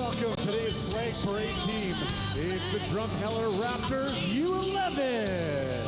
welcome today's flag parade team. It's the Drumheller Raptors U11.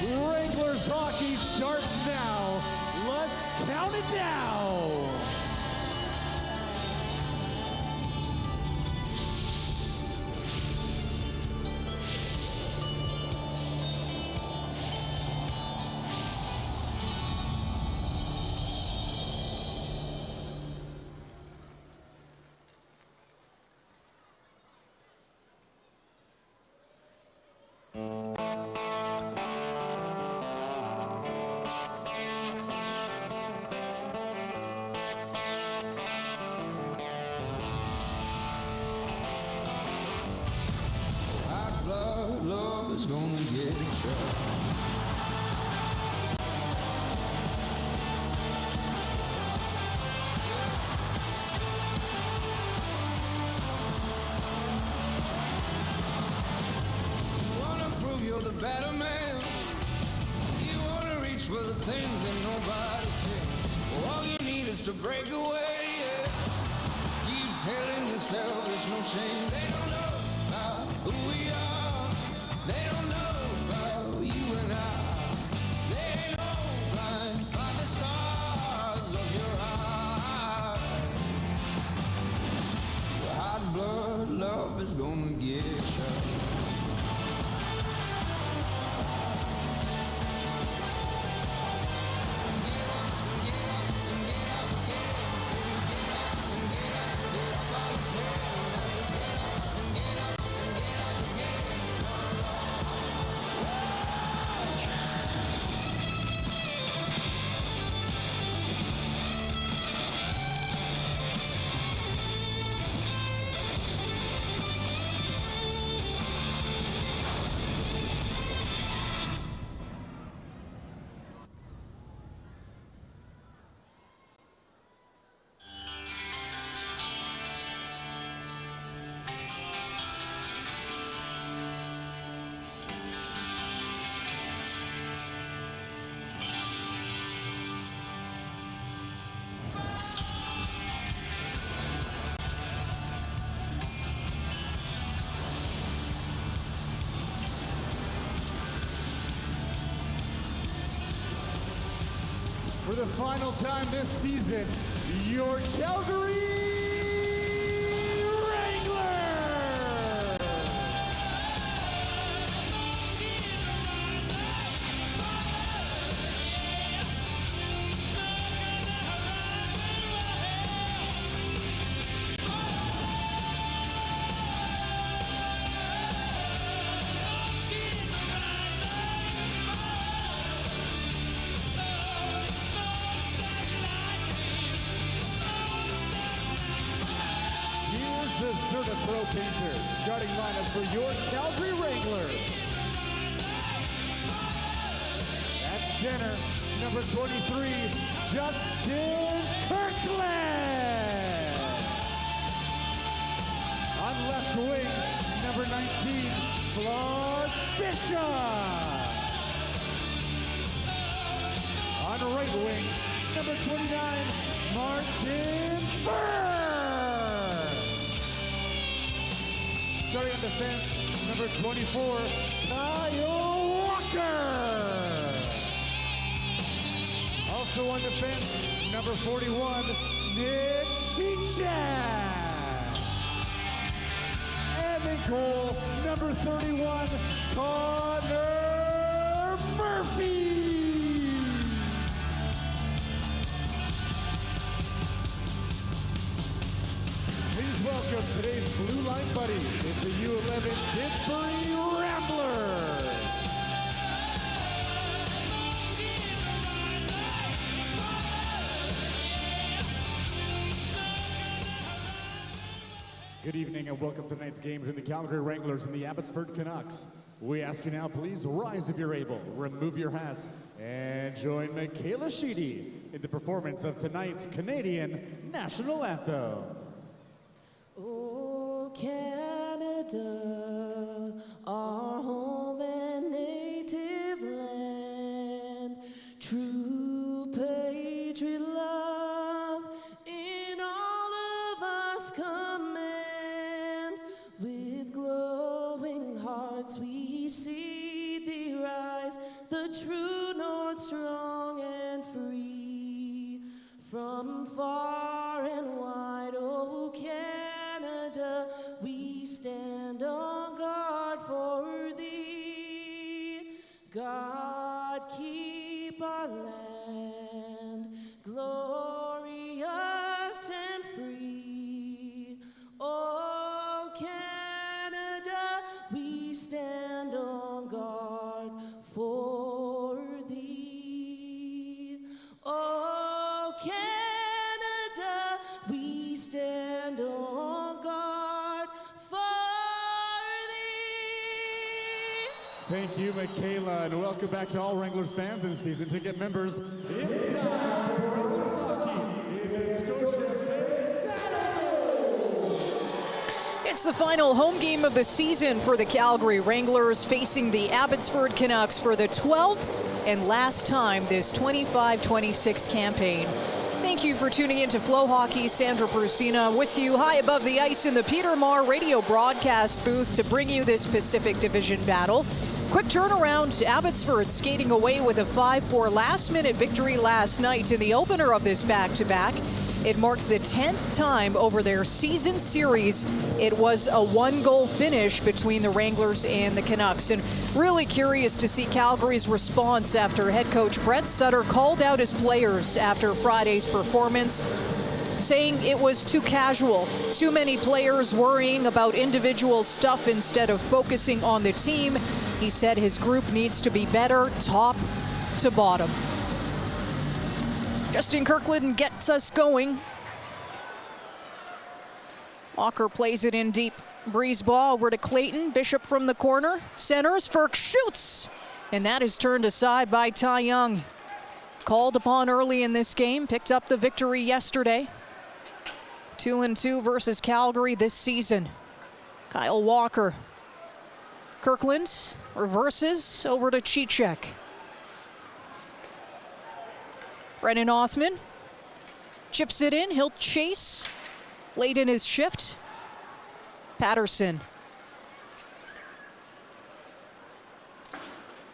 Wranglers hockey starts now. Let's count it down. Love is gonna get you. You wanna prove you're the better man. You wanna reach for the things that nobody can. All you need is to break away. Just keep telling yourself there's no shame. They don't know who we are. They don't know about you and I. They ain't all blind by the stars of your eyes. Your hot blood love is gonna get you. For the final time this season, your Calgary Wranglers! The Zerta Pro Painter starting lineup for your Calgary Wranglers. At center, number 23, Justin Kirkland. On left wing, number 19, Claude Bishop. On right wing, number 29, Martin Burr. Starting on defense, number 24, Kyle Walker. Also on defense, number 41, Nick Cicek. And in goal, number 31, Connor Murphy. Please welcome today's Blue Line buddies. It's the U11 Pittsburgh Wranglers. Good evening and welcome to tonight's game between the Calgary Wranglers and the Abbotsford Canucks. We ask you now, please rise if you're able, remove your hats, and join Michaela Sheedy in the performance of tonight's Canadian National Anthem. Oh, Canada, our home and native land, true patriot love in all of us command. With glowing hearts we see thee rise, the true north strong and free. From far and wide, oh Canada, we stand on guard for thee. God keep our land glorious and free. Oh Canada, we stand on guard for thee. Oh Canada, we stand on guard for thee. Thank you, Michaela, and welcome back to all Wranglers fans and season ticket members. It's time for Wranglers hockey in the Scotiabank Saddle. It's the final home game of the season for the Calgary Wranglers, facing the Abbotsford Canucks for the 12th and last time this 25-26 campaign. Thank you for tuning in to Flow Hockey. Sandra Brusina with you high above the ice in the Peter Marr radio broadcast booth to bring you this Pacific Division battle. Quick turnaround, Abbotsford skating away with a 5-4 last-minute victory last night in the opener of this back-to-back. It marked the 10th time over their season series it was a one-goal finish between the Wranglers and the Canucks. And really curious to see Calgary's response after head coach Brett Sutter called out his players after Friday's performance, saying it was too casual, too many players worrying about individual stuff instead of focusing on the team. He said his group needs to be better, top to bottom. Justin Kirkland gets us going. Walker plays it in deep. Breeze ball over to Clayton. Bishop from the corner. Centers. Ferk shoots. And that is turned aside by Ty Young. Called upon early in this game. Picked up the victory yesterday. 2-2 versus Calgary this season. Kyle Walker. Kirkland reverses over to Cicek. Brennan Othman chips it in. He'll chase. Late in his shift. Patterson.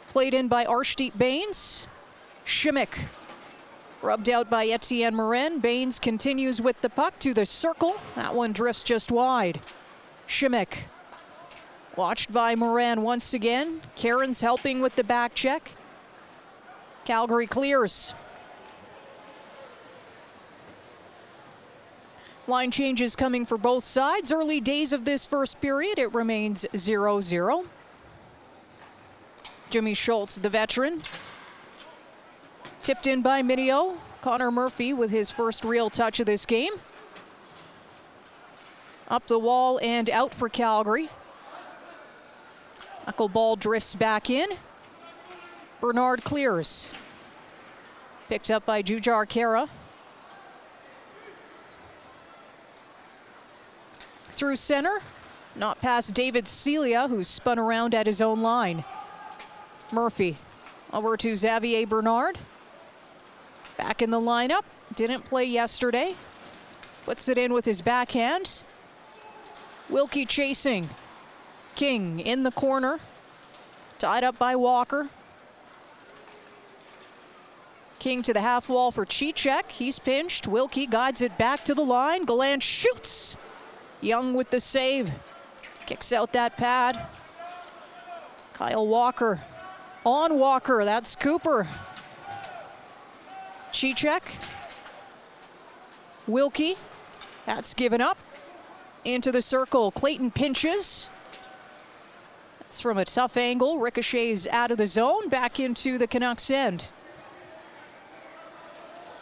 Played in by Arshdeep Baines. Shimmick. Rubbed out by Etienne Morin. Baines continues with the puck to the circle. That one drifts just wide. Shimmick. Watched by Morin once again. Cairns helping with the back check. Calgary clears. Line changes coming for both sides. Early days of this first period, it remains 0-0. Jimmy Schultz, the veteran. Tipped in by Minio. Connor Murphy with his first real touch of this game. Up the wall and out for Calgary. Knuckleball drifts back in. Bernard clears. Picked up by Jujar Kara. Through center, not past David Celia, who's spun around at his own line. Murphy over to Xavier Bernard. Back in the lineup, didn't play yesterday. Puts it in with his backhand. Wilkie chasing. King in the corner, tied up by Walker. King to the half wall for Cicek. He's pinched. Wilkie guides it back to the line. Gallant shoots. Young with the save. Kicks out that pad. Kyle Walker. On Walker. That's Cooper. Cicek. Wilkie. That's given up. Into the circle. Clayton pinches. That's from a tough angle. Ricochets out of the zone. Back into the Canucks end.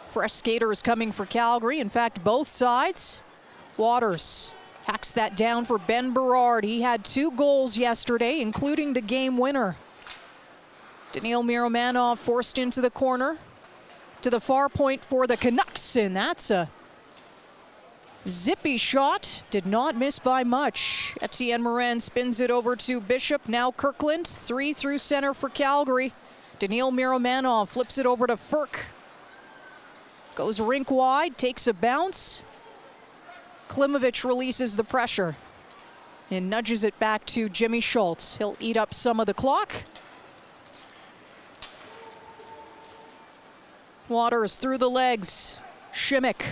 Fresh skaters coming for Calgary. In fact, both sides. Waters Hacks that down for Ben Berard. He had 2 goals yesterday, including the game winner. Daniil Miromanov forced into the corner to the far point for the Canucks, and that's a zippy shot. Did not miss by much. Etienne Morin spins it over to Bishop. Now Kirkland, 3 through center for Calgary. Daniil Miromanov flips it over to Furk. Goes rink wide, takes a bounce. Klimovich releases the pressure and nudges it back to Jimmy Schultz. He'll eat up some of the clock. Waters through the legs. Shimmick.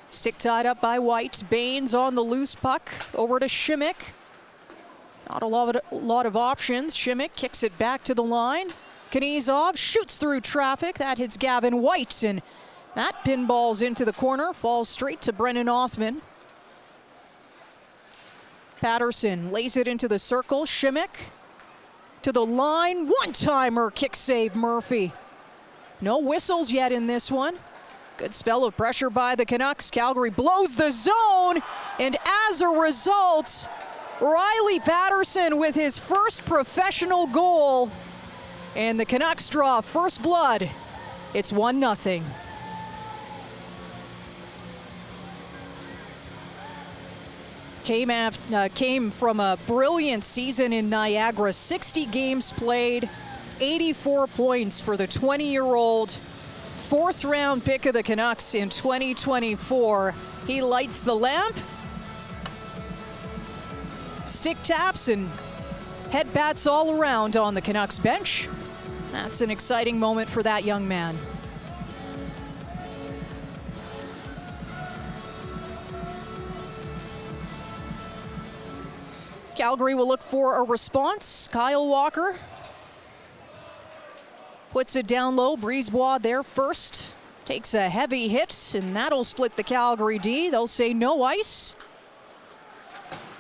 Stick tied up by White. Baines on the loose puck. Over to Shimmick. Not a lot of options. Shimmick kicks it back to the line. Knizov shoots through traffic. That hits Gavin White, and that pinballs into the corner. Falls straight to Brennan Othman. Patterson lays it into the circle. Shimmick to the line. One-timer, kick save Murphy. No whistles yet in this one. Good spell of pressure by the Canucks. Calgary blows the zone, and as a result, Riley Patterson with his first professional goal, and the Canucks draw first blood. It's 1-0. Came from a brilliant season in Niagara. 60 games played, 84 points for the 20-year-old. 4th round pick of the Canucks in 2024. He lights the lamp, stick taps, and head pats all around on the Canucks bench. That's an exciting moment for that young man. Calgary will look for a response. Kyle Walker puts it down low. Brisebois there first. Takes a heavy hit, and that'll split the Calgary D. They'll say no ice.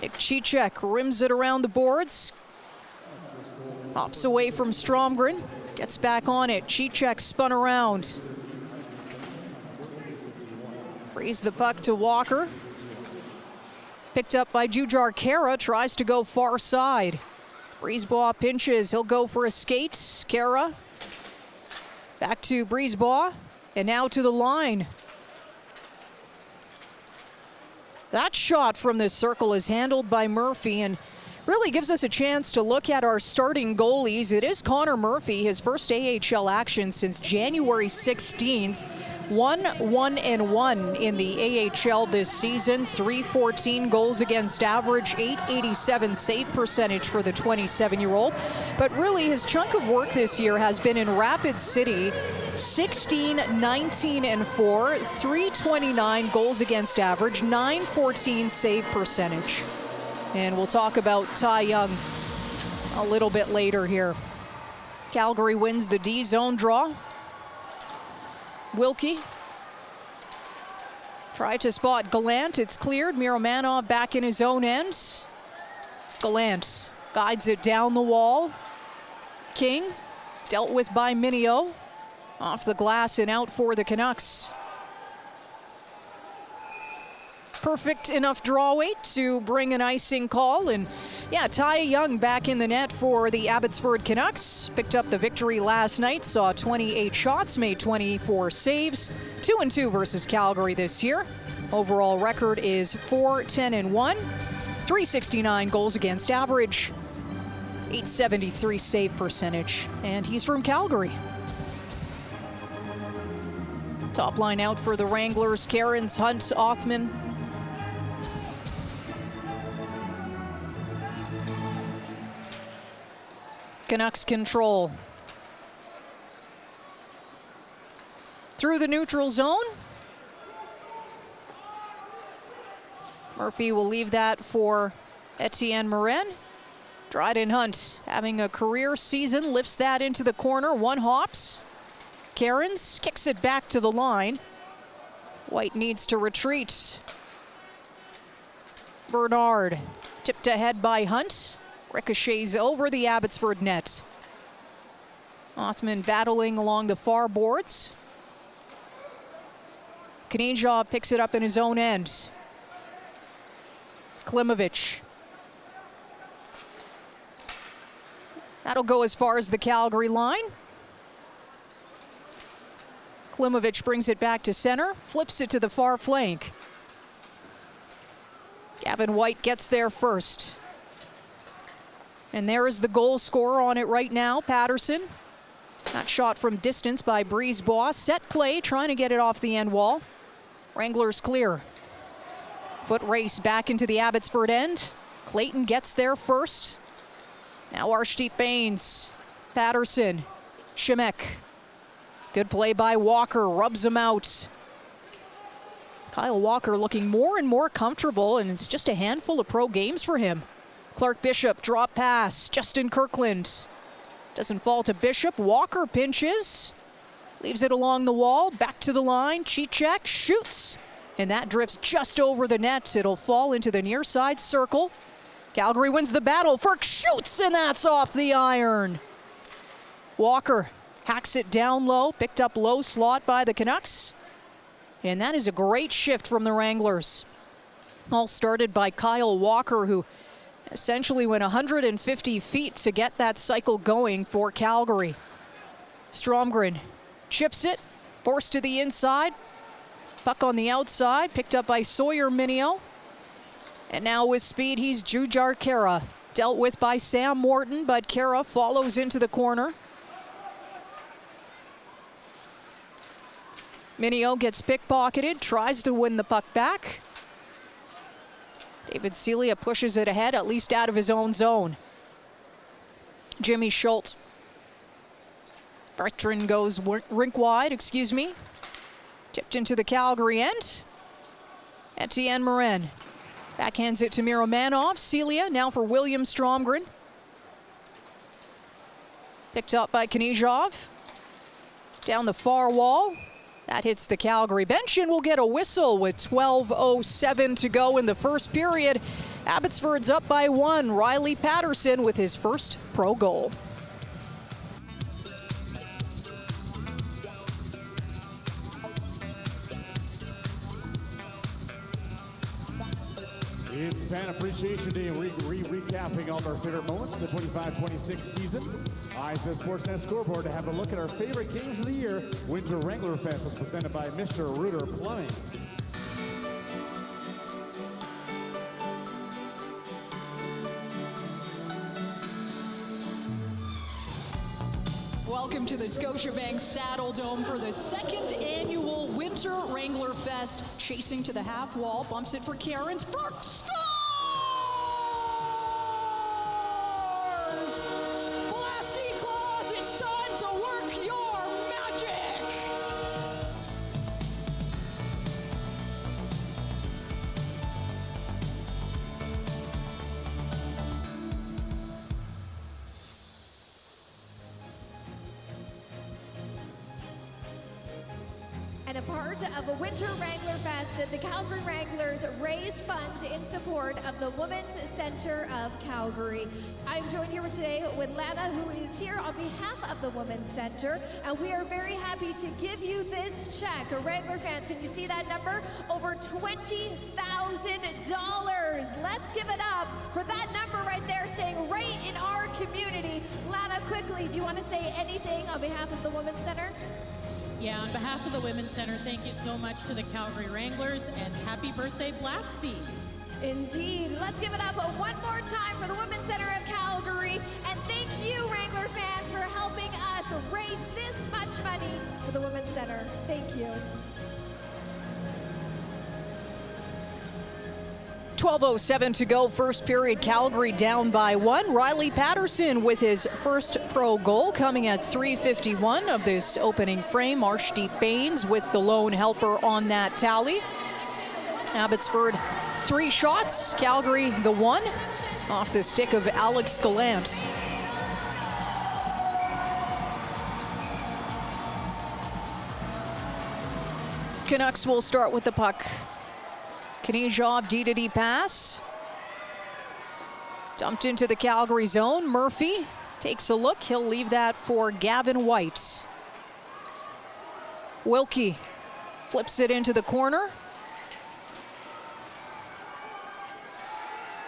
Nick Cicek rims it around the boards. Hops away from Stromgren. Gets back on it. Cicek spun around. Frees the puck to Walker. Picked up by Jujhar Khaira. Tries to go far side. Brisebois pinches. He'll go for a skate. Khaira back to Brisebois, and now to the line. That shot from this circle is handled by Murphy, and really gives us a chance to look at our starting goalies. It is Connor Murphy, his first AHL action since January 16th. 1-1-1 in the AHL this season. 314 goals against average, 887 save percentage for the 27-year-old. But really, his chunk of work this year has been in Rapid City. 16, 19, and 4, 329 goals against average, 914 save percentage. And we'll talk about Ty Young a little bit later here. Calgary wins the D zone draw. Wilkie tried to spot Gallant. It's cleared. Miromanov back in his own end. Gallant guides it down the wall. King dealt with by Minio. Off the glass and out for the Canucks. Perfect enough draw weight to bring an icing call. And yeah, Ty Young back in the net for the Abbotsford Canucks. Picked up the victory last night, saw 28 shots, made 24 saves. 2-2 versus Calgary this year. Overall record is 4-10-1. 369 goals against average. 873 save percentage. And he's from Calgary. Top line out for the Wranglers. Cairns, Hunt, Othman. Canucks control. Through the neutral zone. Murphy will leave that for Etienne Morin. Dryden Hunt having a career season, lifts that into the corner, 1 hops. Cairns kicks it back to the line. White needs to retreat. Bernard tipped ahead by Hunt. Ricochets over the Abbotsford net. Othman battling along the far boards. Knizov picks it up in his own end. Klimovich. That'll go as far as the Calgary line. Klimovich brings it back to center, flips it to the far flank. Gavin White gets there first. And there is the goal scorer on it right now, Patterson. That shot from distance by Brisebois. Set play, trying to get it off the end wall. Wranglers clear. Foot race back into the Abbotsford end. Clayton gets there first. Now Arshdeep Bains, Patterson, Shemek. Good play by Walker, rubs him out. Kyle Walker looking more and more comfortable, and it's just a handful of pro games for him. Clark Bishop, drop pass, Justin Kirkland. Doesn't fall to Bishop, Walker pinches. Leaves it along the wall, back to the line, Cicek shoots. And that drifts just over the net. It'll fall into the near side circle. Calgary wins the battle. Ferk shoots, and that's off the iron. Walker hacks it down low, picked up low slot by the Canucks. And that is a great shift from the Wranglers. All started by Kyle Walker, who essentially went 150 feet to get that cycle going for Calgary. Stromgren chips it, forced to the inside. Puck on the outside, picked up by Sawyer Minio. And now with speed, he's Jujar Kara. Dealt with by Sam Morton, but Kara follows into the corner. Minio gets pickpocketed, tries to win the puck back. David Celia pushes it ahead, at least out of his own zone. Jimmy Schultz. Veteran goes rink wide, Tipped into the Calgary end. Etienne Morin. Backhands it to Miromanov. Celia now for William Stromgren. Picked up by Knizhov. Down the far wall. That hits the Calgary bench and will get a whistle with 12:07 to go in the first period. Abbotsford's up by 1. Riley Patterson with his first pro goal. It's Fan Appreciation Day, recapping all of our favorite moments of the 25-26 season. Eyes the Sportsnet scoreboard to have a look at our favorite games of the year. Winter Wrangler Fest was presented by Mr. Reuter Plumbing. Welcome to the Scotiabank Saddle Dome for the second annual Winter Wrangler Fest. Chasing to the half wall, bumps it for Cairns. Ferk scores! Blasty Claus, it's time to work your magic! And a part of a Winter Wrangler Fest, the Calgary Wranglers raised funds in support of the Women's Center of Calgary. I'm joined here today with Lana, who is here on behalf of the Women's Center, and we are very happy to give you this check. Wrangler fans, can you see that number? Over $20,000. Let's give it up for that number right there, staying right in our community. Lana, quickly, do you want to say anything on behalf of the Women's Center? Yeah, on behalf of the Women's Center, thank you so much to the Calgary Wranglers, and happy birthday, Blasty. Indeed. Let's give it up one more time for the Women's Center of Calgary. And thank you, Wrangler fans, for helping us raise this much money for the Women's Center. Thank you. 12:07 to go, first period. Calgary down by 1. Riley Patterson with his first pro goal coming at 3:51 of this opening frame. Arshdeep Bains with the lone helper on that tally. Abbotsford 3 shots, Calgary the 1 off the stick of Alex Gallant. Canucks will start with the puck. Knizhov D-to-D pass. Dumped into the Calgary zone. Murphy takes a look. He'll leave that for Gavin White. Wilkie flips it into the corner.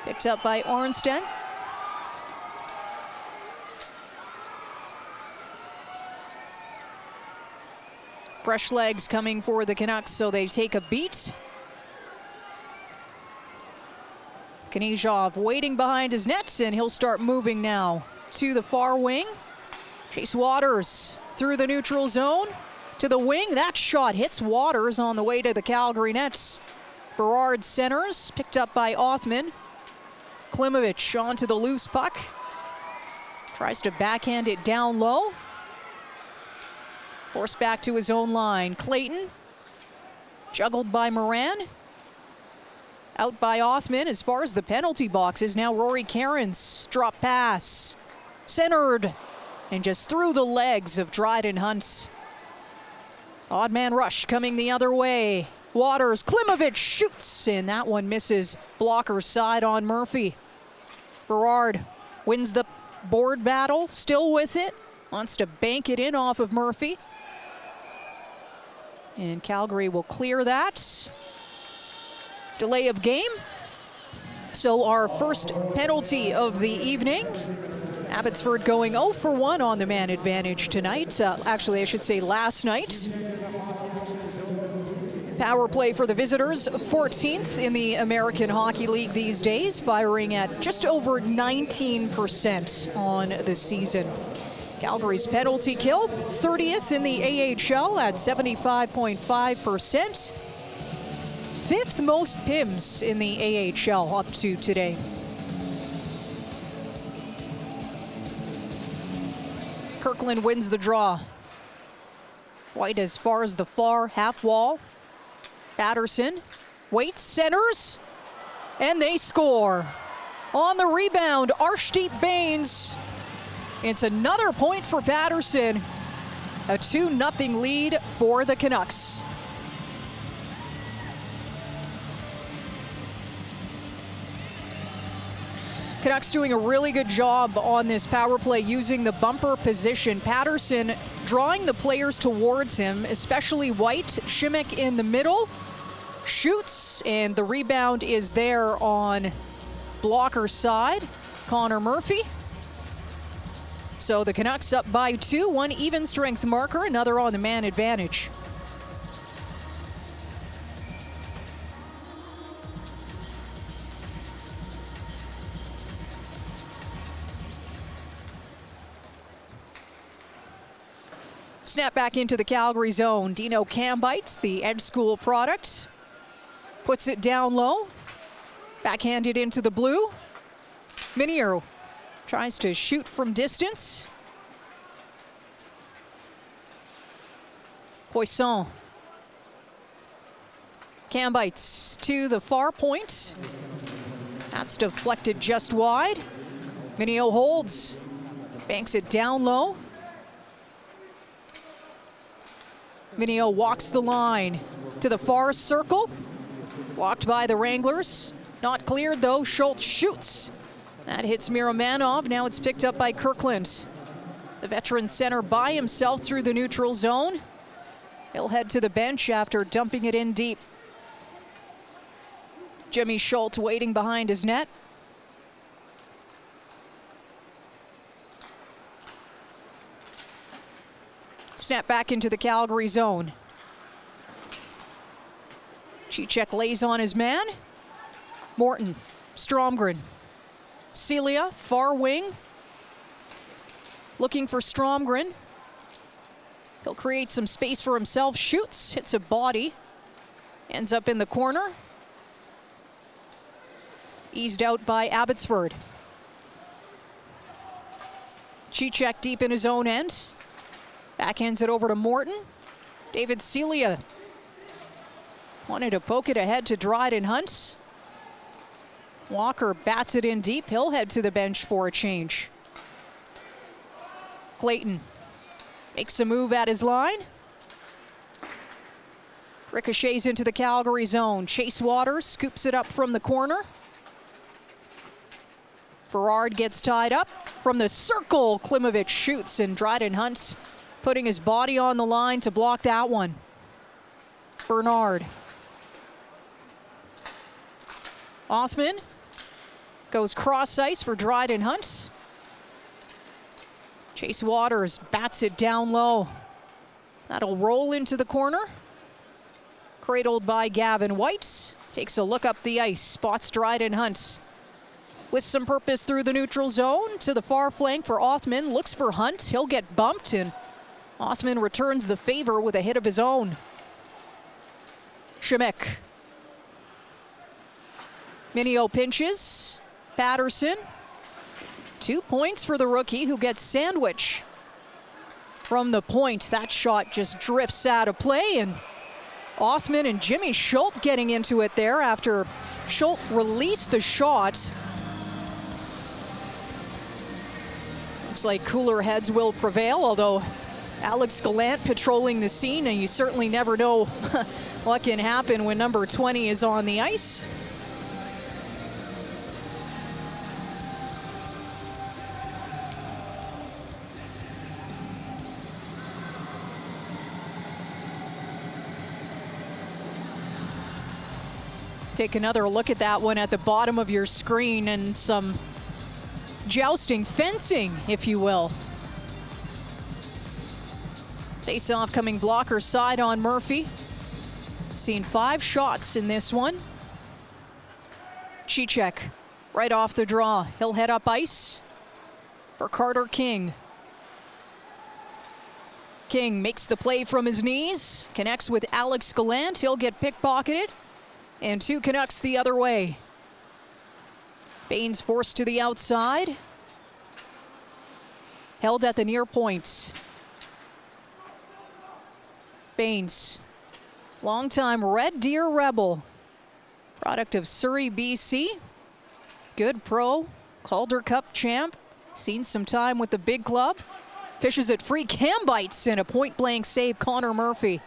Picked up by Ornstein. Fresh legs coming for the Canucks, so they take a beat. Knyzhov waiting behind his nets, and he'll start moving now to the far wing. Chase Waters through the neutral zone to the wing. That shot hits Waters on the way to the Calgary nets. Berard centers, picked up by Othman. Klimovich onto the loose puck. Tries to backhand it down low. Forced back to his own line. Clayton, juggled by Moran. Out by Othman as far as the penalty box is now Rory Cairns. Drop pass, centered, and just through the legs of Dryden Hunt. Odd man rush coming the other way. Waters, Klimovich shoots, and that one misses. Blocker side on Murphy. Berard wins the board battle, still with it. Wants to bank it in off of Murphy. And Calgary will clear that. Delay of game. So our first penalty of the evening. Abbotsford going 0 for 1 on the man advantage tonight. Actually, I should say last night. Power play for the visitors, 14th in the American Hockey League these days, firing at just over 19% on the season. Calgary's penalty kill, 30th in the AHL at 75.5%. Fifth most PIMs in the AHL up to today. Kirkland wins the draw. White as far as the far half wall. Patterson waits, centers, and they score. On the rebound, Arshdeep Bains. It's another point for Patterson. A 2-0 lead for the Canucks. Canucks doing a really good job on this power play using the bumper position. Patterson drawing the players towards him, especially White. Šimek in the middle, shoots, and the rebound is there on blocker side, Connor Murphy. So the Canucks up by 2, one even strength marker, another on the man advantage. Snap back into the Calgary zone. Dino Cambites, the Edge School product, puts it down low. Backhanded into the blue. Minier tries to shoot from distance. Poisson. Cambites to the far point. That's deflected just wide. Minio holds. Banks it down low. Minio walks the line to the far circle. Blocked by the Wranglers. Not cleared though. Schultz shoots. That hits Miromanov. Now it's picked up by Kirkland. The veteran center by himself through the neutral zone. He'll head to the bench after dumping it in deep. Jimmy Schultz waiting behind his net. Snap back into the Calgary zone. Cicek lays on his man. Morton, Stromgren. Celia, far wing. Looking for Stromgren. He'll create some space for himself. Shoots, hits a body. Ends up in the corner. Eased out by Abbotsford. Cicek deep in his own end. Backhands it over to Morton. David Celia wanted to poke it ahead to Dryden Hunt. Walker bats it in deep. He'll head to the bench for a change. Clayton makes a move at his line. Ricochets into the Calgary zone. Chase Waters scoops it up from the corner. Berard gets tied up. From the circle, Klimovich shoots, and Dryden Hunt putting his body on the line to block that one. Bernard. Othman Goes cross ice for Dryden Hunt. Chase Waters bats it down low. That'll roll into the corner. Cradled by Gavin White. Takes a look up the ice. Spots Dryden Hunt. With some purpose through the neutral zone to the far flank for Othman. Looks for Hunt. He'll get bumped, and Othman returns the favor with a hit of his own. Schmick. Minio pinches. Patterson. 2 points for the rookie, who gets sandwich from the point. That shot just drifts out of play, and Othman and Jimmy Schultz getting into it there after Schultz released the shot. Looks like cooler heads will prevail, although Alex Gallant patrolling the scene, and you certainly never know what can happen when number 20 is on the ice. Take another look at that one at the bottom of your screen, and some jousting, fencing, if you will. Face-off coming blocker side on Murphy. Seen 5 shots in this one. Cicek right off the draw. He'll head up ice for Carter King. King makes the play from his knees. Connects with Alex Gallant. He'll get pickpocketed. And 2 Canucks the other way. Baines forced to the outside. Held at the near point. Baines, longtime Red Deer Rebel. Product of Surrey, BC. Good pro, Calder Cup champ. Seen some time with the big club. Fishes it free, Cam bites in a point-blank save, Connor Murphy.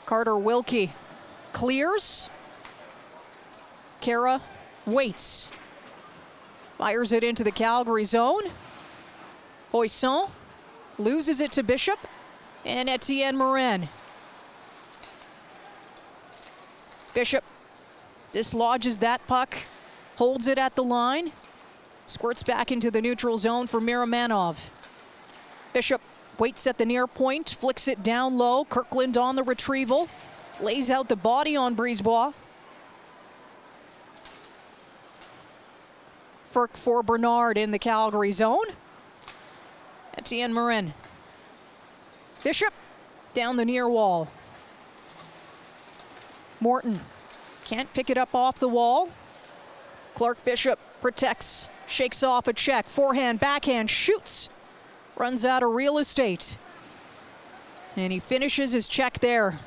Carter Wilkie clears. Kara waits. Fires it into the Calgary zone. Poisson loses it to Bishop and Etienne Morin. Bishop dislodges that puck, holds it at the line, squirts back into the neutral zone for Miramanov. Bishop waits at the near point, flicks it down low. Kirkland on the retrieval, lays out the body on Brisebois. For Bernard in the Calgary zone. Etienne Morin. Bishop down the near wall. Morton can't pick it up off the wall. Clark Bishop protects, shakes off a check, forehand, backhand, shoots. Runs out of real estate. And he finishes his check there.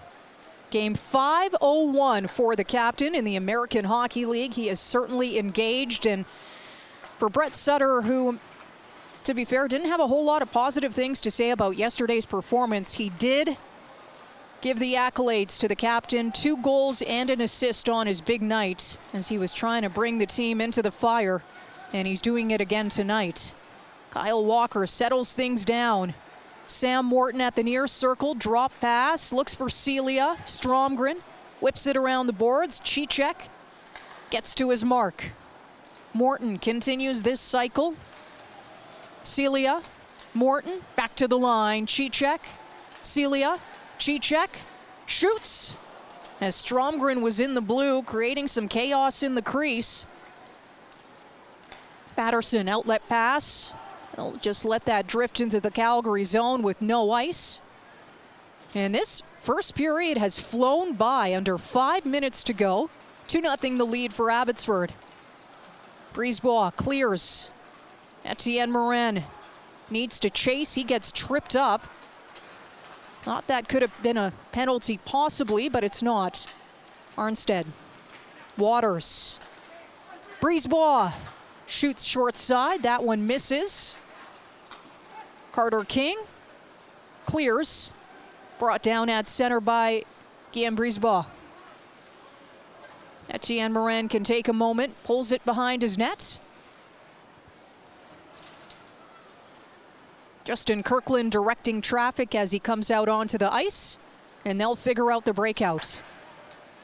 Game 5-0-1 for the captain in the American Hockey League. He is certainly engaged, and for Brett Sutter, who, to be fair, didn't have a whole lot of positive things to say about yesterday's performance, he did give the accolades to the captain. 2 goals and an assist on his big night as he was trying to bring the team into the fire, and he's doing it again tonight. Kyle Walker settles things down. Sam Morton at the near circle, drop pass, looks for Celia. Stromgren whips it around the boards. Cicek gets to his mark. Morton continues this cycle. Celia, Morton, back to the line. Cicek, Celia, Cicek, shoots. As Stromgren was in the blue, creating some chaos in the crease. Patterson, outlet pass. They'll just let that drift into the Calgary zone with no ice. And this first period has flown by, under 5 minutes to go. 2-0 the lead for Abbotsford. Brisebois clears. Etienne Morin needs to chase. He gets tripped up. Thought that could have been a penalty possibly, but it's not. Arnstead. Waters. Brisebois shoots short side. That one misses. Carter King clears. Brought down at center by Guillaume Brisebois. Etienne Morin can take a moment, pulls it behind his net. Justin Kirkland directing traffic as he comes out onto the ice, and they'll figure out the breakout.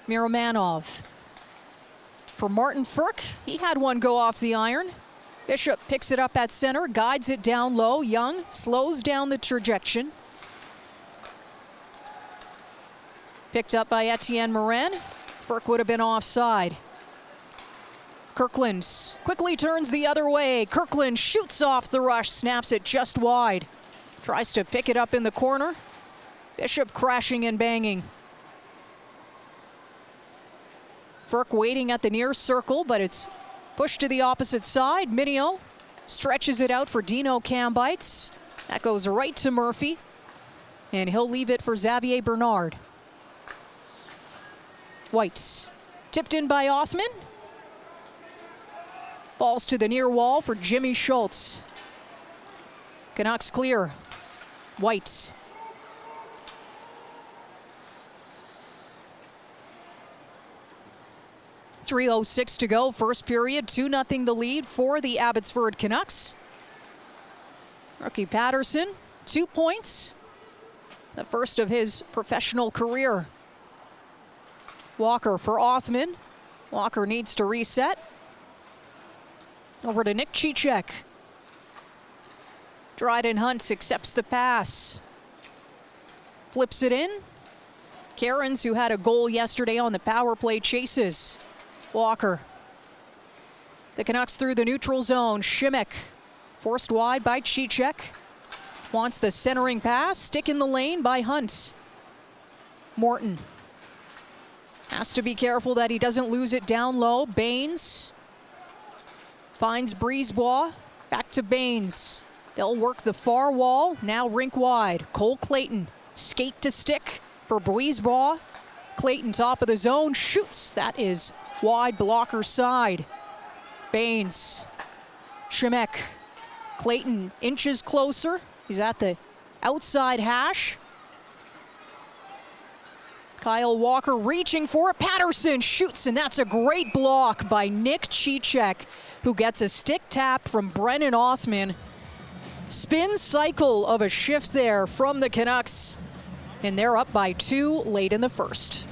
Miramanov for Martin Ferk. He had one go off the iron. Bishop picks it up at center, guides it down low. Young slows down the trajectory. Picked up by Etienne Morin. Ferk would have been offside. Kirkland quickly turns the other way. Kirkland shoots off the rush, snaps it just wide. Tries to pick it up in the corner. Bishop crashing and banging. Ferk waiting at the near circle, but it's pushed to the opposite side. Minio stretches it out for Dino Cambites. That goes right to Murphy, and he'll leave it for Xavier Bernard. White tipped in by Othman. Falls to the near wall for Jimmy Schultz. Canucks clear. White. .306 to go, first period, 2-0 the lead for the Abbotsford Canucks. Rookie Patterson, 2 points, the first of his professional career. Walker for Othman. Walker needs to reset. Over to Nick Cicek. Dryden Hunt accepts the pass. Flips it in. Cairns, who had a goal yesterday on the power play, chases. Walker. The Canucks through the neutral zone. Šimek forced wide by Cicek. Wants the centering pass. Stick in the lane by Hunt. Morton. Has to be careful that he doesn't lose it down low. Baines finds Brisebois. Back to Baines. They'll work the far wall. Now rink wide. Cole Clayton. Skate to stick for Brisebois. Clayton top of the zone. Shoots. That is wide, blocker side. Baines. Šimek. Clayton inches closer. He's at the outside hash. Kyle Walker reaching for it. Patterson shoots, and that's a great block by Nick Cicek, who gets a stick tap from Brennan Othman. Spin cycle of a shift there from the Canucks, and they're up by 2 late in the first.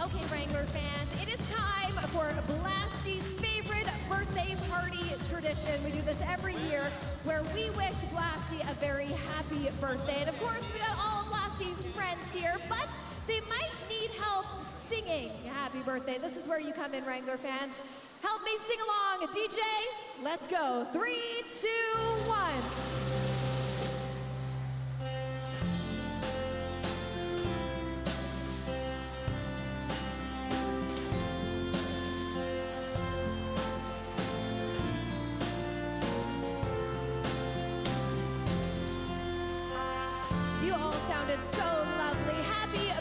Okay, Wrangler fans, it is time for Blasty's favorite birthday party tradition. We do this every year where we wish Blasty a very happy birthday. And of course, we got all of Blasty's friends here, but they might need help singing happy birthday. This is where you come in, Wrangler fans. Help me sing along. DJ, let's go. 3, 2, 1. So lovely. Happy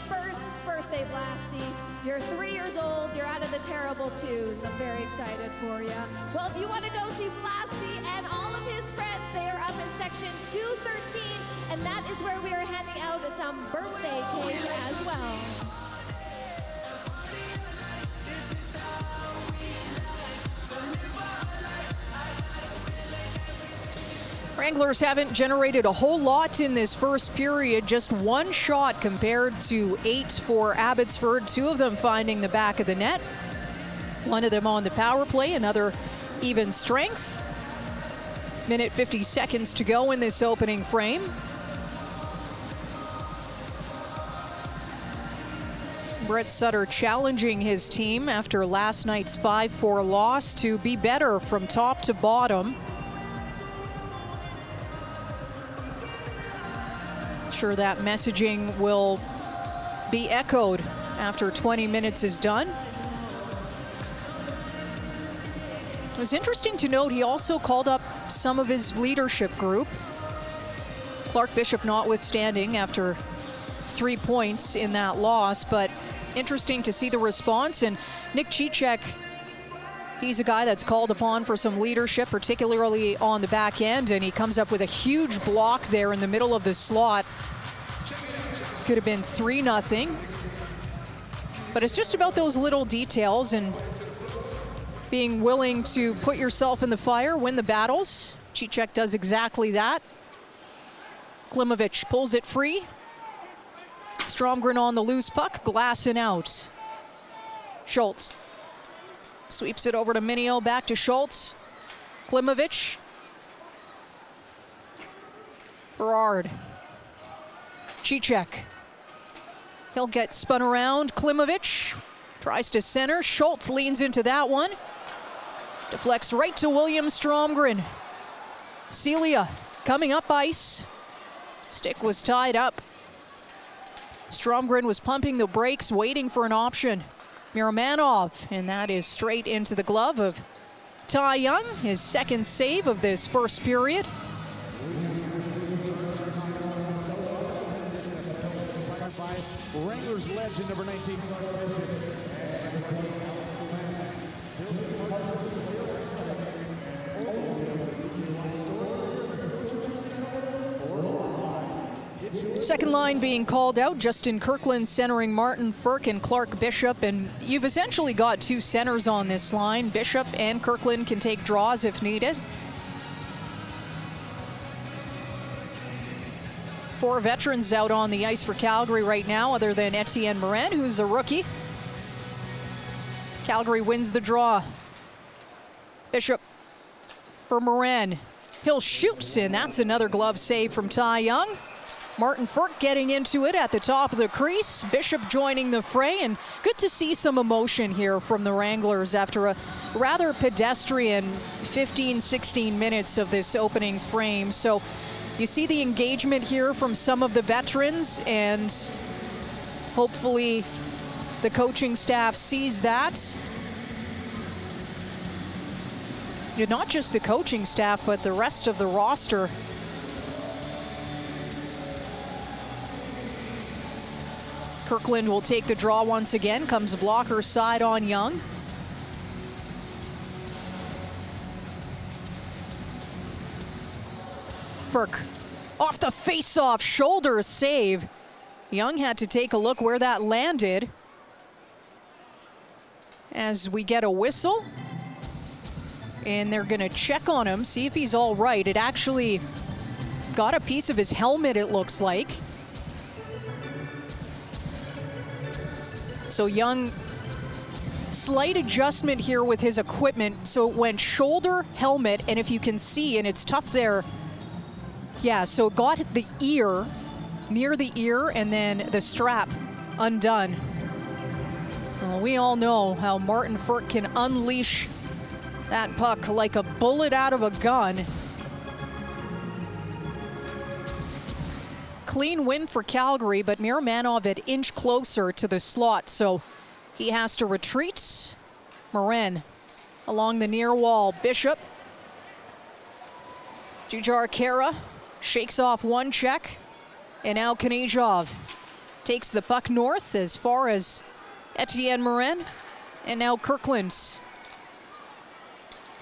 birthday, Blasty. You're 3 years old. You're out of the terrible twos. I'm very excited for you. Well, if you want to go see Blasty and all of his friends, they are up in section 213, and that is where we are handing out some birthday cake as well. Wranglers haven't generated a whole lot in this first period, just 1 shot compared to 8 for Abbotsford, 2 of them finding the back of the net. 1 of them on the power play, another even strength. Minute 50 seconds to go in this opening frame. Brett Sutter challenging his team after last night's 5-4 loss to be better from top to bottom. Sure that messaging will be echoed after 20 minutes is done. It was interesting to note he also called up some of his leadership group. Clark Bishop notwithstanding after 3 points in that loss, but interesting to see the response. And Nick Cicek, he's a guy that's called upon for some leadership, particularly on the back end, and he comes up with a huge block there in the middle of the slot. Could have been 3-0. But it's just about those little details and being willing to put yourself in the fire, win the battles. Cicek does exactly that. Klimovich pulls it free. Stromgren on the loose puck, glassing out. Schultz sweeps it over to Minio, back to Schultz. Klimovich. Berard. Cicek. He'll get spun around. Klimovich tries to center. Schultz leans into that one. Deflects right to William Stromgren. Celia coming up ice. Stick was tied up. Stromgren was pumping the brakes, waiting for an option. Miramanov, and that is straight into the glove of Ty Young, his second save of this first period. Inspired by Wranglers legend number 19. Second line being called out. Justin Kirkland centering Martin Ferk and Clark Bishop. And you've essentially got two centers on this line. Bishop and Kirkland can take draws if needed. Four veterans out on the ice for Calgary right now, other than Etienne Morin, who's a rookie. Calgary wins the draw. Bishop for Morin. He'll shoot, and that's another glove save from Ty Young. Martin Ferk getting into it at the top of the crease. Bishop joining the fray, and good to see some emotion here from the Wranglers after a rather pedestrian 15-16 minutes of this opening frame. So you see the engagement here from some of the veterans, and hopefully the coaching staff sees that. Not just the coaching staff, but the rest of the roster. Kirkland will take the draw once again. Comes blocker side on Young. Ferk off the face-off, shoulder save. Young had to take a look where that landed. As we get a whistle. And they're gonna check on him, see if he's all right. It actually got a piece of his helmet, it looks like. So Young, slight adjustment here with his equipment. So it went shoulder, helmet, and if you can see, and it's tough there. Yeah, so it got the ear, near the ear, and then the strap undone. Well, we all know how Martin Ferk can unleash that puck like a bullet out of a gun. Clean win for Calgary, but Miramanov an inch closer to the slot, so he has to retreat. Morin along the near wall. Bishop. Jujar Kara shakes off one check, and now Knezhov takes the puck north as far as Etienne Morin, and now Kirkland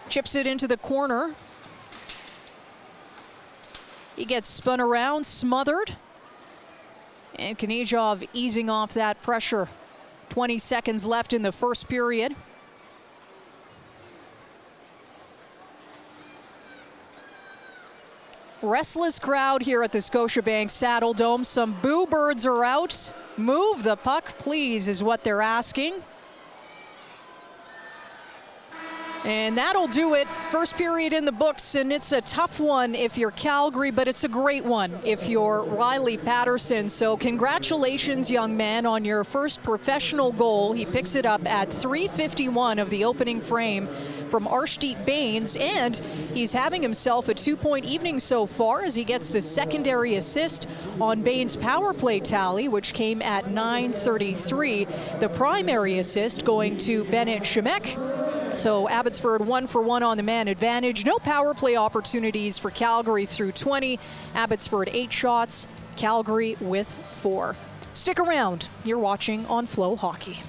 chips it into the corner. He gets spun around, smothered. And Knezhov easing off that pressure. 20 seconds left in the first period. Restless crowd here at the Scotiabank Saddle Dome. Some boo birds are out. Move the puck, please, is what they're asking. And that'll do it. First period in the books, and it's a tough one if you're Calgary, but it's a great one if you're Riley Patterson. So congratulations, young man, on your first professional goal. He picks it up at 3:51 of the opening frame from Arshdeep Bains, and he's having himself a 2-point evening so far as he gets the secondary assist on Bains' power play tally, which came at 9:33. The primary assist going to Bennett Shemek. So Abbotsford 1 for 1 on the man advantage. No power play opportunities for Calgary through 20. Abbotsford 8 shots, Calgary with 4. Stick around. You're watching on Flow Hockey.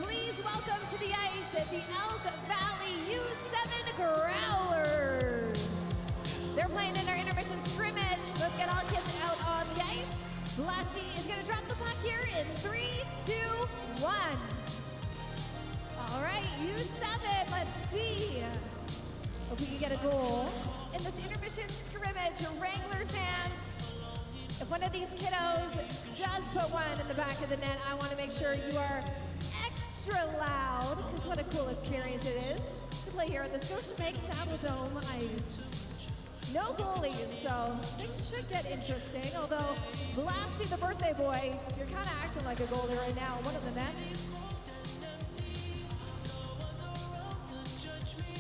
please welcome to the ice the Elk Valley U7 Growlers. They're playing in our intermission scrimmage. Let's get all kids out on the ice. Blasty is going to drop the puck here in 3, 2, 1. All right, U7, let's see if we can get a goal in this intermission scrimmage. Wrangler fans, if one of these kiddos does put one in the back of the net, I want to make sure you are extra loud, because what a cool experience it is to play here at the Scotiabank Saddledome ice. No goalies, so things should get interesting, although Blasty the birthday boy, you're kind of acting like a goalie right now. One of the nets.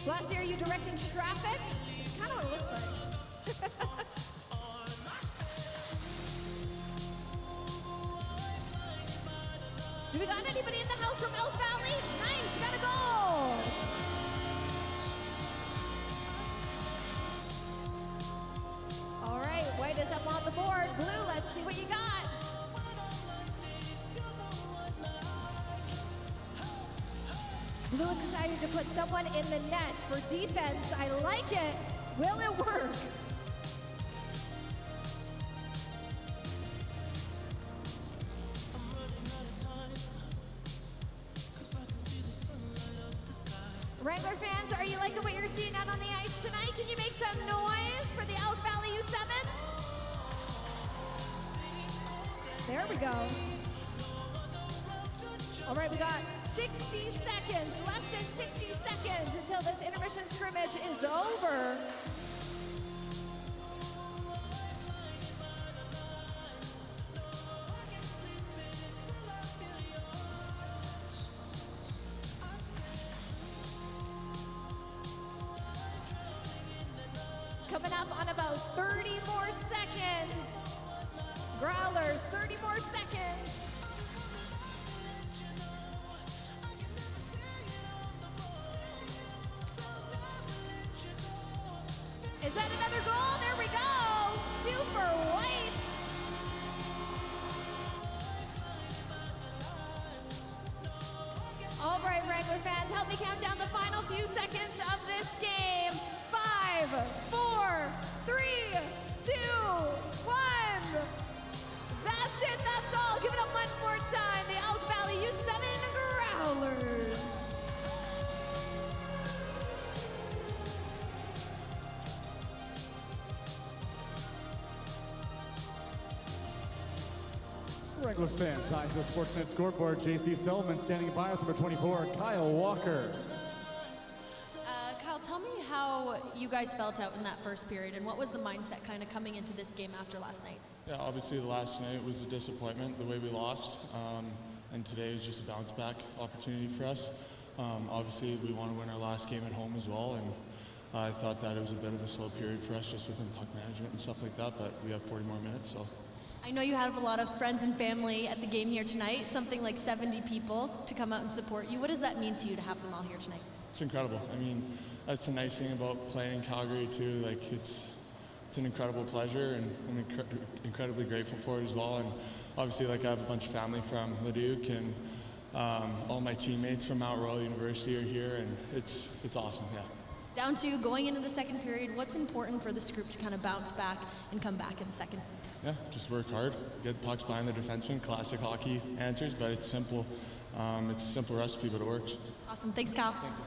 Blasty, are you directing traffic? It's kind of what it looks like. Do we got anybody in the house from Elk Valley? Nice, got a goal! All right, white is up on the board. Blue, let's see what you got. Blue has decided to put someone in the net for defense. I like it. Will it work? Wrangler fans, are you liking what you're seeing out on the ice tonight? Can you make some noise for the Elk Valley U7s? There we go. All right, we got 60 seconds, less than 60 seconds until this intermission scrimmage is over. Coming up on about 30 more seconds. Growlers, 30 more seconds. Is that another goal? There we go. 2 for Whites. All right, Wrangler fans, help me count down the final few seconds of this game. 5, 4, 3, 2, 1. That's it, that's all. Give it up one more time. The Elk Valley U7 Growlers. Wranglers fans, eyes to the Sportsnet scoreboard. JC Sullivan standing by with number 24, Kyle Walker. Kyle, tell me how you guys felt out in that first period, and what was the mindset kind of coming into this game after last night's? Yeah, obviously the last night was a disappointment, the way we lost, and today was just a bounce back opportunity for us. Obviously we want to win our last game at home as well, and I thought that it was a bit of a slow period for us just within puck management and stuff like that, but we have 40 more minutes, so. I know you have a lot of friends and family at the game here tonight, something like 70 people to come out and support you. What does that mean to you to have them all here tonight? It's incredible. I mean, that's the nice thing about playing in Calgary too. Like it's an incredible pleasure, and I'm incredibly grateful for it as well. And obviously, like I have a bunch of family from Leduc, and all my teammates from Mount Royal University are here, and it's awesome. Yeah. Down to going into the second period, what's important for this group to kind of bounce back and come back in the second? Yeah, just work hard, get pucks behind the defenseman, classic hockey answers, but it's simple. It's a simple recipe, but it works. Awesome, thanks Kyle. Thank you.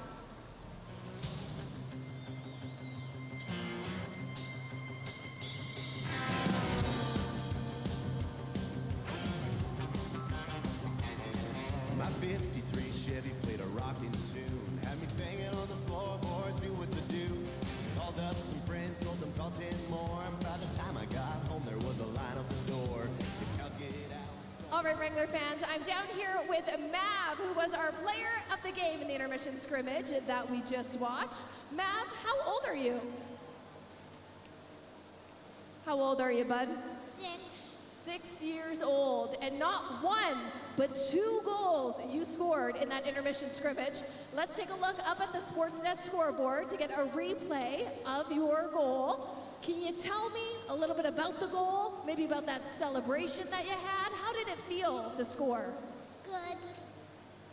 My 53 Chevy played a rockin' tune, had me banging on the floorboards, knew what to do. Called up some friends, told them call 10 more, and by the time I got home there was a line at the door. If cows get out. All right, Wrangler fans, I'm down here with Mav, who was our player of the game in the intermission scrimmage that we just watched. Mav, how old are you? How old are you, bud? 6. 6 years old, and not 1, but 2 goals you scored in that intermission scrimmage. Let's take a look up at the Sportsnet scoreboard to get a replay of your goal. Can you tell me a little bit about the goal, maybe about that celebration that you had? How did it feel to score? Good.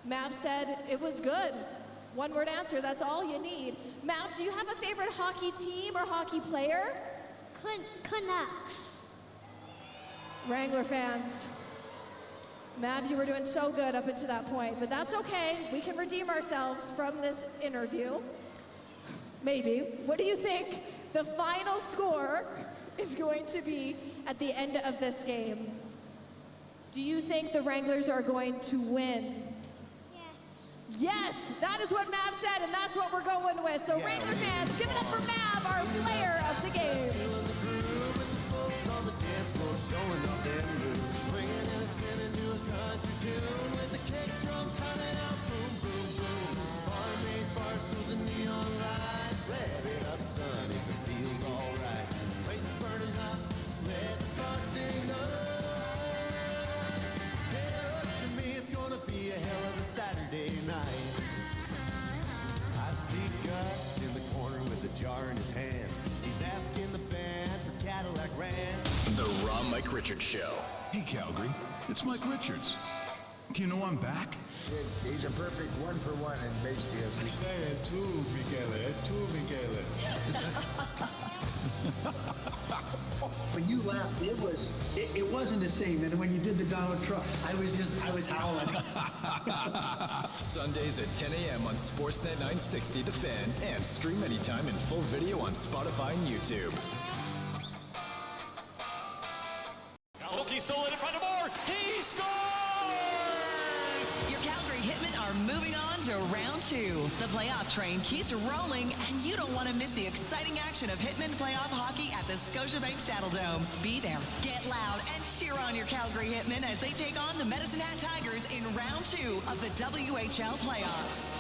Mav said it was good. One word answer, that's all you need. Mav, do you have a favorite hockey team or hockey player? Canucks. Wrangler fans. Mav, you were doing so good up until that point, but that's okay. We can redeem ourselves from this interview. Maybe. What do you think the final score is going to be at the end of this game? Do you think the Wranglers are going to win? Yes, that is what Mav said, and that's what we're going with. So Wrangler fans, give it up for Mav, our player of the game. On the dance floor, showing off their moves, swinging and spinning to a country tune with the kick drum pounding out, boom, boom, boom. Barmaids, bar stools, and neon lights. Rev it up, son, if it feels alright. Place is burning hot, let the sparks ignite. It looks to me it's gonna be a hell of a Saturday night. I see Gus in the corner with a jar in his hand. He's asking the band for Cadillac Rand. The Raw Mike Richards Show. Hey, Calgary. It's Mike Richards. Do you know I'm back? He's a perfect 1-for-1 in base deals. When you laughed, it wasn't the same. And when you did the Donald Trump, I was howling. Sundays at 10 a.m. on Sportsnet 960 The Fan, and stream anytime in full video on Spotify and YouTube. Okie stole it in front of Moore. He scores! Your Calgary Hitmen are moving on to round 2. The playoff train keeps rolling, and you don't want to miss the exciting action of Hitmen playoff hockey at the Scotiabank Saddledome. Be there, get loud, and cheer on your Calgary Hitmen as they take on the Medicine Hat Tigers in round 2 of the WHL playoffs.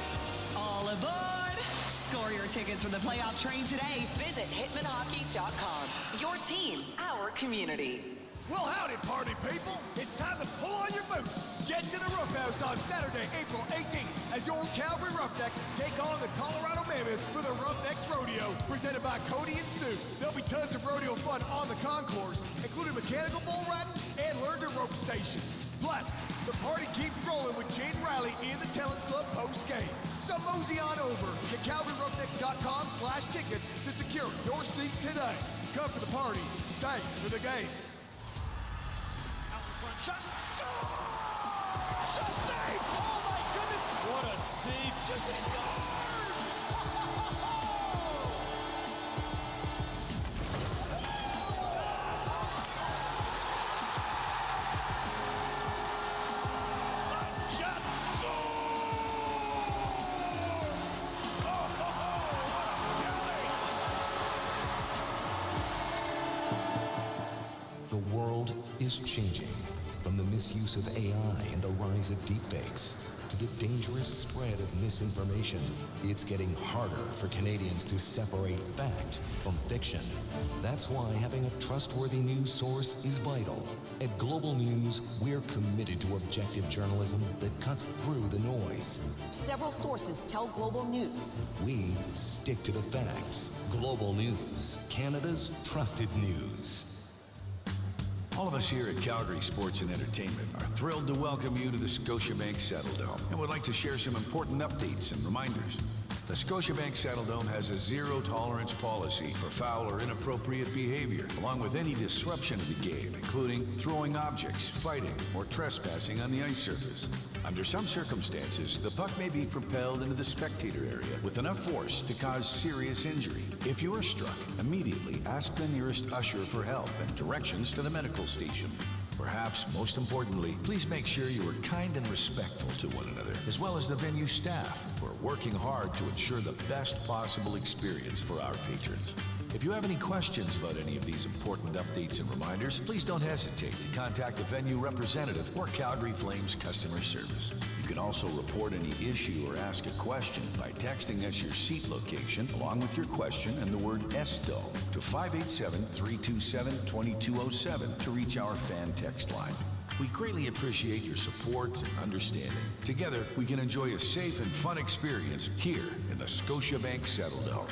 All aboard! Score your tickets for the playoff train today. Visit hitmanhockey.com. Your team, our community. Well, howdy, party people. It's time to pull on your boots. Get to the Roughhouse on Saturday, April 18th, as your Calgary Roughnecks take on the Colorado Mammoth for the Roughnecks Rodeo, presented by Cody and Sue. There'll be tons of rodeo fun on the concourse, including mechanical bull riding and learn-to-rope stations. Plus, the party keeps rolling with Jade Riley in the Talents Club post-game. So mosey on over to CalgaryRoughnecks.com/tickets to secure your seat today. Come for the party, stay for the game. Shot, score! Shot save! Oh my goodness! What a seed! Shoots and he The world is changing. From the misuse of AI and the rise of deepfakes to the dangerous spread of misinformation, it's getting harder for Canadians to separate fact from fiction. That's why having a trustworthy news source is vital. At Global News, we're committed to objective journalism that cuts through the noise. Several sources tell Global News. We stick to the facts. Global News, Canada's trusted news. All of us here at Calgary Sports and Entertainment are thrilled to welcome you to the Scotiabank Saddledome and would like to share some important updates and reminders. The Scotiabank Saddledome has a zero-tolerance policy for foul or inappropriate behavior, along with any disruption of the game, including throwing objects, fighting, or trespassing on the ice surface. Under some circumstances, the puck may be propelled into the spectator area with enough force to cause serious injury. If you are struck, immediately ask the nearest usher for help and directions to the medical station. Perhaps most importantly, please make sure you are kind and respectful to one another, as well as the venue staff, who are working hard to ensure the best possible experience for our patrons. If you have any questions about any of these important updates and reminders, please don't hesitate to contact the venue representative or Calgary Flames customer service. You can also report any issue or ask a question by texting us your seat location along with your question and the word SDOME to 587-327-2207 to reach our fan text line. We greatly appreciate your support and understanding. Together, we can enjoy a safe and fun experience here in the Scotiabank Saddledome.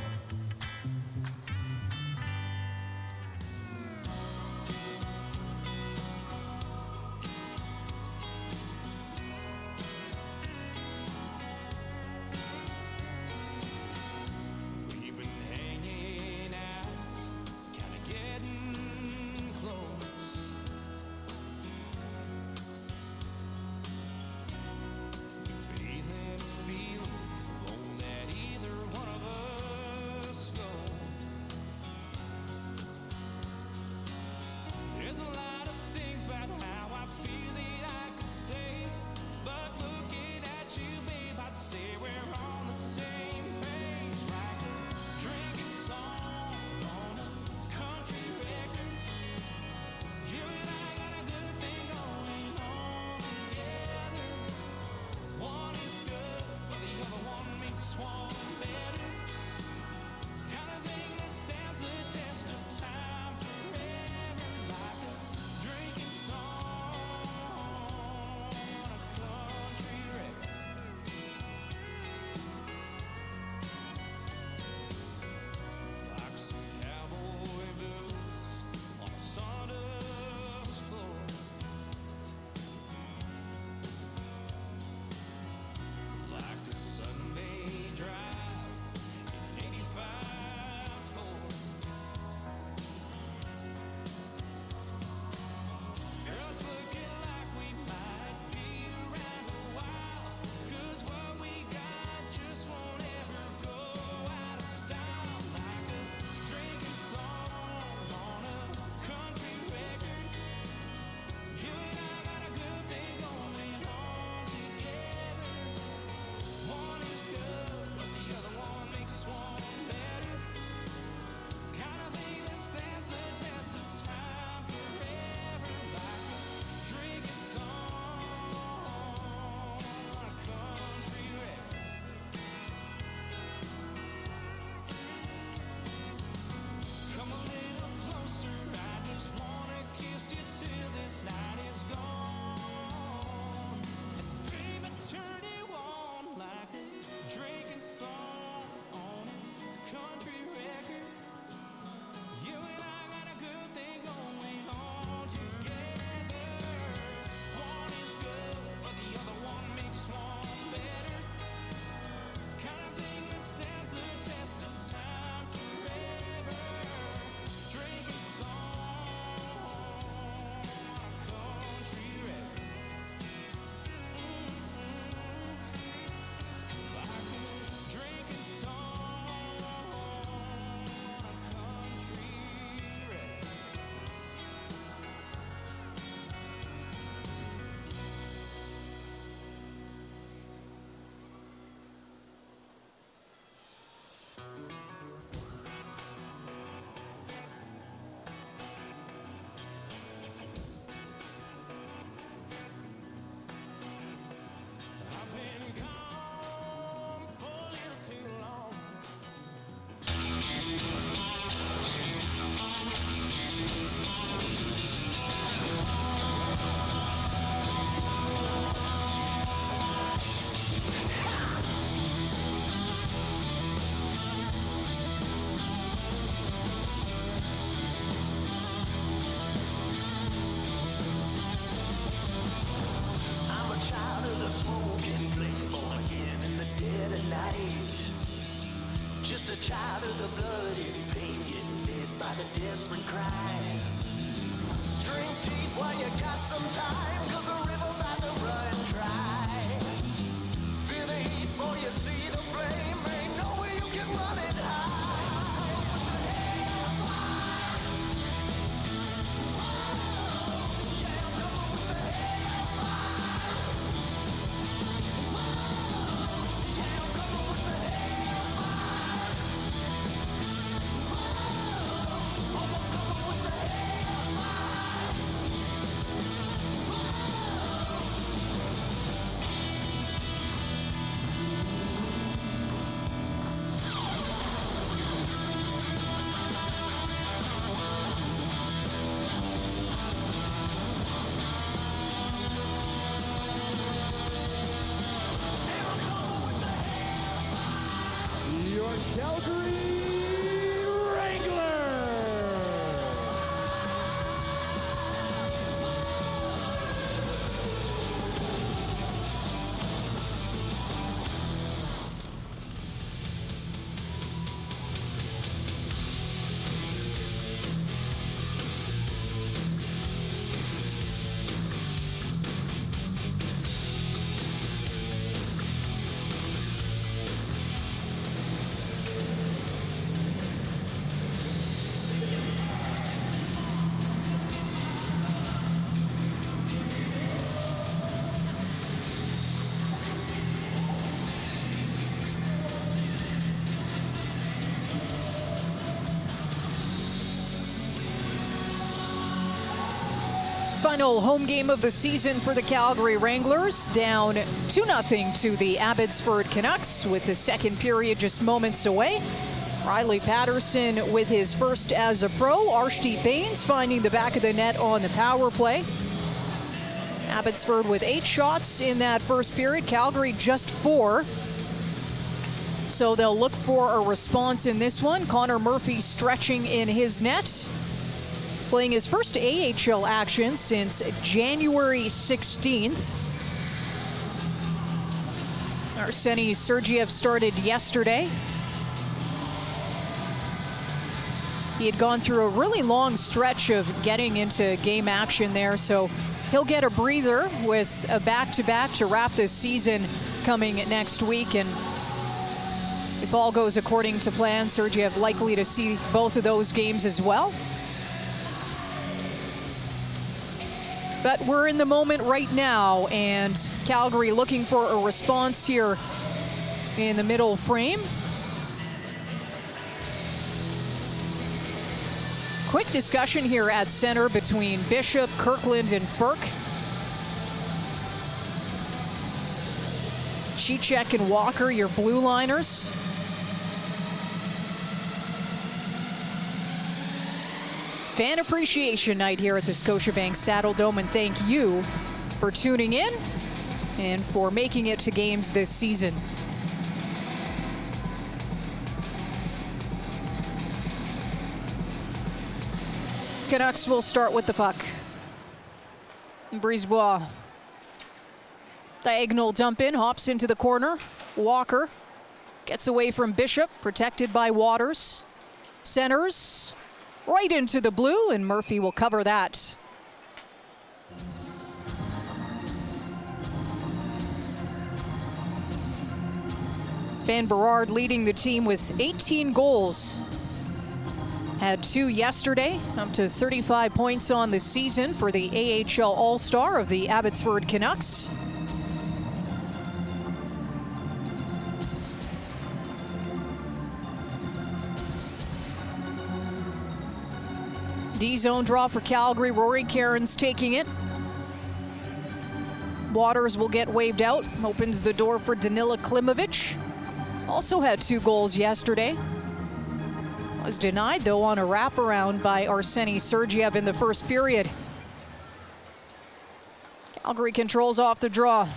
tired of the blood and pain getting fed by the desperate cries. Drink deep while you got some time, cause the river's about to run dry. Feel the heat before you see the flame, ain't no way you can run it high. Your Calgary Wranglers. Final home game of the season for the Calgary Wranglers, down 2-0 to the Abbotsford Canucks with the second period just moments away. Riley Patterson with his first as a pro. Arshdeep Bains finding the back of the net on the power play. Abbotsford with 8 shots in that first period. Calgary just 4. So they'll look for a response in this one. Connor Murphy stretching in his net, playing his first AHL action since January 16th. Arseny Sergeyev started yesterday. He had gone through a really long stretch of getting into game action there, so he'll get a breather with a back-to-back to wrap this season coming next week. And if all goes according to plan, Sergeyev likely to see both of those games as well. But we're in the moment right now, and Calgary looking for a response here in the middle frame. Quick discussion here at center between Bishop, Kirkland, and Ferk. Cicek and Walker, your blue liners. Fan appreciation night here at the Scotiabank Saddledome, and thank you for tuning in and for making it to games this season. Canucks will start with the puck. Brisebois. Diagonal dump in, hops into the corner. Walker gets away from Bishop, protected by Waters. Centers right into the blue, and Murphy will cover that. Van Berard leading the team with 18 goals. Had 2 yesterday, up to 35 points on the season for the AHL All-Star of the Abbotsford Canucks. D-zone draw for Calgary. Rory Cairns taking it. Waters will get waved out. Opens the door for Danila Klimovich. Also had 2 goals yesterday. Was denied, though, on a wraparound by Arseny Sergeyev in the first period. Calgary controls off the draw.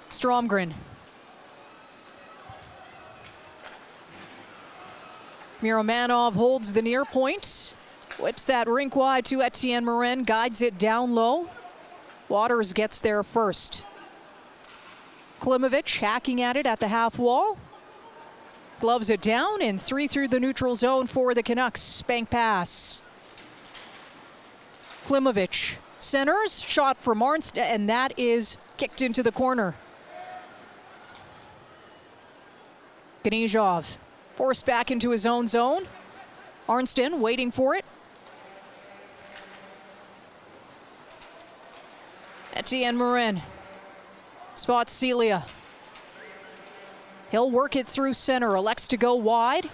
Stromgren. Miromanov holds the near point. Whips that rink wide to Etienne Morin, guides it down low. Waters gets there first. Klimovich hacking at it at the half wall. Gloves it down and 3 through the neutral zone for the Canucks. Bank pass. Klimovich centers, shot from Arnstead, and that is kicked into the corner. Ganezhov forced back into his own zone. Arnstead waiting for it. Etienne Morin spots Celia. He'll work it through center, elects to go wide.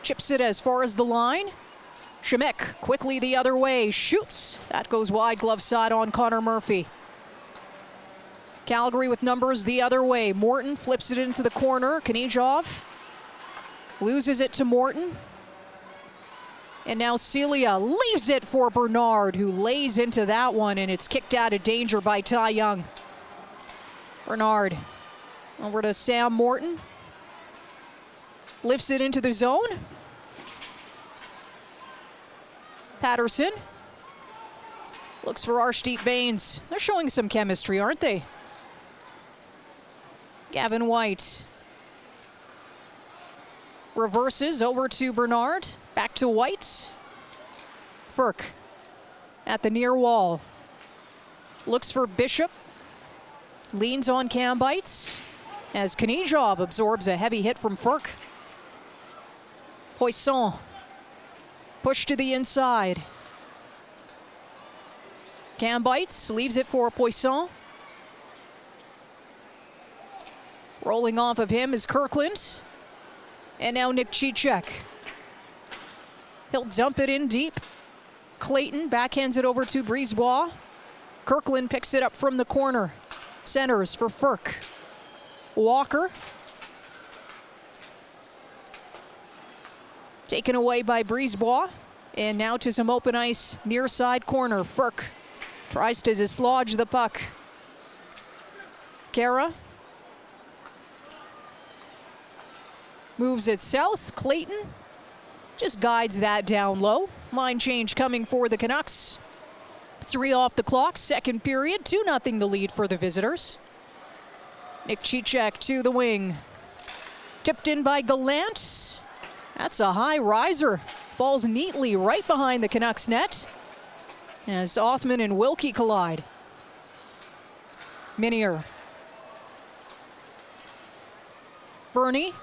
Chips it as far as the line. Shemek quickly the other way, shoots. That goes wide, glove side on Connor Murphy. Calgary with numbers the other way. Morton flips it into the corner. Ganezhov loses it to Morton. And now Celia leaves it for Bernard, who lays into that one, and it's kicked out of danger by Ty Young. Bernard over to Sam Morton. Lifts it into the zone. Patterson looks for Arshdeep Bains. They're showing some chemistry, aren't they? Gavin White reverses over to Bernard. Back to White. Ferk at the near wall. Looks for Bishop. Leans on Cam Bites as Ganezhov absorbs a heavy hit from Ferk. Poisson push to the inside. Cam Bites leaves it for Poisson. Rolling off of him is Kirkland. And now Nick Cicek. He'll dump it in deep. Clayton backhands it over to Brisebois. Kirkland picks it up from the corner. Centers for Ferk. Walker. Taken away by Brisebois. And now to some open ice near side corner. Ferk tries to dislodge the puck. Kara moves it south. Clayton just guides that down low. Line change coming for the Canucks. 3 off the clock, second period. 2-0 the lead for the visitors. Nick Cicek to the wing. Tipped in by Gallant. That's a high riser. Falls neatly right behind the Canucks net as Othman and Wilkie collide. Minier. Bernie.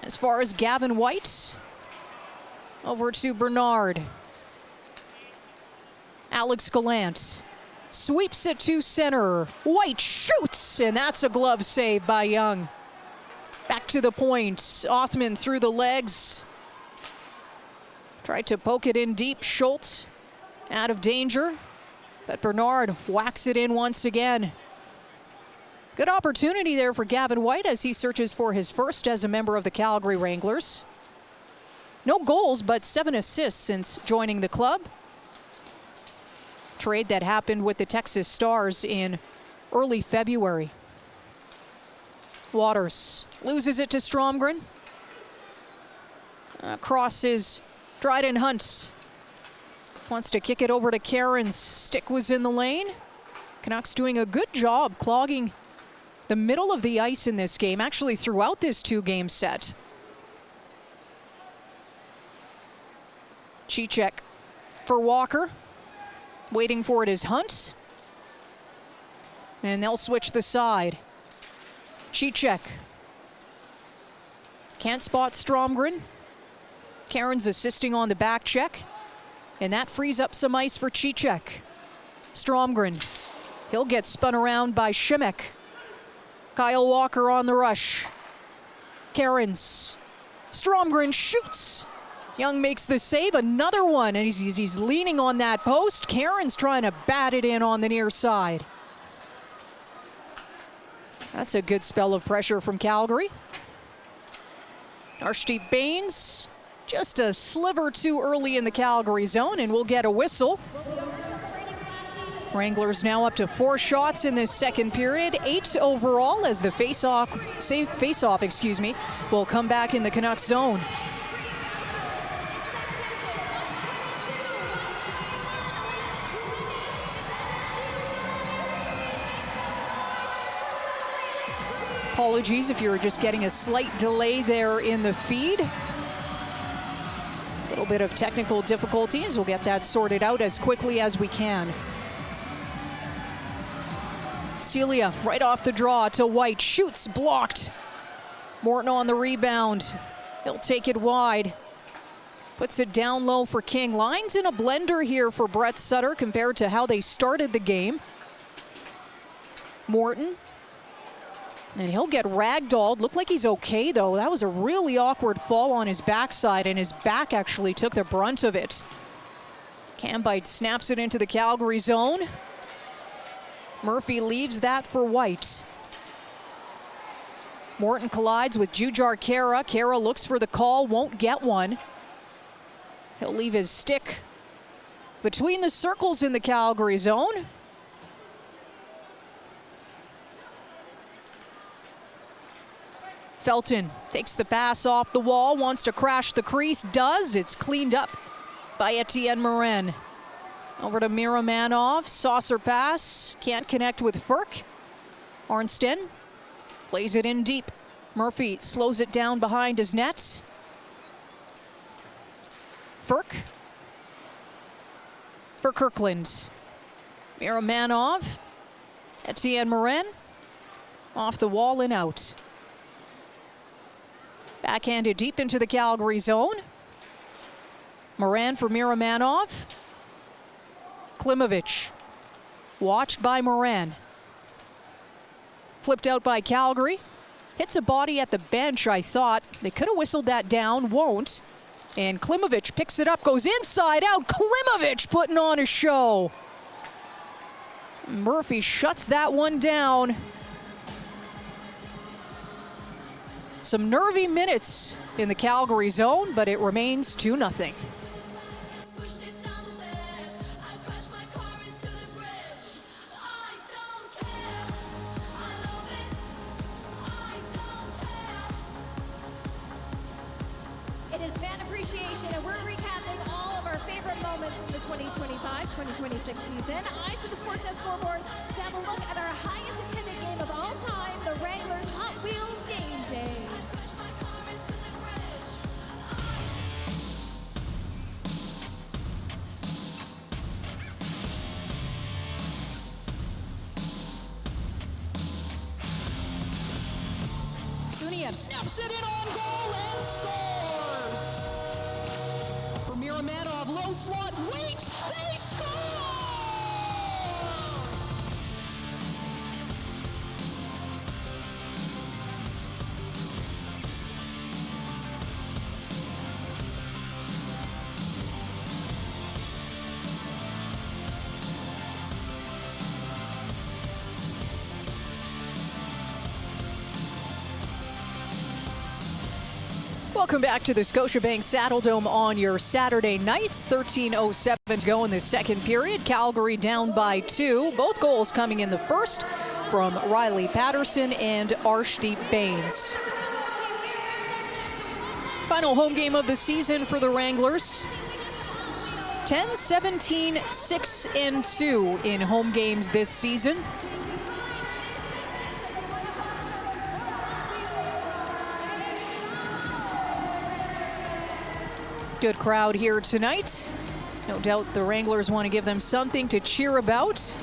As far as Gavin White. Over to Bernard. Alex Gallant sweeps it to center. White shoots, and that's a glove save by Young. Back to the point. Othman through the legs. Tried to poke it in deep. Schultz out of danger, but Bernard whacks it in once again. Good opportunity there for Gavin White as he searches for his first as a member of the Calgary Wranglers. No goals, but 7 assists since joining the club. Trade that happened with the Texas Stars in early February. Waters loses it to Stromgren. Crosses Dryden Hunt. Wants to kick it over to Cairns. Stick was in the lane. Canucks doing a good job clogging the middle of the ice in this game, actually throughout this 2-game set. Cicek for Walker. Waiting for it is Hunt. And they'll switch the side. Cicek. Can't spot Stromgren. Cairns assisting on the back check. And that frees up some ice for Cicek. Stromgren. He'll get spun around by Shemek. Kyle Walker on the rush. Cairns. Stromgren shoots. Young makes the save, another one, and he's leaning on that post. Cairns trying to bat it in on the near side. That's a good spell of pressure from Calgary. Arshdeep Bains, just a sliver too early in the Calgary zone, and we'll get a whistle. Wranglers now up to 4 shots in this second period, 8 overall as the face-off will come back in the Canucks zone. apologies if you're just getting a slight delay there in the feed. A little bit of technical difficulties. We'll get that sorted out as quickly as we can. Celia right off the draw to White, shoots, blocked. Morton on the rebound. He'll take it wide. Puts it down low for King. Lines in a blender here for Brett Sutter compared to how they started the game. Morton. And he'll get ragdolled. Looked like he's okay, though. That was a really awkward fall on his backside, and his back actually took the brunt of it. Cambite snaps it into the Calgary zone. Murphy leaves that for White. Morton collides with Jujhar Khaira. Khaira looks for the call, won't get one. He'll leave his stick between the circles in the Calgary zone. Felton takes the pass off the wall, wants to crash the crease, does. It's cleaned up by Etienne Morin. Over to Miramanov, saucer pass, can't connect with Furk. Arnsten plays it in deep. Murphy slows it down behind his net. Furk for Kirkland. Miramanov, Etienne Morin, off the wall and out. Backhanded deep into the Calgary zone. Morin for Miramanov. Klimovich, watched by Morin. Flipped out by Calgary. Hits a body at the bench, I thought. They could have whistled that down, won't. And Klimovich picks it up, goes inside out. Klimovich putting on a show. Murphy shuts that one down. Some nervy minutes in the Calgary zone, but it remains 2-0. And we're recapping all of our favorite moments from the 2025-2026 season. Eyes to the Sportsnet scoreboard to have a look at our highest attended game of all time, the Wranglers Hot Wheels Game Day. Suniev snaps it in on goal and scores! For Miramanov, low slot, waits, they score! Welcome back to the Scotiabank Saddledome on your Saturday nights. 13:07 to go in the second period. Calgary down by 2. Both goals coming in the first from Riley Patterson and Arshdeep Bains. Final home game of the season for the Wranglers. 10-17, 6-2 in home games this season. Good crowd here tonight. No doubt the Wranglers want to give them something to cheer about.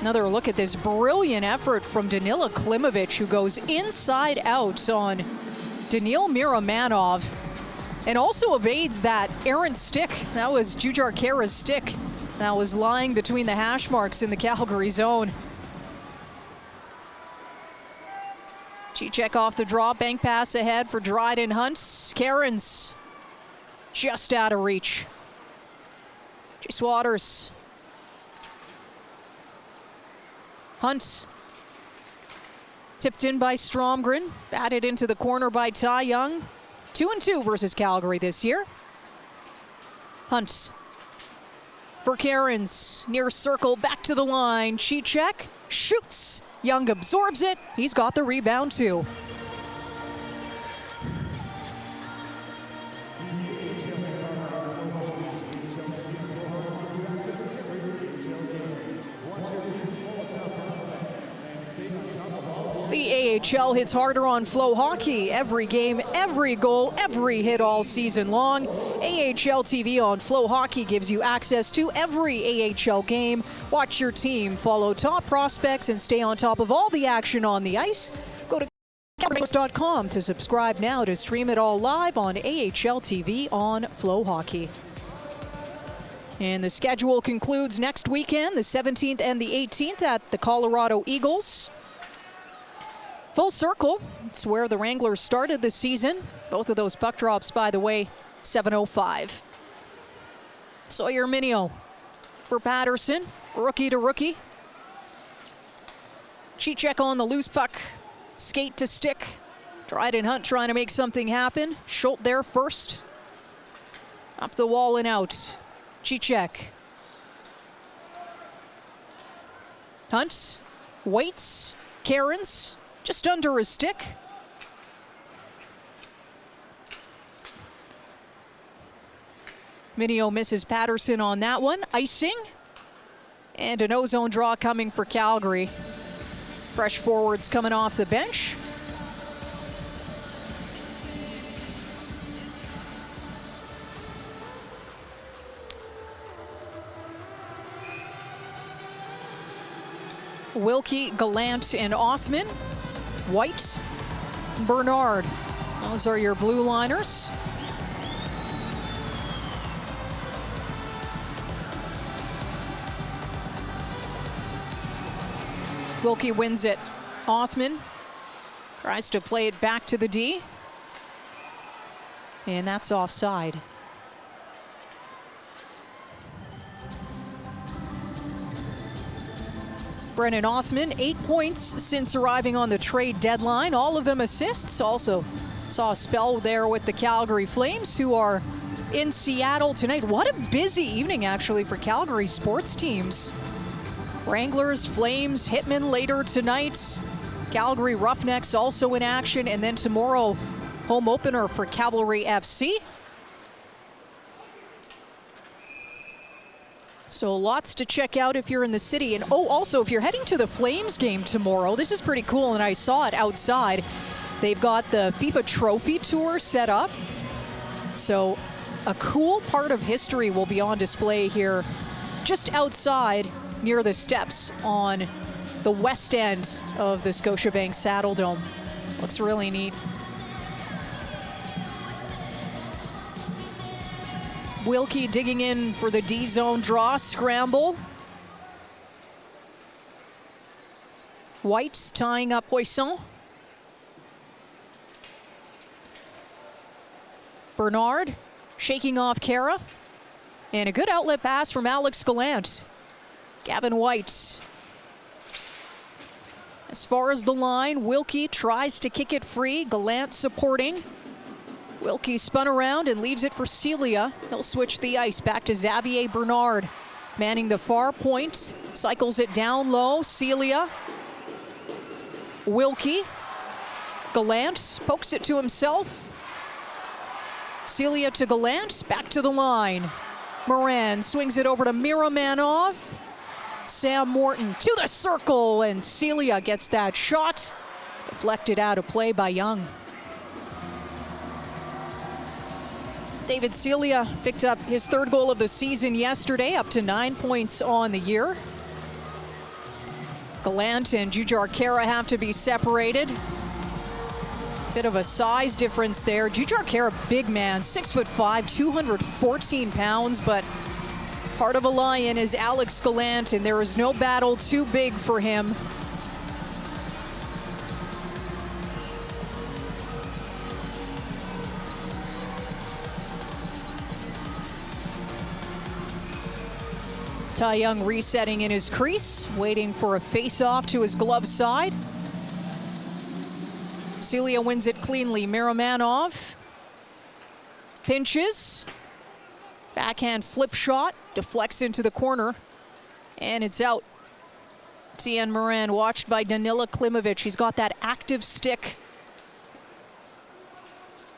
Another look at this brilliant effort from Danila Klimovich, who goes inside out on Daniil Miramanov and also evades that errant stick. That was Jujhar Khaira's stick that was lying between the hash marks in the Calgary zone. Cicek off the draw, bank pass ahead for Dryden Hunt. Cairns just out of reach. Jace Waters. Hunt tipped in by Stromgren, batted into the corner by Ty Young. 2-2 versus Calgary this year. Hunt for Cairns, near circle, back to the line. Cicek shoots. Young absorbs it. He's got the rebound too. AHL hits harder on Flow Hockey. Every game, every goal, every hit all season long. AHL TV on Flow Hockey gives you access to every AHL game. Watch your team, follow top prospects, and stay on top of all the action on the ice. Go to Calgary.com to subscribe now to stream it all live on AHL TV on Flow Hockey. And the schedule concludes next weekend, the 17th and the 18th at the Colorado Eagles. Full circle, it's where the Wranglers started the season. Both of those puck drops, by the way, 7:05. Sawyer Minio for Patterson, rookie to rookie. Cicek on the loose puck, skate to stick. Dryden Hunt trying to make something happen. Schultz there first. Up the wall and out. Cicek. Hunt waits, Cairns just under his stick. Minio misses Patterson on that one. Icing. And an ozone draw coming for Calgary. Fresh forwards coming off the bench. Wilkie, Gallant, and Othman. White, Bernard. Those are your blue liners. Wilkie wins it. Othman tries to play it back to the D. And that's offside. Brennan Othman, 8 points since arriving on the trade deadline. All of them assists. Also saw a spell there with the Calgary Flames, who are in Seattle tonight. What a busy evening, actually, for Calgary sports teams. Wranglers, Flames, Hitmen later tonight. Calgary Roughnecks also in action. And then tomorrow, home opener for Cavalry FC. So lots to check out if you're in the city. And also if you're heading to the Flames game tomorrow, this is pretty cool, and I saw it outside. They've got the FIFA Trophy Tour set up. So a cool part of history will be on display here just outside near the steps on the west end of the Scotiabank Saddledome. Looks really neat. Wilkie digging in for the D-zone draw, scramble. White's tying up Poisson. Bernard shaking off Kara. And a good outlet pass from Alex Gallant. Gavin White. As far as the line, Wilkie tries to kick it free. Gallant supporting. Wilkie spun around and leaves it for Celia. He'll switch the ice back to Xavier Bernard. Manning the far point, cycles it down low. Celia. Wilkie. Gallant pokes it to himself. Celia to Gallant, back to the line. Moran swings it over to Miramanov. Sam Morton to the circle, and Celia gets that shot. Deflected out of play by Young. David Celia picked up his third goal of the season yesterday, up to 9 points on the year. Gallant and Jujhar Khaira have to be separated. Bit of a size difference there. Jujhar Khaira, big man, 6'5", 214 pounds, but part of a lion is Alex Gallant, and there is no battle too big for him. Ty Young resetting in his crease, waiting for a face-off to his glove side. Celia wins it cleanly. Miramanov pinches. Backhand flip shot, deflects into the corner, and it's out. Tien Moran watched by Danila Klimovich. He's got that active stick.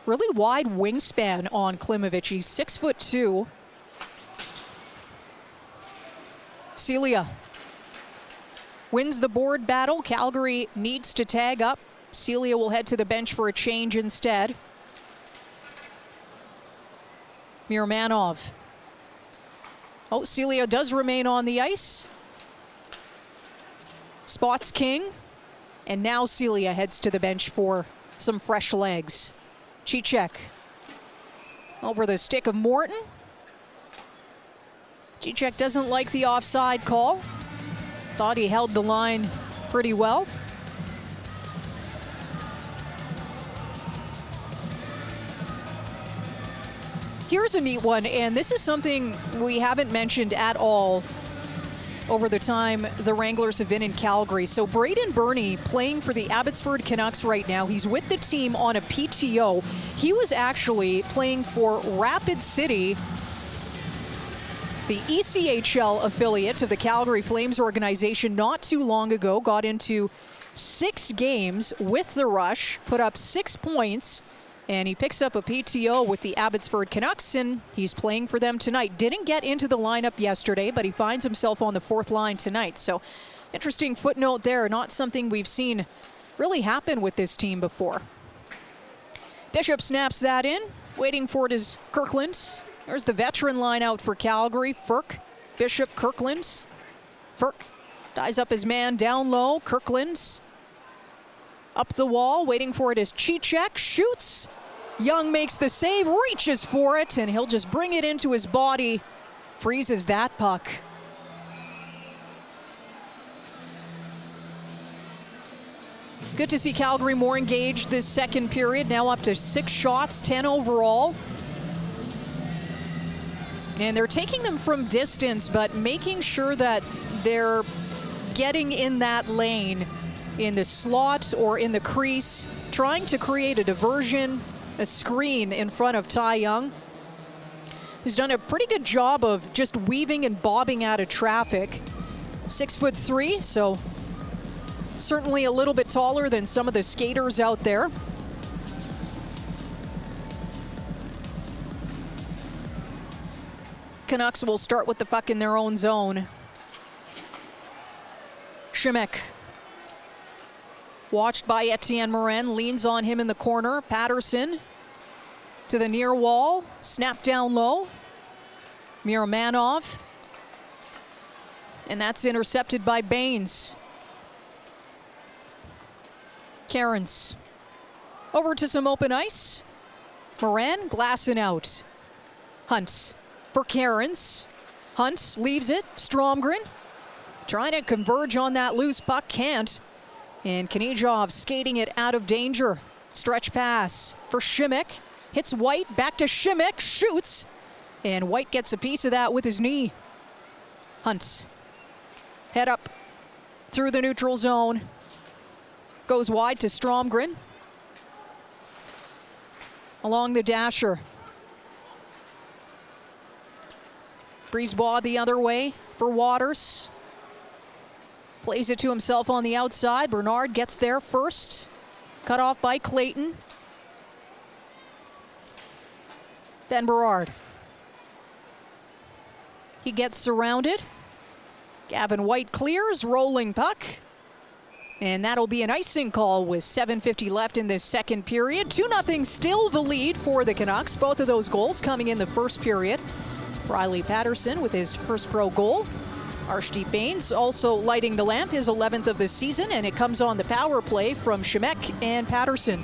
Really wide wingspan on Klimovich. He's 6'2". Celia wins the board battle. Calgary needs to tag up Celia will head to the bench for a change instead. Miramanov. Oh, Celia does remain on the ice. Spots King. And now Celia heads to the bench for some fresh legs. Cicek over the stick of Morton. Cicek doesn't like the offside call. Thought he held the line pretty well. Here's a neat one, and this is something we haven't mentioned at all over the time the Wranglers have been in Calgary. So Braden Burney playing for the Abbotsford Canucks right now. He's with the team on a PTO. He was actually playing for Rapid City, the ECHL affiliate of the Calgary Flames organization, not too long ago. Got into 6 games with the Rush, put up 6 points, and he picks up a PTO with the Abbotsford Canucks, and he's playing for them tonight. Didn't get into the lineup yesterday, but he finds himself on the 4th line tonight. So interesting footnote there. Not something we've seen really happen with this team before. Bishop snaps that in. Waiting for it is Kirkland. There's the veteran line out for Calgary. Firk, Bishop, Kirkland. Firk dies up his man down low. Kirkland up the wall. Waiting for it is Cicek. Shoots. Young makes the save, reaches for it, and he'll just bring it into his body. Freezes that puck. Good to see Calgary more engaged this second period. Now up to 6 shots, 10 overall. And they're taking them from distance, but making sure that they're getting in that lane, in the slot or in the crease, trying to create a diversion, a screen in front of Ty Young, who's done a pretty good job of just weaving and bobbing out of traffic. 6'3", so certainly a little bit taller than some of the skaters out there. Canucks will start with the puck in their own zone. Šimek, watched by Etienne Morin, leans on him in the corner. Patterson to the near wall, snap down low. Miramanov, and that's intercepted by Baines. Cairns over to some open ice. Morin glassing out. Hunt for Cairns. Hunt leaves it. Stromgren trying to converge on that loose puck, can't. And Knejov skating it out of danger. Stretch pass for Šimek. Hits White, back to Šimek, shoots. And White gets a piece of that with his knee. Hunt, head up through the neutral zone. Goes wide to Stromgren. Along the dasher. Brisebois the other way for Waters. Plays it to himself on the outside. Bernard gets there first. Cut off by Clayton. Ben Berard. He gets surrounded. Gavin White clears, rolling puck. And that'll be an icing call with 7:50 left in this second period. 2-0 still the lead for the Canucks. Both of those goals coming in the first period. Riley Patterson with his first pro goal. Arshdeep Baines also lighting the lamp, his 11th of the season, and it comes on the power play from Šimek and Patterson.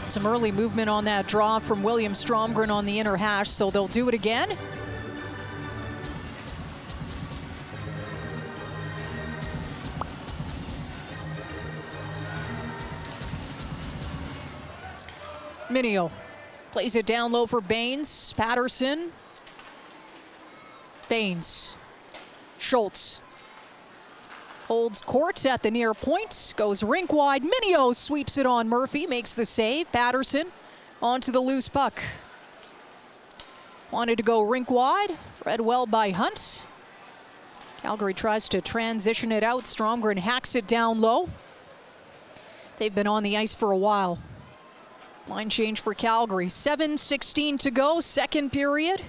Some early movement on that draw from William Stromgren on the inner hash, so they'll do it again. Minio plays it down low for Baines. Patterson. Baines. Schultz holds court at the near point. Goes rink wide. Minio sweeps it on Murphy. Makes the save. Patterson onto the loose puck. Wanted to go rink wide. Read well by Hunt. Calgary tries to transition it out. Stromgren hacks it down low. They've been on the ice for a while. Line change for Calgary. 7:16 to go, second period.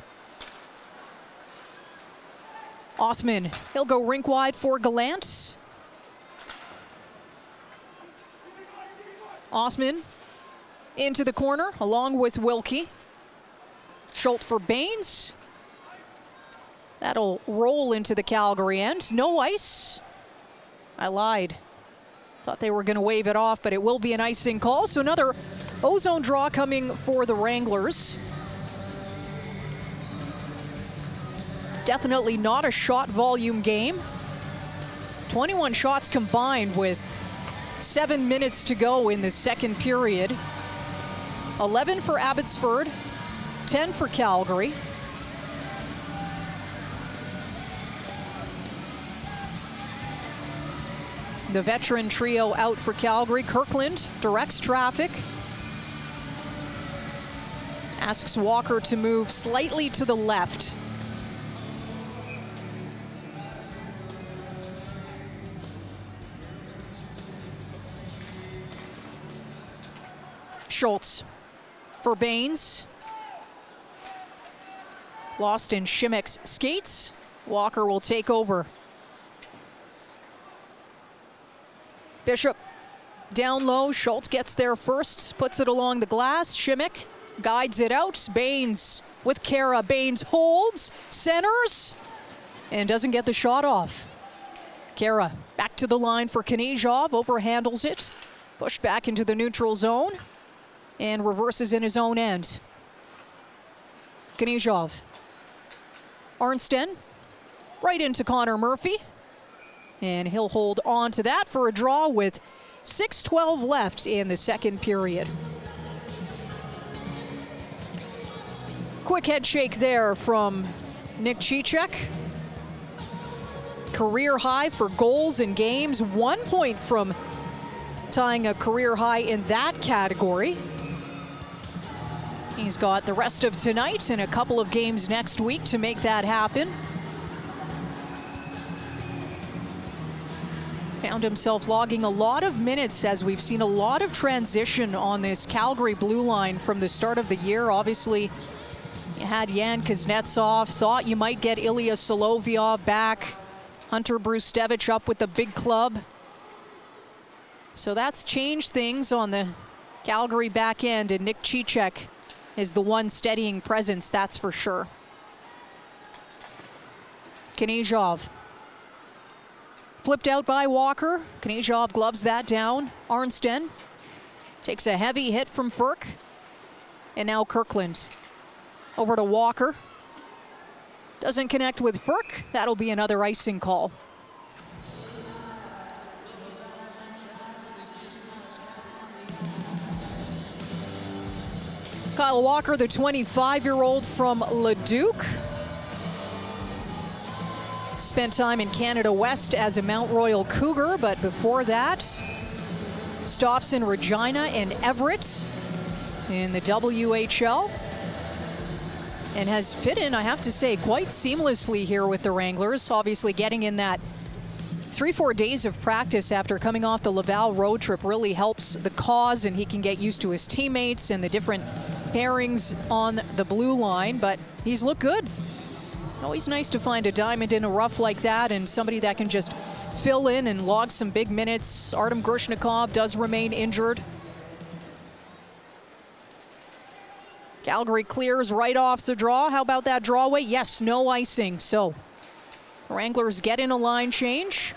Osman, he'll go rink wide for Gallant. Osman into the corner along with Wilkie. Schultz for Baines. That'll roll into the Calgary end. No ice. I lied. Thought they were going to wave it off, but it will be an icing call. So another ozone draw coming for the Wranglers. Definitely not a shot volume game. 21 shots combined with 7 minutes to go in the second period. 11 for Abbotsford, 10 for Calgary. The veteran trio out for Calgary. Kirkland directs traffic. Asks Walker to move slightly to the left. Schultz for Baines. Lost in Shimmick's skates. Walker will take over. Bishop down low. Schultz gets there first, puts it along the glass. Shimmick guides it out. Baines with Kara. Baines holds, centers, and doesn't get the shot off. Kara back to the line for Knyzhov. Overhandles it. Pushed back into the neutral zone and reverses in his own end. Knyzhov. Arnsten right into Connor Murphy. And he'll hold on to that for a draw with 6:12 left in the second period. Quick head shake there from Nick Cicek. Career high for goals in games. 1 point from tying a career high in that category. He's got the rest of tonight and a couple of games next week to make that happen. Found himself logging a lot of minutes as we've seen a lot of transition on this Calgary blue line from the start of the year. Obviously, you had Yan Kuznetsov, thought you might get Ilya Solovyov back. Hunter Brustevich up with the big club. So that's changed things on the Calgary back end, and Nick Cicek is the one steadying presence, that's for sure. Knyzhov. Flipped out by Walker. Knyzhov gloves that down. Arnsten takes a heavy hit from Ferk. And now Kirkland. Over to Walker. Doesn't connect with Ferk. That'll be another icing call. Kyle Walker, the 25-year-old from Leduc. Spent time in Canada West as a Mount Royal Cougar, but before that, stops in Regina and Everett in the WHL. And has fit in, I have to say, quite seamlessly here with the Wranglers. Obviously getting in that 3-4 days of practice after coming off the Laval road trip really helps the cause, and he can get used to his teammates and the different pairings on the blue line, but he's looked good. Always nice to find a diamond in a rough like that and somebody that can just fill in and log some big minutes. Artem Grushnikov does remain injured. Calgary clears right off the draw. How about that drawaway? Yes, no icing. So Wranglers get in a line change.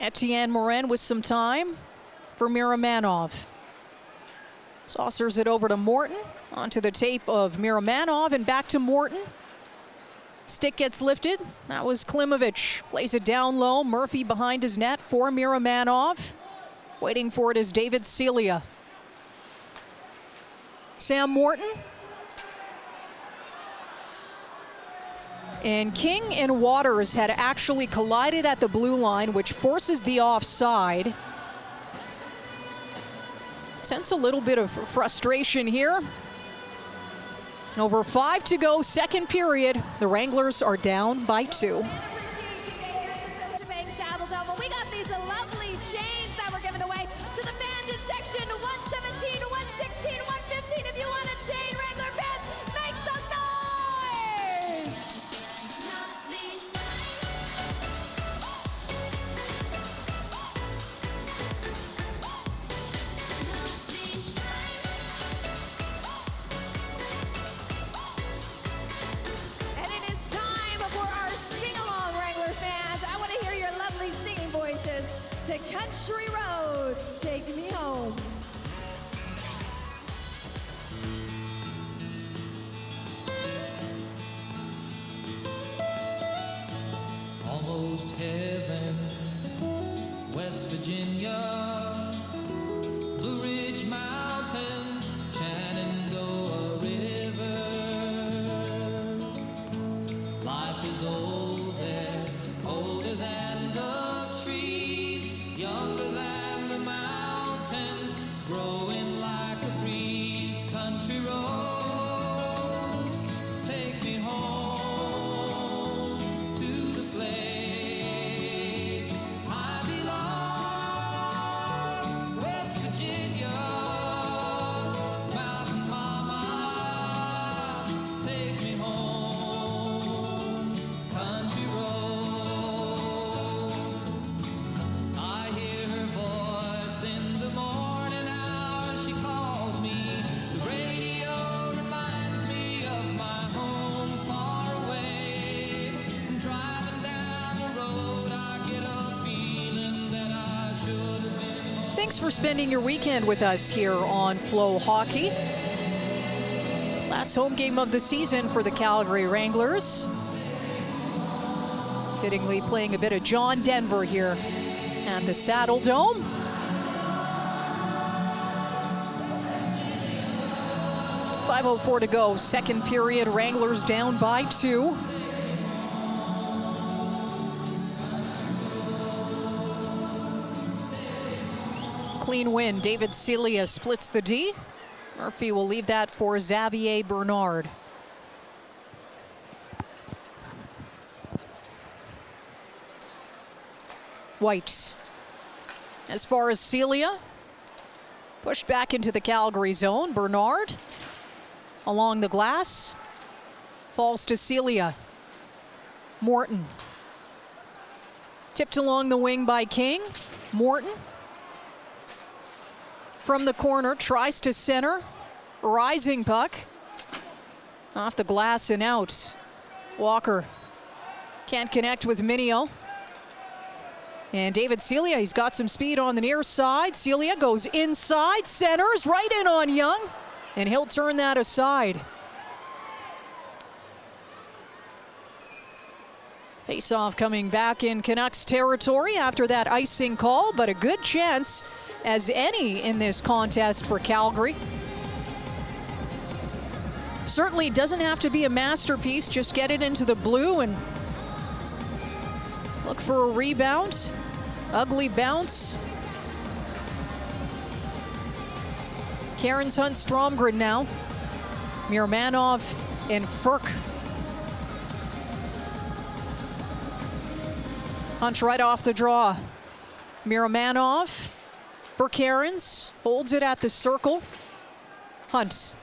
Etienne Morin with some time for Miramanov. Saucers it over to Morton. Onto the tape of Miramanov and back to Morton. Stick gets lifted. That was Klimovich. Plays it down low. Murphy behind his net for Miramanov. Waiting for it is David Celia. Sam Morton. And King and Waters had actually collided at the blue line, which forces the offside. Sense a little bit of frustration here. Over 5 to go, second period. The Wranglers are down by 2. We got these lovely chains that were given away to the fans in to Country Roads, Take Me Home. Almost heaven, West Virginia, Blue Ridge Mountains, Shenandoah River. Life is old there, older than the trees, younger than the mountains, growing like a breeze. Country roads, take me home to the place I belong. West Virginia, Mountain Mama, take me home. Country roads, I hear her voice in the morning hours. She calls me. The radio reminds me of my home far away. Driving down the road, I get a feeling that I should have been. Thanks for spending your weekend with us here on Flow Hockey. Last home game of the season for the Calgary Wranglers. Fittingly playing a bit of John Denver here at the Saddle Dome. .504 to go, second period, Wranglers down by 2. Clean win, David Celia splits the D. Murphy will leave that for Xavier Bernard. White. As far as Celia, pushed back into the Calgary zone. Bernard along the glass, falls to Celia. Morton. Tipped along the wing by King. Morton from the corner, tries to center. Rising puck. Off the glass and out. Walker can't connect with Minio. And David Celia, he's got some speed on the near side. Celia goes inside, centers, right in on Young, and he'll turn that aside. Face-off coming back in Canucks territory after that icing call, but a good chance as any in this contest for Calgary. Certainly doesn't have to be a masterpiece, just get it into the blue and look for a rebound. Ugly bounce. Karen's Hunt Stromgren now. Miramanov and Furk. Hunt right off the draw. Miramanov for Cairns. Holds it at the circle. Hunt.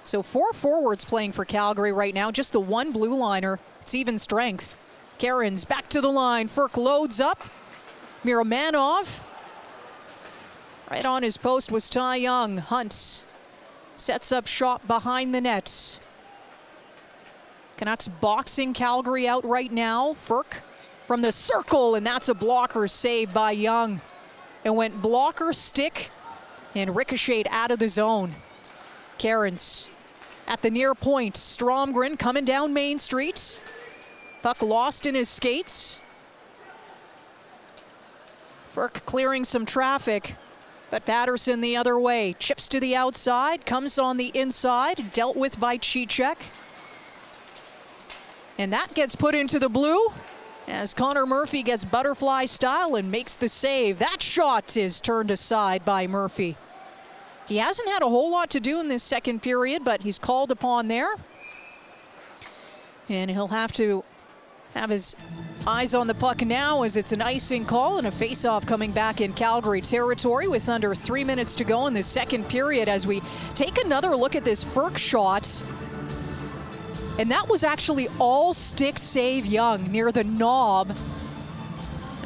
So 4 forwards playing for Calgary right now. Just the one blue liner. It's even strength. Cairns back to the line. Furk loads up. Miramanov. Right on his post was Ty Young. Hunt sets up shot behind the nets. Canucks boxing Calgary out right now. Furk from the circle, and that's a blocker save by Young. It went blocker, stick, and ricocheted out of the zone. Cairns at the near point. Stromgren coming down Main Street. Puck lost in his skates. Furk clearing some traffic, but Patterson the other way. Chips to the outside, comes on the inside, dealt with by Cicek. And that gets put into the blue as Connor Murphy gets butterfly style and makes the save. That shot is turned aside by Murphy. He hasn't had a whole lot to do in this second period, but he's called upon there. And he'll have to have his eyes on the puck now as it's an icing call and a face-off coming back in Calgary territory with under 3 minutes to go in the second period as we take another look at this Furk shot. And that was actually all stick save Young near the knob.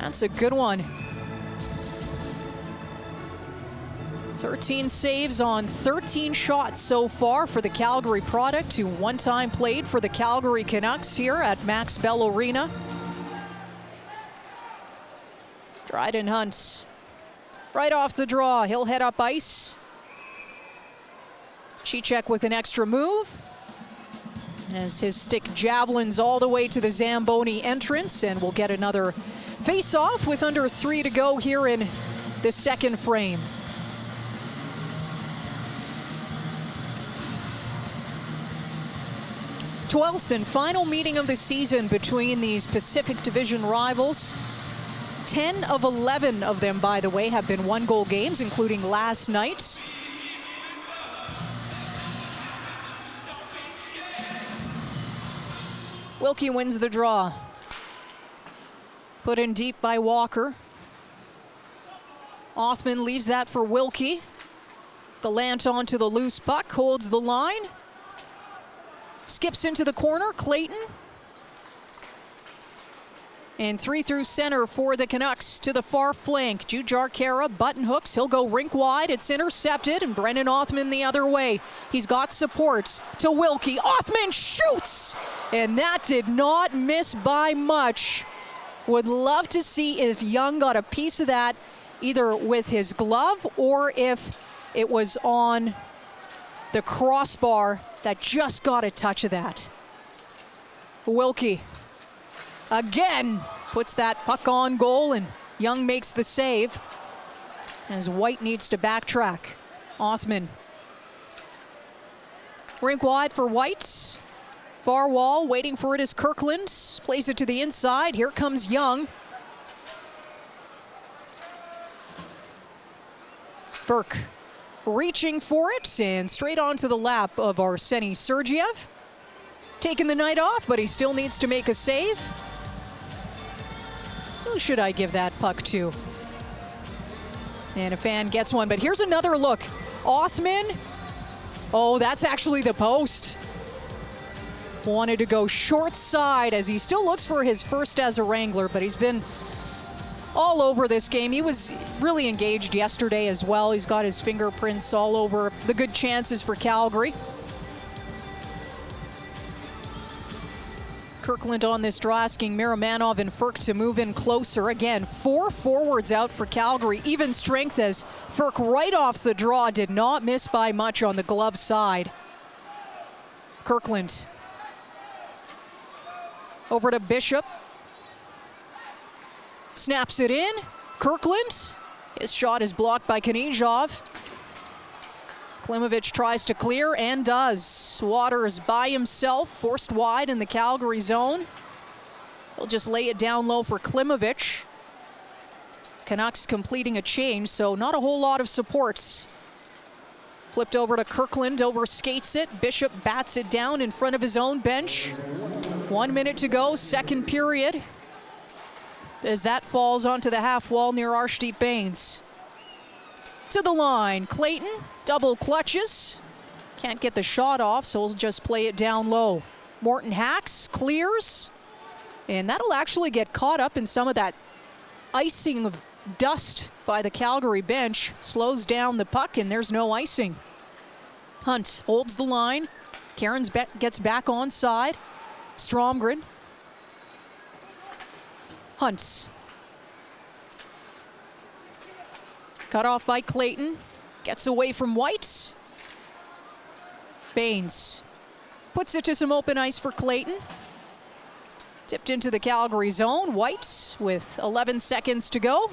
That's a good one. 13 saves on 13 shots so far for the Calgary product, who one time played for the Calgary Canucks here at Max Bell Arena. Dryden Hunt right off the draw. He'll head up ice. Cicek with an extra move as his stick javelins all the way to the Zamboni entrance, and we'll get another face-off with under 3 to go here in the second frame. Twelfth and final meeting of the season between these Pacific Division rivals. 10 of 11 of them, by the way, have been one-goal games, including last night's. Wilkie wins the draw. Put in deep by Walker. Othman leaves that for Wilkie. Gallant onto the loose puck, holds the line. Skips into the corner, Clayton. And 3 through center for the Canucks to the far flank. Jude Jarkera button hooks. He'll go rink wide. It's intercepted, and Brennan Othman the other way. He's got support to Wilkie. Othman shoots! And that did not miss by much. Would love to see if Young got a piece of that, either with his glove or if it was on the crossbar that just got a touch of that. Wilkie again puts that puck on goal, and Young makes the save as White needs to backtrack. Othman. Rink wide for White. Far wall, waiting for it is Kirkland. Plays it to the inside. Here comes Young. Ferk reaching for it, and straight onto the lap of Arseny Sergeyev. Taking the night off, but he still needs to make a save. Who should I give that puck to? And a fan gets one, but here's another look. Othman. Oh, that's actually the post. Wanted to go short side as he still looks for his first as a Wrangler, but he's been all over this game. He was really engaged yesterday as well. He's got his fingerprints all over the good chances for Calgary. Kirkland on this draw, asking Miramanov and Ferk to move in closer. Again, 4 forwards out for Calgary. Even strength as Ferk right off the draw did not miss by much on the glove side. Kirkland. Over to Bishop. Snaps it in. Kirkland. His shot is blocked by Knezhov. Klimovich tries to clear and does. Waters by himself, forced wide in the Calgary zone. He'll just lay it down low for Klimovich. Canucks completing a change, so not a whole lot of supports. Flipped over to Kirkland, overskates it. Bishop bats it down in front of his own bench. 1 minute to go, second period. As that falls onto the half wall near Arshdeep Bains. To the line, Clayton, double clutches. Can't get the shot off, so he'll just play it down low. Morton hacks, clears, and that'll actually get caught up in some of that icing of dust by the Calgary bench. Slows down the puck, and there's no icing. Hunt holds the line. Cairns gets back onside. Stromgren. Hunt. Cut off by Clayton. Gets away from White. Bains puts it to some open ice for Clayton. Tipped into the Calgary zone. White with 11 seconds to go.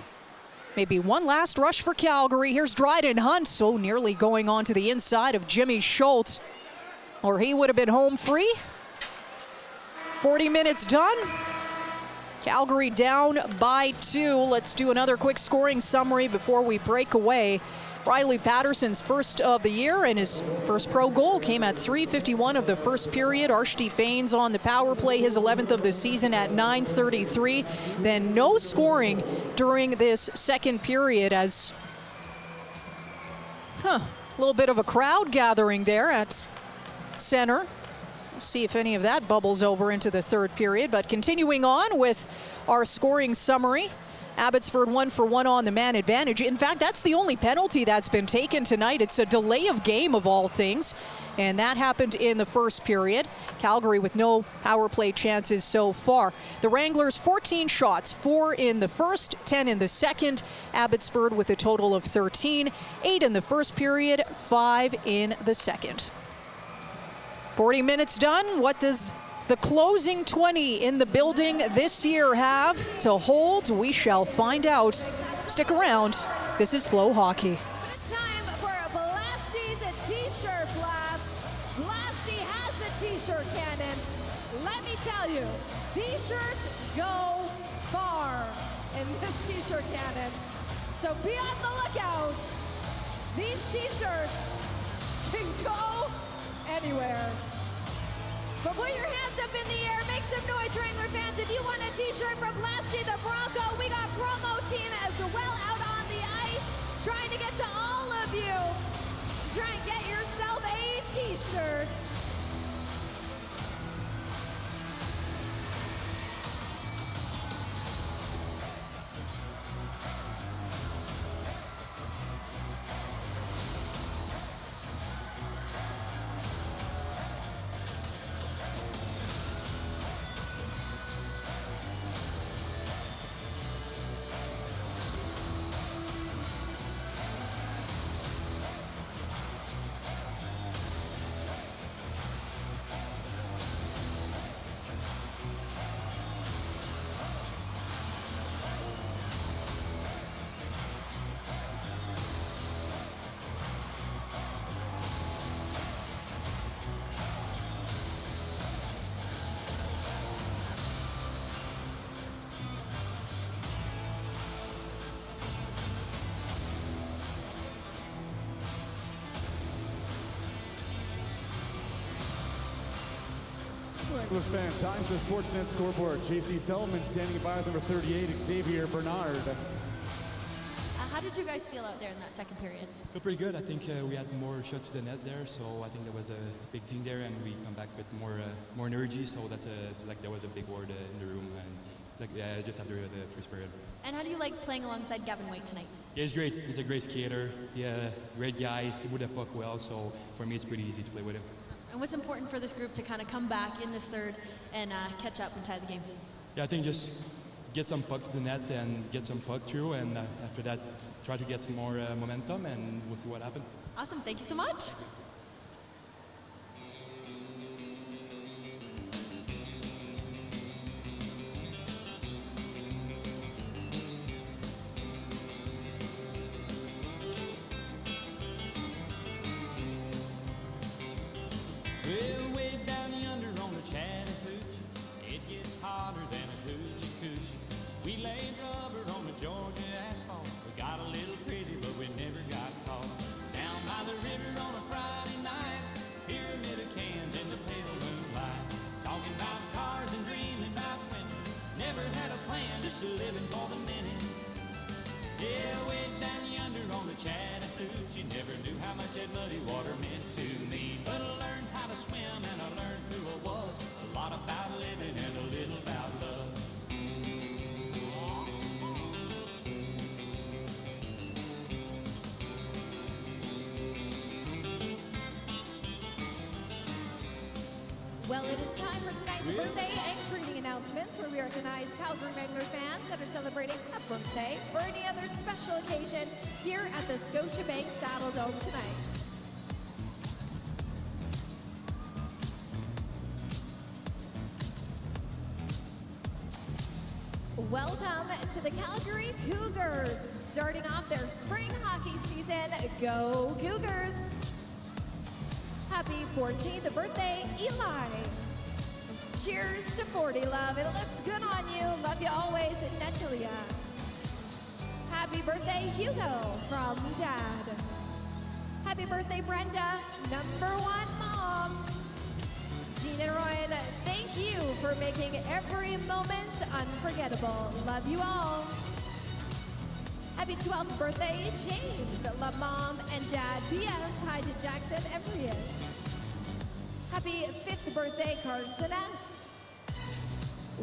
Maybe one last rush for Calgary. Here's Dryden Hunt, so nearly going on to the inside of Jimmy Schultz, or he would have been home free. 40 minutes done. Calgary down by 2. Let's do another quick scoring summary before we break away. Riley Patterson's first of the year, and his first pro goal came at 3:51 of the first period. Arshdeep Bains on the power play, his 11th of the season at 9:33. Then no scoring during this second period as a little bit of a crowd gathering there at center. We'll see if any of that bubbles over into the third period. But continuing on with our scoring summary, Abbotsford 1-for-1 on the man advantage. In fact, that's the only penalty that's been taken tonight. It's a delay of game of all things, and that happened in the first period. Calgary with no power play chances so far. The Wranglers 14 shots, 4 in the first, 10 in the second. Abbotsford with a total of 13, 8 in the first period, 5 in the second. 40 minutes done. What does the closing 20 in the building this year have to hold? We shall find out. Stick around. This is Flow Hockey. It's time for Blasty's T-shirt blast. Blasty has the T-shirt cannon. Let me tell you, T-shirts go far in this T-shirt cannon. So be on the lookout. These T-shirts can go anywhere. But put your hands up in the air, make some noise, Wrangler fans. If you want a T-shirt from Blasty the Bronco, we got promo team as well out on the ice, trying to get to all of you to try and get yourself a T-shirt. Wranglers fans, time for the Sportsnet scoreboard. J.C. Sullivan standing by with number 38, Xavier Bernard. How did you guys feel out there in that second period? Feel pretty good. I think we had more shots to the net there, so I think there was a big thing there, and we come back with more energy. So that's there was a big word in the room, and just after the first period. And how do you like playing alongside Gavin White tonight? Yeah, he's great. He's a great skater. Yeah, great guy. He would have puck well, so for me it's pretty easy to play with him. And what's important for this group to kind of come back in this third and catch up and tie the game? Yeah, I think just get some puck to the net and get some puck through, and after that try to get some more momentum, and we'll see what happens. Awesome, thank you so much. Well, way down yonder on the Chattahoochee, it gets hotter than a hoochie coochie. We laid rubber on the Georgia asphalt. We got a little crazy, but we never got caught. Down by the river on a Friday night, pyramid of cans in the pale moonlight. Talking about cars and dreaming about women. Never had a plan, just living for the minute. Yeah, way down yonder on the Chattahoochee, never knew how much that muddy water meant to me. But I learned how to swim and I learned who I was. A lot about living and a little about love. Well, it is time for tonight's birthday and greeting announcements, where we recognize Calgary Wrangler fans that are celebrating a birthday or any other special occasion here at the Scotiabank Saddle Dome tonight. Welcome to the Calgary Cougars, starting off their spring hockey season. Go Cougars! Happy 14th birthday, Eli. Cheers to 40, love. It looks good on you. Love you always, Natalia. Happy birthday, Hugo, from Dad. Happy birthday, Brenda, #1 mom. Jean and Ryan, thank you for making every moment unforgettable. Love you all. Happy 12th birthday, James. Love mom and dad. P.S. Hi to Jackson and Brian. Happy 5th birthday, Carson S.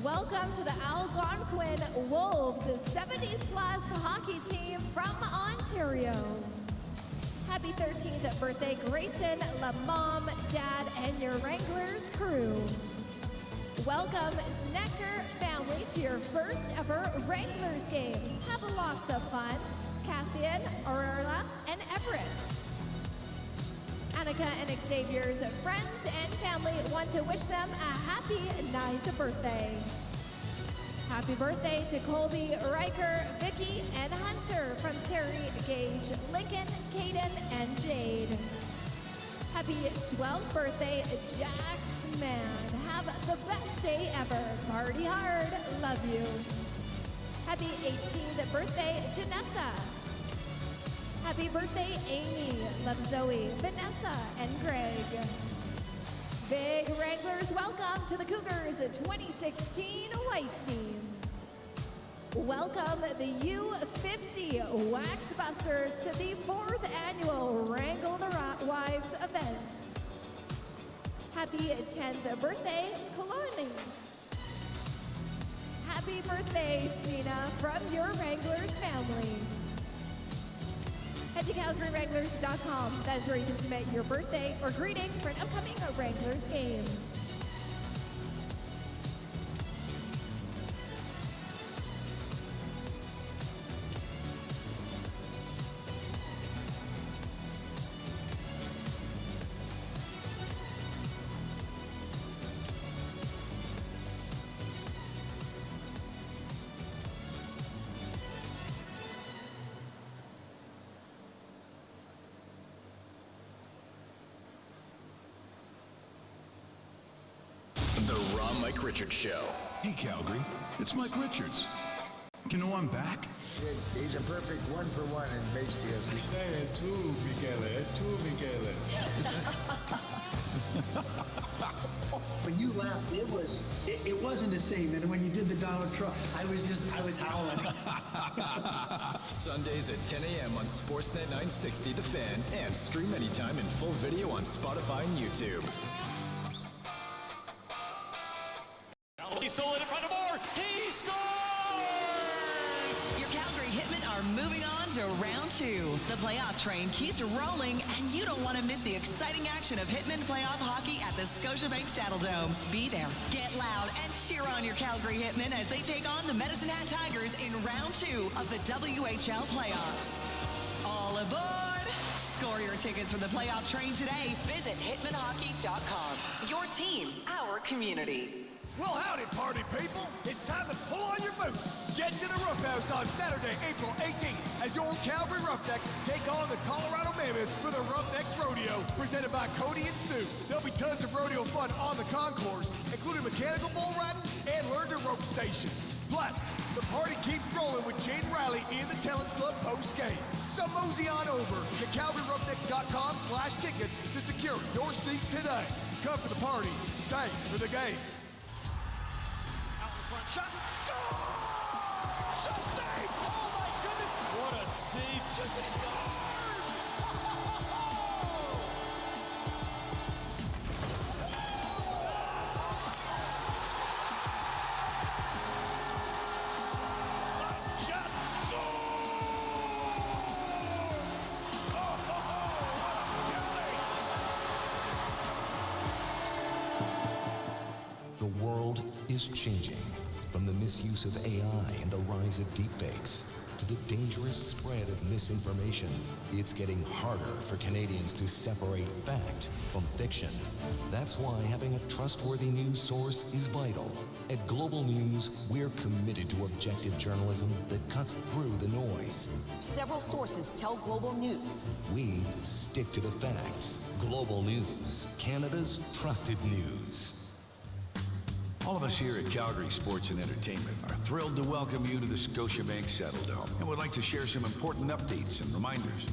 Welcome to the Algonquin Wolves, a 70-plus hockey team from Ontario. Happy 13th birthday, Grayson, La Mom, Dad, and your Wranglers crew. Welcome, Snecker family, to your first ever Wranglers game. Have lots of fun. Cassian, Aurora, and Everett. Annika and Xavier's friends and family want to wish them a happy 9th birthday. Happy birthday to Colby, Riker, Vicky, and Hunter from Terry, Gage, Lincoln, Caden, and Jade. Happy 12th birthday, Jax Man. Have the best day ever. Party hard. Love you. Happy 18th birthday, Janessa. Happy birthday, Amy. Love Zoe, Vanessa, and Greg. Big Wranglers, welcome to the Cougars 2016 White Team. Welcome the U50 Wax Busters to the 4th annual Wrangle the Wives event. Happy 10th birthday, Kalani. Happy birthday, Stina, from your Wranglers family. Head to CalgaryWranglers.com. That is where you can submit your birthday or greeting for an upcoming Wranglers game. The Raw Mike Richards Show. Hey, Calgary, it's Mike Richards. You know I'm back? He's a perfect one-for-one in base deals. When you laughed, it wasn't the same. And when you did the Donald Trump, I was howling. Sundays at 10 a.m. on Sportsnet 960 The Fan, and stream anytime in full video on Spotify and YouTube. He stole it in front of Moore. He scores! Your Calgary Hitmen are moving on to round 2. The playoff train keeps rolling, and you don't want to miss the exciting action of Hitmen playoff hockey at the Scotiabank Saddledome. Be there, get loud, and cheer on your Calgary Hitmen as they take on the Medicine Hat Tigers in round 2 of the WHL playoffs. All aboard! Score your tickets for the playoff train today. Visit hitmanhockey.com. Your team, our community. Well, howdy, party people. It's time to pull on your boots. Get to the Roughhouse on Saturday, April 18th, as your Calgary Roughnecks take on the Colorado Mammoth for the Roughnecks Rodeo, presented by Cody and Sue. There'll be tons of rodeo fun on the concourse, including mechanical bull riding and learn-to-rope stations. Plus, the party keeps rolling with Jaden Riley in the Talents Club post-game. So mosey on over to CalgaryRoughnecks.com/tickets to secure your seat today. Come for the party, stay for the game. Shot, score! Shot save! Oh my goodness! What a save! Shoots and he scores! Shot, score! The world is changing. From the misuse of AI and the rise of deepfakes to the dangerous spread of misinformation, it's getting harder for Canadians to separate fact from fiction. That's why having a trustworthy news source is vital. At Global News, we're committed to objective journalism that cuts through the noise. Several sources tell Global News. We stick to the facts. Global News, Canada's trusted news. All of us here at Calgary Sports and Entertainment are thrilled to welcome you to the Scotiabank Saddledome and would like to share some important updates and reminders.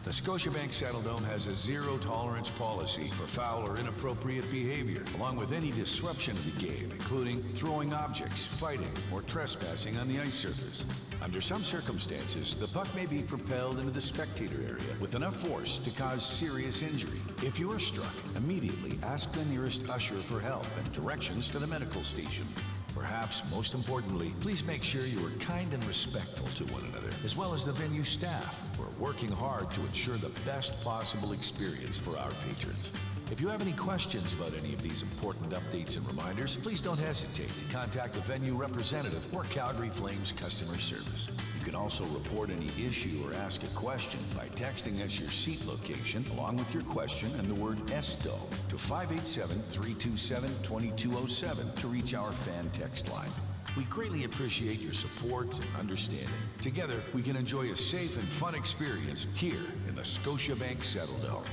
The Scotiabank Saddledome has a zero-tolerance policy for foul or inappropriate behavior, along with any disruption of the game, including throwing objects, fighting, or trespassing on the ice surface. Under some circumstances, the puck may be propelled into the spectator area with enough force to cause serious injury. If you are struck, immediately ask the nearest usher for help and directions to the medical station. Perhaps most importantly, please make sure you are kind and respectful to one another, as well as the venue staff, who are working hard to ensure the best possible experience for our patrons. If you have any questions about any of these important updates and reminders, please don't hesitate to contact the venue representative or Calgary Flames customer service. You can also report any issue or ask a question by texting us your seat location along with your question and the word ESTO to 587-327-2207 to reach our fan text line. We greatly appreciate your support and understanding. Together, we can enjoy a safe and fun experience here in the Scotiabank Saddledome.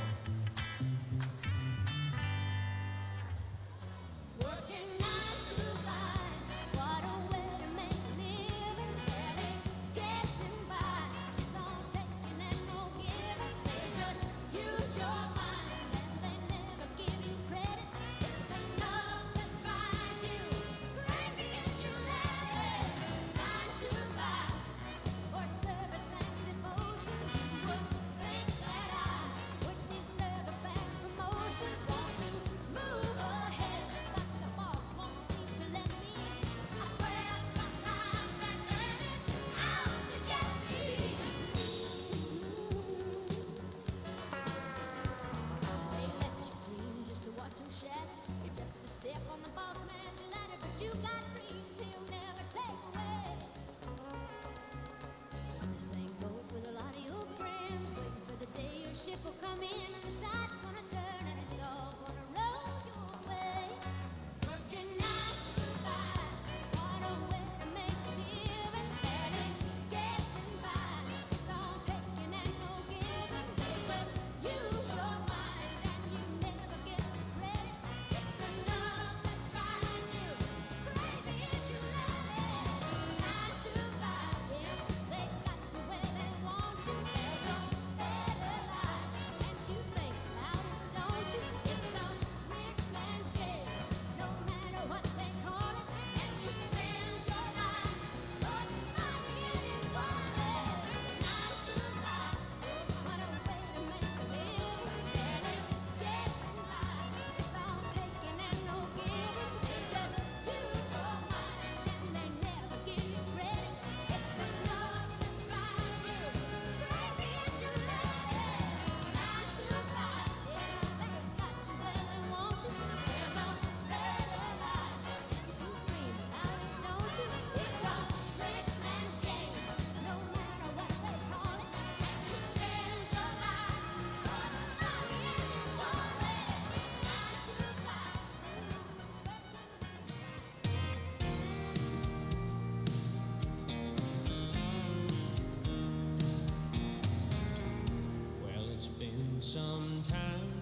Some time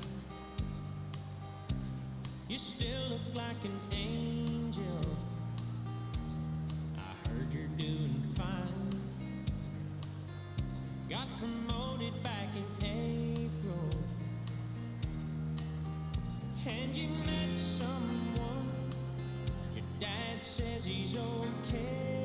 you still look like an angel. I heard you're doing fine. Got promoted back in April, and you met someone. Your dad says he's okay.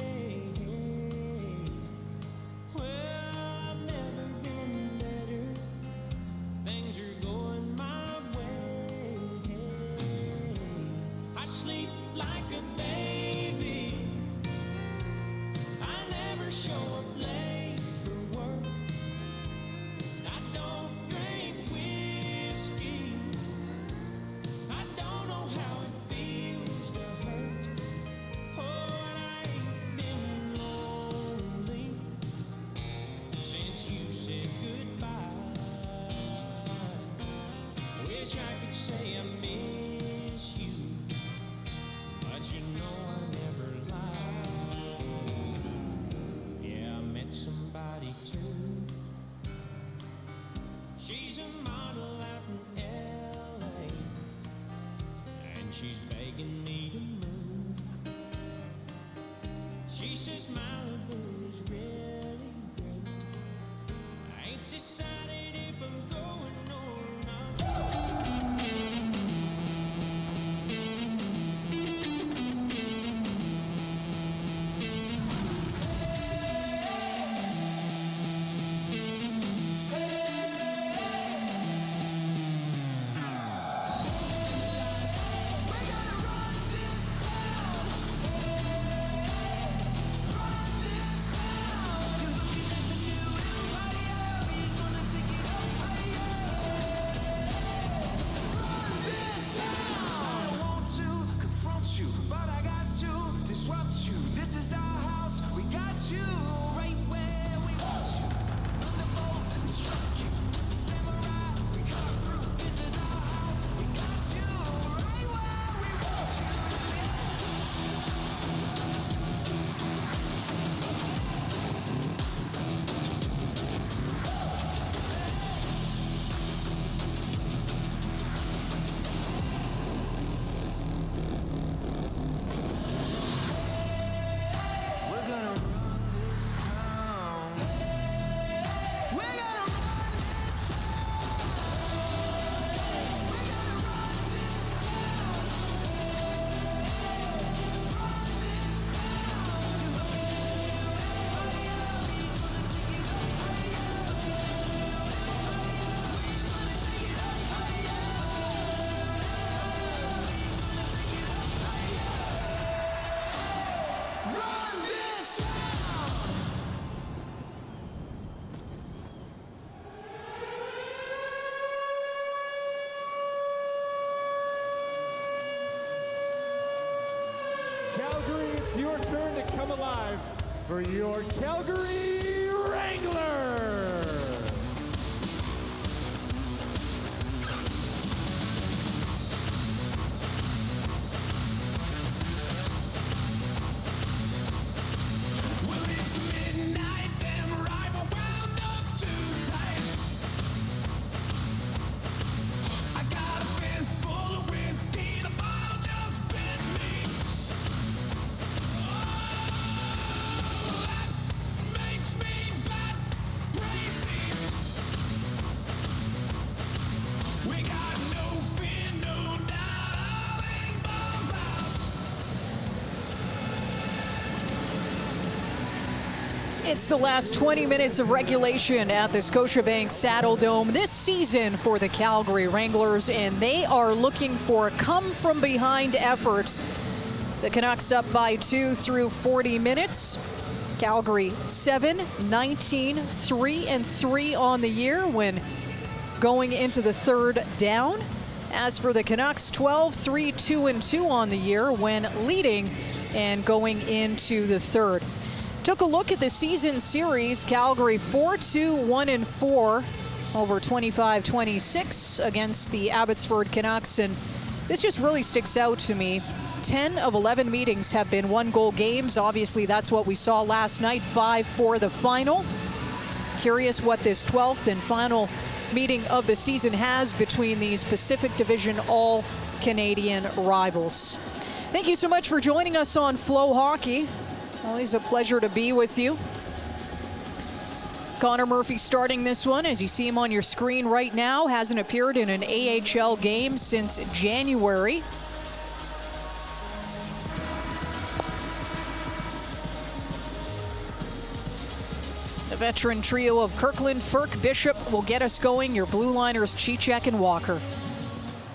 She's begging me to move. She says Malibu is really great. I ain't decided if I'm going or not. Calgary, it's your turn to come alive for your Calgary Wranglers. It's the last 20 minutes of regulation at the Scotiabank Saddledome this season for the Calgary Wranglers, and they are looking for a come-from-behind effort. The Canucks up by 2 through 40 minutes. Calgary 7-19, 3-3 on the year when going into the third down. As for the Canucks, 12-3, 2-2 on the year when leading and going into the third. Took a look at the season series. Calgary 4-2, 1-4 over 25-26 against the Abbotsford Canucks, and this just really sticks out to me. 10 of 11 meetings have been one-goal games. Obviously, that's what we saw last night, 5 for the final. Curious what this 12th and final meeting of the season has between these Pacific Division all-Canadian rivals. Thank you so much for joining us on Flow Hockey. Always a pleasure to be with you. Connor Murphy starting this one, as you see him on your screen right now. Hasn't appeared in an AHL game since January. The veteran trio of Kirkland, Ferk, Bishop will get us going. Your blue liners, Cicek and Walker.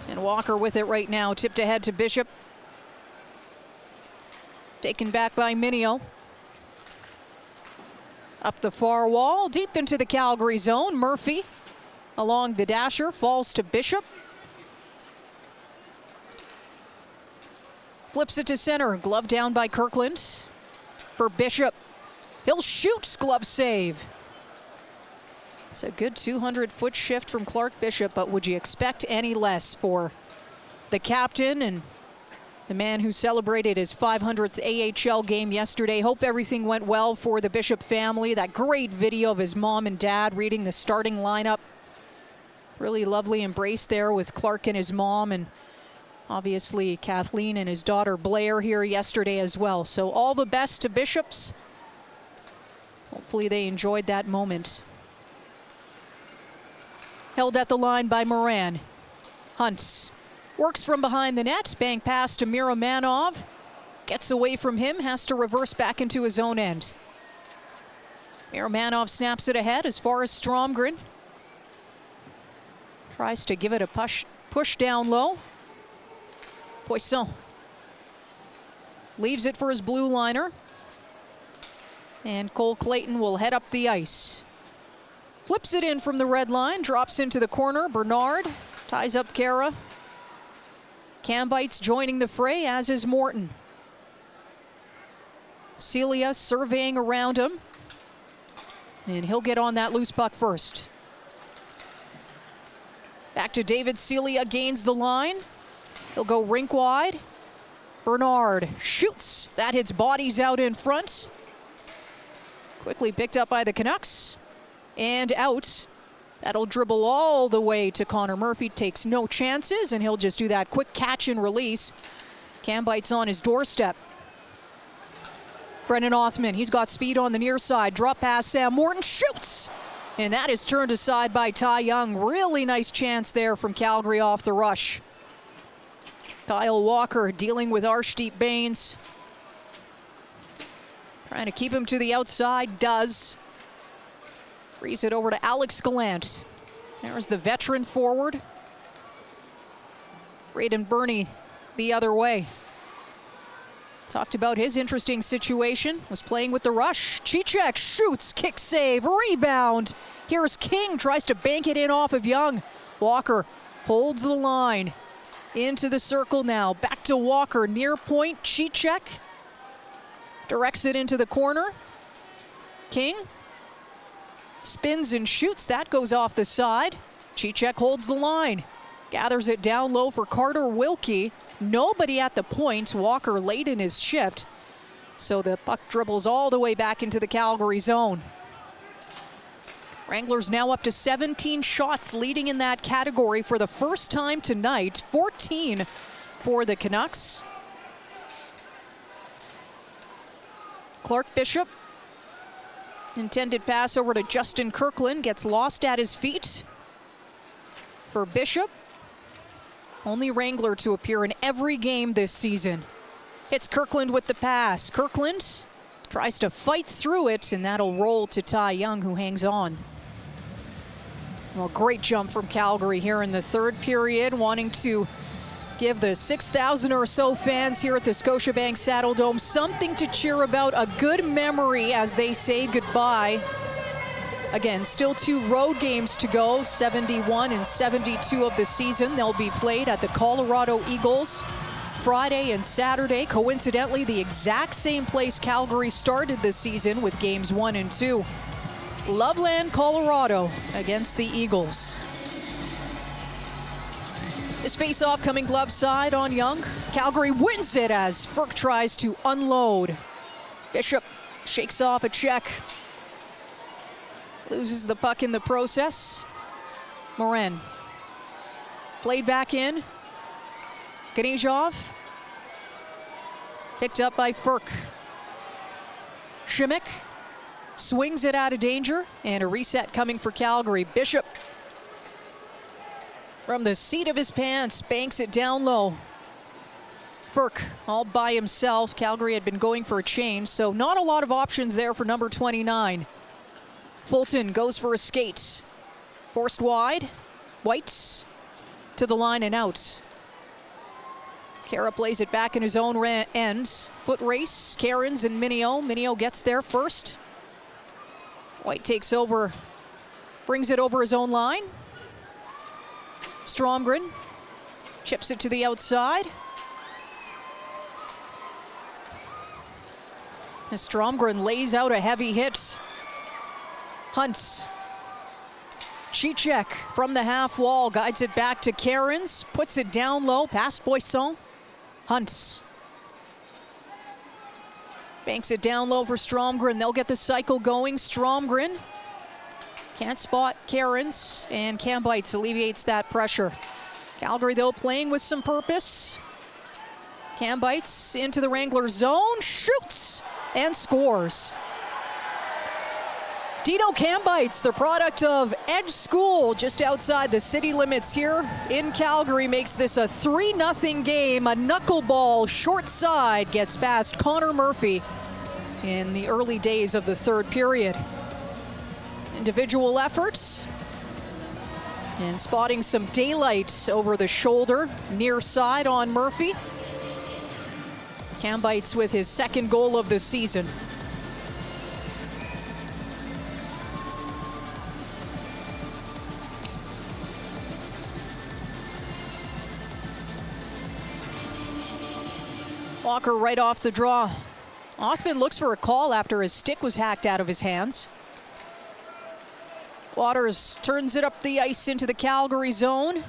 And Walker with it right now, tipped ahead to Bishop. Taken back by Minio. Up the far wall, deep into the Calgary zone. Murphy along the dasher, falls to Bishop. Flips it to center, glove down by Kirkland. For Bishop, he'll shoot, glove save. It's a good 200-foot shift from Clark Bishop, but would you expect any less for the captain and the man who celebrated his 500th AHL game yesterday? Hope everything went well for the Bishop family. That great video of his mom and dad reading the starting lineup. Really lovely embrace there with Clark and his mom, and obviously Kathleen and his daughter Blair here yesterday as well. So all the best to Bishops. Hopefully they enjoyed that moment. Held at the line by Moran. Hunt works from behind the net. Bank pass to Miromanov. Gets away from him, has to reverse back into his own end. Miromanov snaps it ahead as far as Stromgren. Tries to give it a push down low. Poisson leaves it for his blue liner. And Cole Clayton will head up the ice. Flips it in from the red line, drops into the corner. Bernard ties up Kara. Cambites joining the fray, as is Morton. Celia surveying around him. And he'll get on that loose puck first. Back to David. Celia gains the line. He'll go rink wide. Bernard shoots. That hits bodies out in front. Quickly picked up by the Canucks. And out. That'll dribble all the way to Connor Murphy. Takes no chances, and he'll just do that quick catch and release. Cambites on his doorstep. Brennan Othman, he's got speed on the near side. Drop pass, Sam Morton shoots. And that is turned aside by Ty Young. Really nice chance there from Calgary off the rush. Kyle Walker dealing with Arshdeep Baines. Trying to keep him to the outside, does. Frees it over to Alex Gallant. There's the veteran forward. Braden Burney the other way. Talked about his interesting situation. Was playing with the rush. Cicek shoots, kick save, rebound. Here's King, tries to bank it in off of Young. Walker holds the line. Into the circle now. Back to Walker, near point. Cicek Directs it into the corner. King spins and shoots. That goes off the side. Cicek holds the line. Gathers it down low for Carter Wilkie. Nobody at the point. Walker late in his shift. So the puck dribbles all the way back into the Calgary zone. Wranglers now up to 17 shots, leading in that category for the first time tonight. 14 for the Canucks. Clark Bishop. Intended pass over to Justin Kirkland. Gets lost at his feet. For Bishop. Only Wrangler to appear in every game this season. Hits Kirkland with the pass. Kirkland tries to fight through it, and that'll roll to Ty Young, who hangs on. Well, great jump from Calgary here in the third period, wanting to give the 6,000 or so fans here at the Scotiabank Saddledome something to cheer about, a good memory as they say goodbye. Again, still 2 road games to go, 71 and 72 of the season. They'll be played at the Colorado Eagles Friday and Saturday. Coincidentally, the exact same place Calgary started the season with games 1 and 2. Loveland, Colorado against the Eagles. This face-off coming glove side on Young. Calgary wins it as Ferk tries to unload. Bishop shakes off a check. Loses the puck in the process. Morin. Played back in. Ganezhov. Picked up by Ferk. Shimmick swings it out of danger, and a reset coming for Calgary. Bishop, from the seat of his pants, banks it down low. Ferk all by himself. Calgary had been going for a change, so not a lot of options there for number 29. Fulton goes for a skate. Forced wide. White to the line and out. Kara plays it back in his own end. Foot race, Cairns and Mineo. Mineo gets there first. White takes over, brings it over his own line. Stromgren chips it to the outside. As Stromgren lays out a heavy hit. Hunt. Cicek from the half wall, guides it back to Cairns, puts it down low, past Boisson. Hunt. Banks it down low for Stromgren. They'll get the cycle going. Stromgren can't spot Cairns, and Cambites alleviates that pressure. Calgary, though, playing with some purpose. Cambites into the Wranglers zone, shoots, and scores. Dino Cambites, the product of Edge School, just outside the city limits here in Calgary, makes this a 3-0 game. A knuckleball short side gets past Connor Murphy in the early days of the third period. Individual efforts and spotting some daylight over the shoulder, near side on Murphy. Cambites with his second goal of the season. Walker right off the draw. Osman looks for a call after his stick was hacked out of his hands. Waters turns it up the ice into the Calgary zone.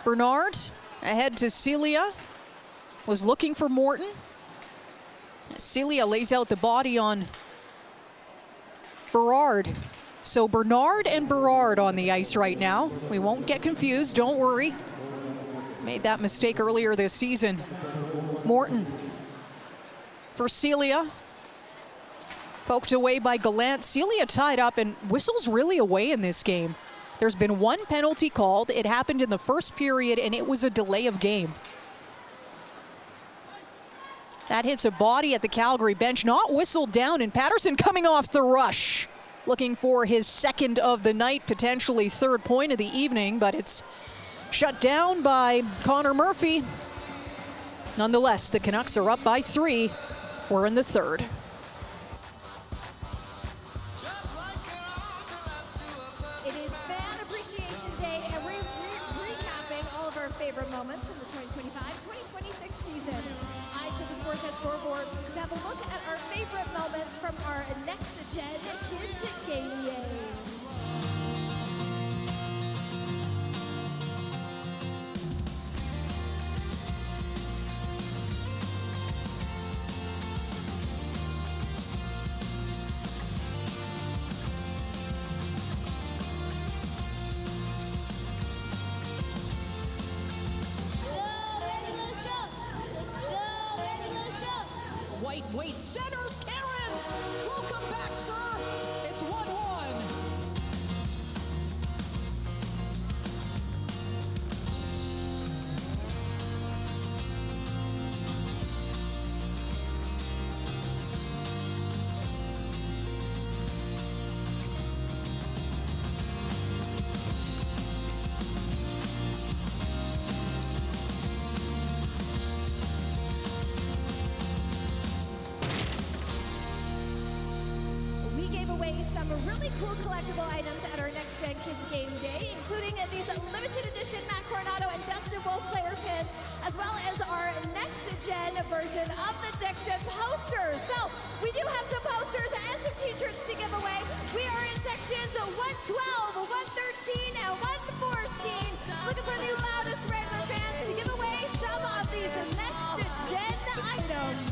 Bernard ahead to Celia. Was looking for Morton. Celia lays out the body on Berard. So Bernard and Berard on the ice right now. We won't get confused, don't worry. Made that mistake earlier this season. Morton for Celia. Poked away by Gallant. Celia tied up, and whistles really away in this game. There's been one penalty called. It happened in the first period, and it was a delay of game. That hits a body at the Calgary bench, not whistled down, and Patterson coming off the rush. Looking for his second of the night, potentially third point of the evening, but it's shut down by Connor Murphy. Nonetheless, the Canucks are up by 3. We're in the third. It is Fan Appreciation Day, and we're recapping all of our our favorite moments from the 2025-2026 season. I to the Sportsnet scoreboard to have a look at our favorite moments from our next-gen Kids Game Day. White waits, centers, Cairns! Welcome back, sir! It's 1-1. Some really cool collectible items at our Next Gen Kids Game Day, including these limited edition Matt Coronado and Dustin Wolf player pins, as well as our Next Gen version of the Next Gen posters. So we do have some posters and some t-shirts to give away. We are in sections 112, 113, and 114. Looking for the loudest Wrangler fans to give away some of these Next Gen items.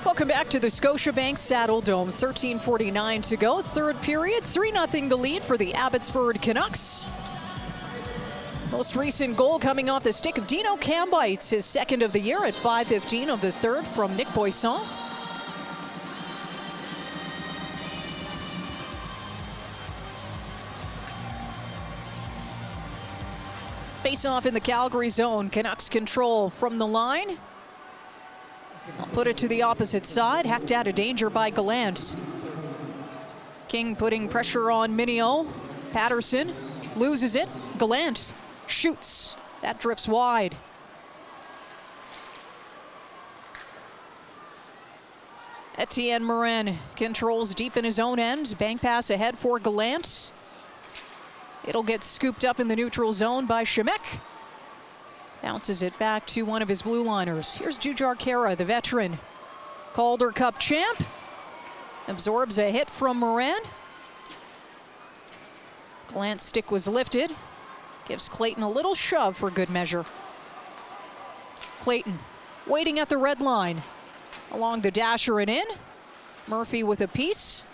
Welcome back to the Scotiabank Saddle Dome. 13:49 to go. Third period, 3-0 the lead for the Abbotsford Canucks. Most recent goal coming off the stick of Dino Cambites, his second of the year at 5:15 of the third from Nick Boisson. Face-off in the Calgary zone. Canucks control from the line. I'll put it to the opposite side. Hacked out of danger by Gallant. King putting pressure on Mineo. Patterson loses it. Gallant shoots. That drifts wide. Etienne Morin controls deep in his own end. Bank pass ahead for Gallant. It'll get scooped up in the neutral zone by Shemek. Bounces it back to one of his blue liners. Here's Jujhar Khaira, the veteran. Calder Cup champ. Absorbs a hit from Morin. Gallant's stick was lifted. Gives Clayton a little shove for good measure. Clayton waiting at the red line. Along the dasher and in. Murphy with a piece.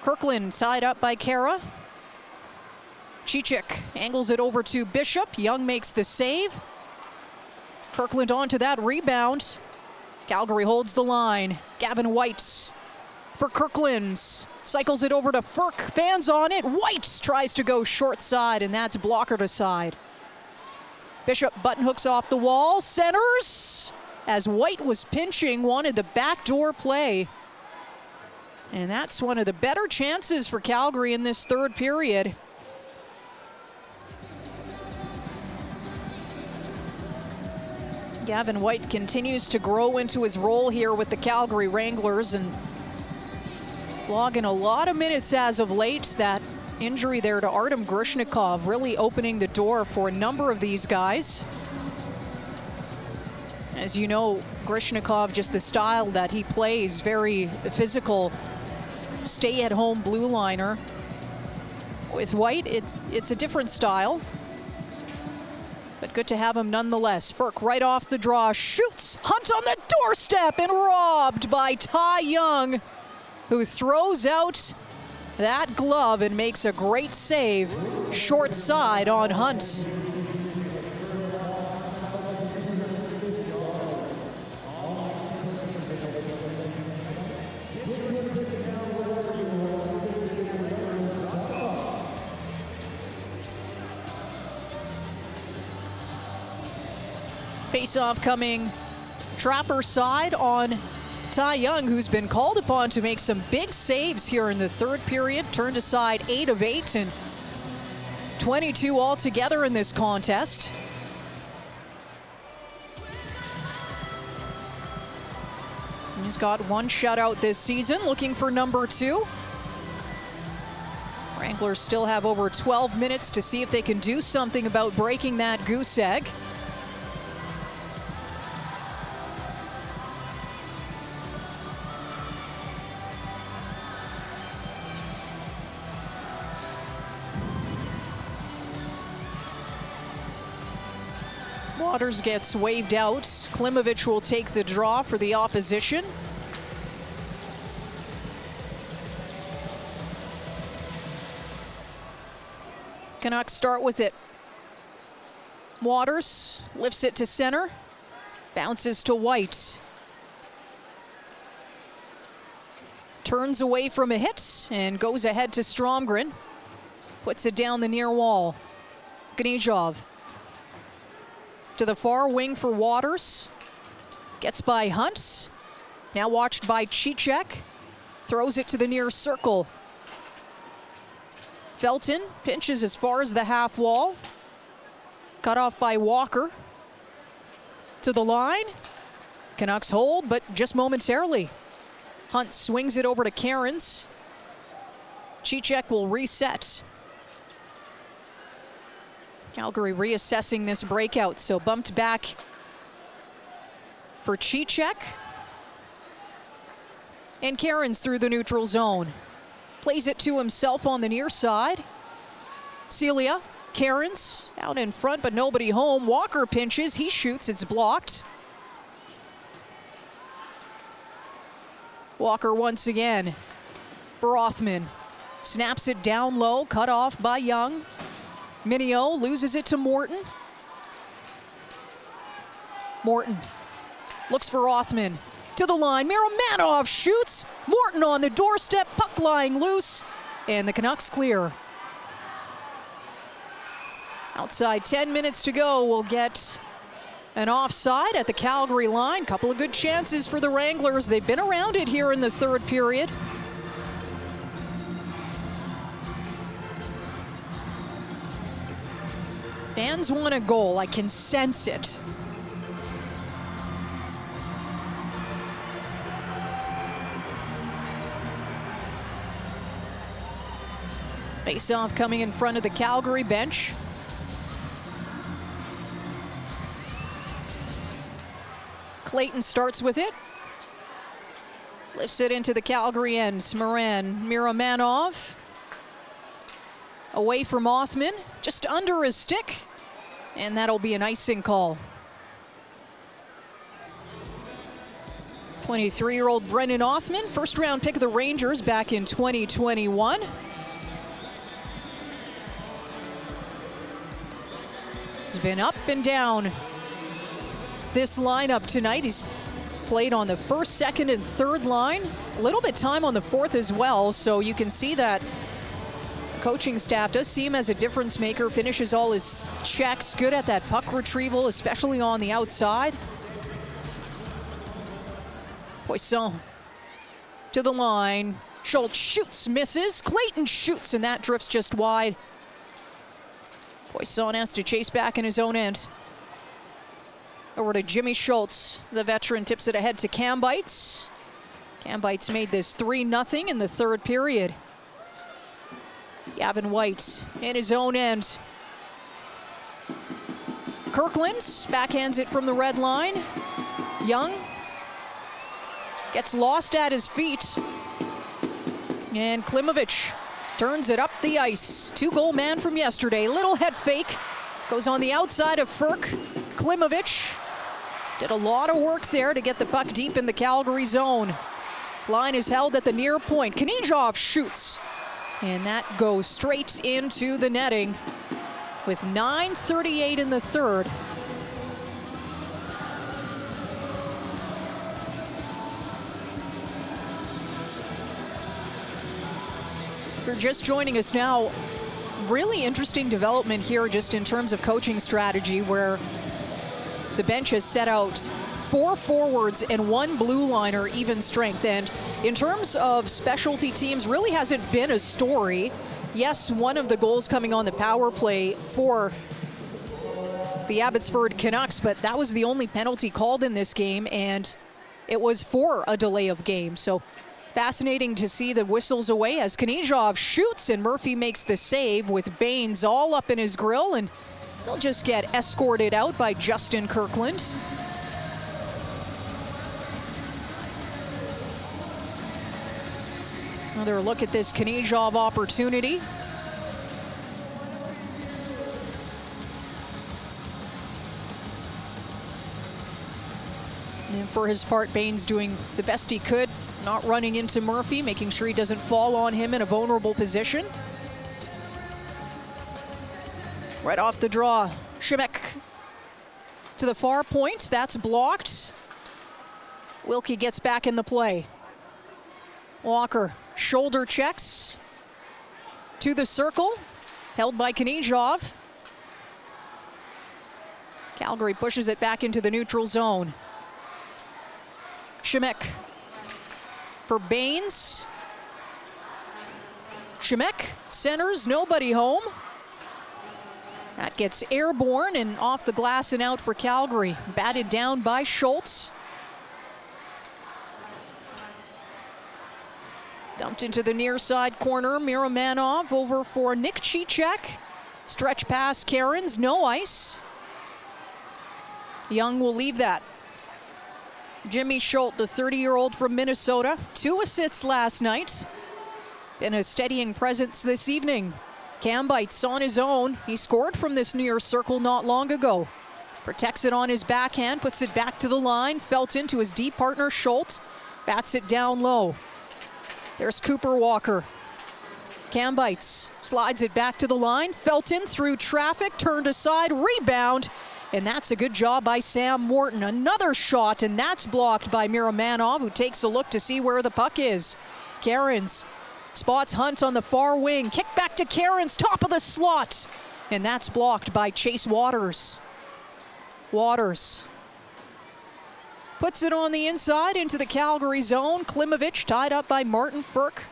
Kirkland tied up by Khaira. Cicic angles it over to Bishop. Young makes the save. Kirkland onto that rebound. Calgary holds the line. Gavin White for Kirkland. Cycles it over to Ferk. Fans on it. White tries to go short side, and that's blockered aside. Bishop button hooks off the wall. Centers. As White was pinching, wanted the backdoor play. And that's one of the better chances for Calgary in this third period. Gavin White continues to grow into his role here with the Calgary Wranglers and logging a lot of minutes as of late. That injury there to Artem Grishnikov really opening the door for a number of these guys. As you know, Grishnikov, just the style that he plays, very physical, stay-at-home blue liner. With White, it's a different style. But good to have him nonetheless. Ferk right off the draw, shoots, Hunt on the doorstep, and robbed by Ty Young, who throws out that glove and makes a great save, short side on Hunt. Face-off coming Trapper side on Ty Young, who's been called upon to make some big saves here in the third period. Turned aside 8 of 8 and 22 altogether in this contest. He's got one shutout this season, looking for number 2. Wranglers still have over 12 minutes to see if they can do something about breaking that goose egg. Waters gets waved out. Klimovich will take the draw for the opposition. Canucks start with it. Waters lifts it to center. Bounces to White. Turns away from a hit and goes ahead to Stromgren. Puts it down the near wall. Gnezhov. To the far wing for Waters. Gets by Hunt. Now watched by Cicek. Throws it to the near circle. Felton pinches as far as the half wall. Cut off by Walker. To the line. Canucks hold, but just momentarily. Hunt swings it over to Cairns. Cicek will reset. Calgary reassessing this breakout, so bumped back for Cicek. And Cairns through the neutral zone. Plays it to himself on the near side. Celia, Cairns out in front, but nobody home. Walker pinches, he shoots, it's blocked. Walker once again for Othman. Snaps it down low, cut off by Young. Minio loses it to Morton. Morton looks for Othman. To the line, Miromanov shoots. Morton on the doorstep, puck lying loose, and the Canucks clear. Outside 10 minutes to go, we'll get an offside at the Calgary line. Couple of good chances for the Wranglers. They've been around it here in the third period. Fans want a goal, I can sense it. Face-off coming in front of the Calgary bench. Clayton starts with it. Lifts it into the Calgary end. Moran, Miromanov. Away from Othman, just under his stick. And that'll be an icing call. 23-year-old Brendan Othman, first-round pick of the Rangers back in 2021. He's been up and down this lineup tonight. He's played on the first, second, and third line. A little bit time on the fourth as well, so you can see that the coaching staff does see him as a difference maker, finishes all his checks, good at that puck retrieval, especially on the outside. Poisson to the line. Schultz shoots, misses. Clayton shoots, and that drifts just wide. Poisson has to chase back in his own end. Over to Jimmy Schultz. The veteran tips it ahead to Cam Bites. Cam Bites made this 3-0 in the third period. Gavin White in his own end. Kirkland backhands it from the red line. Young gets lost at his feet. And Klimovich turns it up the ice. 2-goal man from yesterday. Little head fake. Goes on the outside of Ferk. Klimovich did a lot of work there to get the puck deep in the Calgary zone. Line is held at the near point. Gnezhov shoots. And that goes straight into the netting with 9:38 in the third. If you're just joining us now, really interesting development here just in terms of coaching strategy, where the bench has set out 4 forwards and 1 blue liner even strength. And in terms of specialty teams, really hasn't been a story. Yes, one of the goals coming on the power play for the Abbotsford Canucks, but that was the only penalty called in this game. And it was for a delay of game. So fascinating to see the whistles away as Knyzhov shoots and Murphy makes the save with Baines all up in his grill, and he'll just get escorted out by Justin Kirkland. Another look at this Knyzhov opportunity. And for his part, Baines doing the best he could, not running into Murphy, making sure he doesn't fall on him in a vulnerable position. Right off the draw, Šimek to the far point, that's blocked. Wilkie gets back in the play. Walker, shoulder checks to the circle, held by Knyzhov. Calgary pushes it back into the neutral zone. Šimek for Baines. Šimek centers, nobody home. That gets airborne and off the glass and out for Calgary. Batted down by Schultz. Dumped into the near side corner. Miromanov over for Nick Cicek. Stretch pass, Cairns, no ice. Young will leave that. Jimmy Schultz, the 30-year-old from Minnesota, 2 assists last night. Been a steadying presence this evening. Cam bites on his own. He scored from this near circle not long ago. Protects it on his backhand, puts it back to the line. Felt into his deep partner, Schultz. Bats it down low. There's Cooper Walker. Cam bites, slides it back to the line. Felton through traffic, turned aside, rebound. And that's a good job by Sam Morton. Another shot, and that's blocked by Miromanov, who takes a look to see where the puck is. Cairns spots Hunt on the far wing. Kick back to Cairns, top of the slot. And that's blocked by Chase Waters. Waters puts it on the inside into the Calgary zone. Klimovich tied up by Martin Ferk.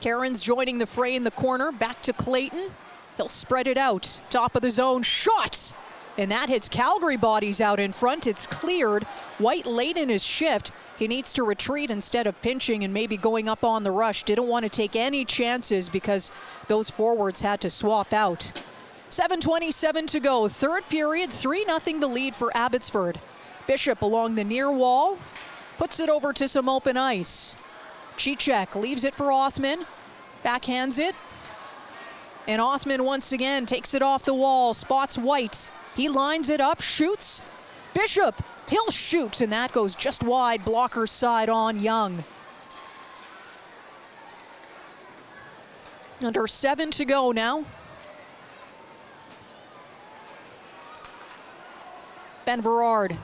Cairns joining the fray in the corner. Back to Clayton. He'll spread it out. Top of the zone, shot! And that hits Calgary bodies out in front. It's cleared. White late in his shift. He needs to retreat instead of pinching and maybe going up on the rush. Didn't want to take any chances because those forwards had to swap out. 7:27 to go. Third period, 3-0 the lead for Abbotsford. Bishop along the near wall. Puts it over to some open ice. Cicek leaves it for Othman. Backhands it. And Othman once again takes it off the wall. Spots White. He lines it up, shoots. Bishop, he'll shoot, and that goes just wide. Blocker side on Young. Under 7 to go now. Ben Berard.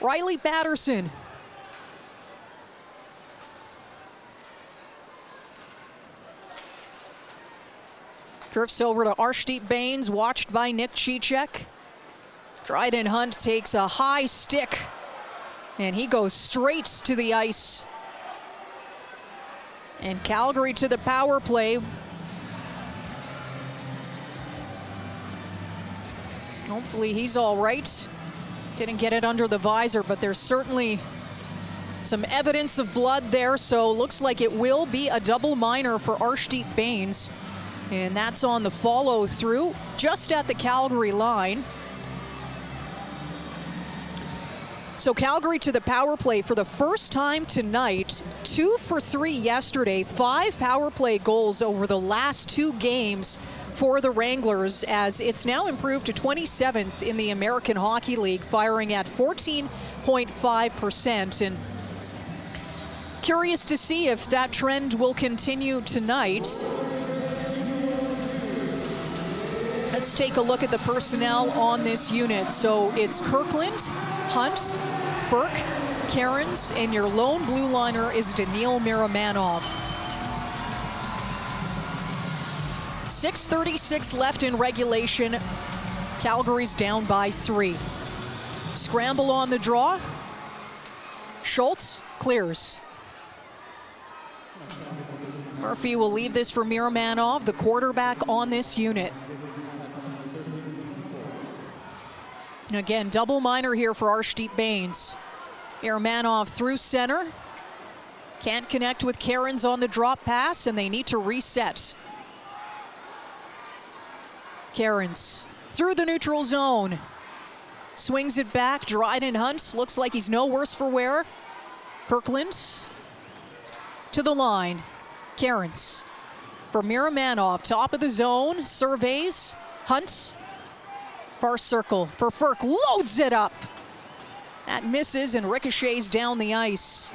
Riley Patterson. Drifts over to Arshdeep Baines, watched by Nick Cicek. Dryden Hunt takes a high stick, and he goes straight to the ice. And Calgary to the power play. Hopefully he's all right. Didn't get it under the visor, but there's certainly some evidence of blood there, so looks like it will be a double minor for Arshdeep Baines. And that's on the follow through, just at the Calgary line. So Calgary to the power play for the first time tonight. 2 for 3 yesterday. 5 power play goals over the last 2 games for the Wranglers, as it's now improved to 27th in the American Hockey League, firing at 14.5%. And curious to see if that trend will continue tonight. Let's take a look at the personnel on this unit. So it's Kirkland, Hunt, Ferk, Cairns, and your lone blue liner is Daniil Miromanov. 6:36 left in regulation. Calgary's down by 3. Scramble on the draw. Schultz clears. Murphy will leave this for Miromanov, the quarterback on this unit. Again, double minor here for Arshdeep Baines. Miramanov through center. Can't connect with Cairns on the drop pass, and they need to reset. Cairns through the neutral zone. Swings it back. Dryden Hunt looks like he's no worse for wear. Kirkland to the line. Cairns for Miramanov. Top of the zone. Surveys. Hunt. Far circle for Ferk. Loads it up. That misses and ricochets down the ice.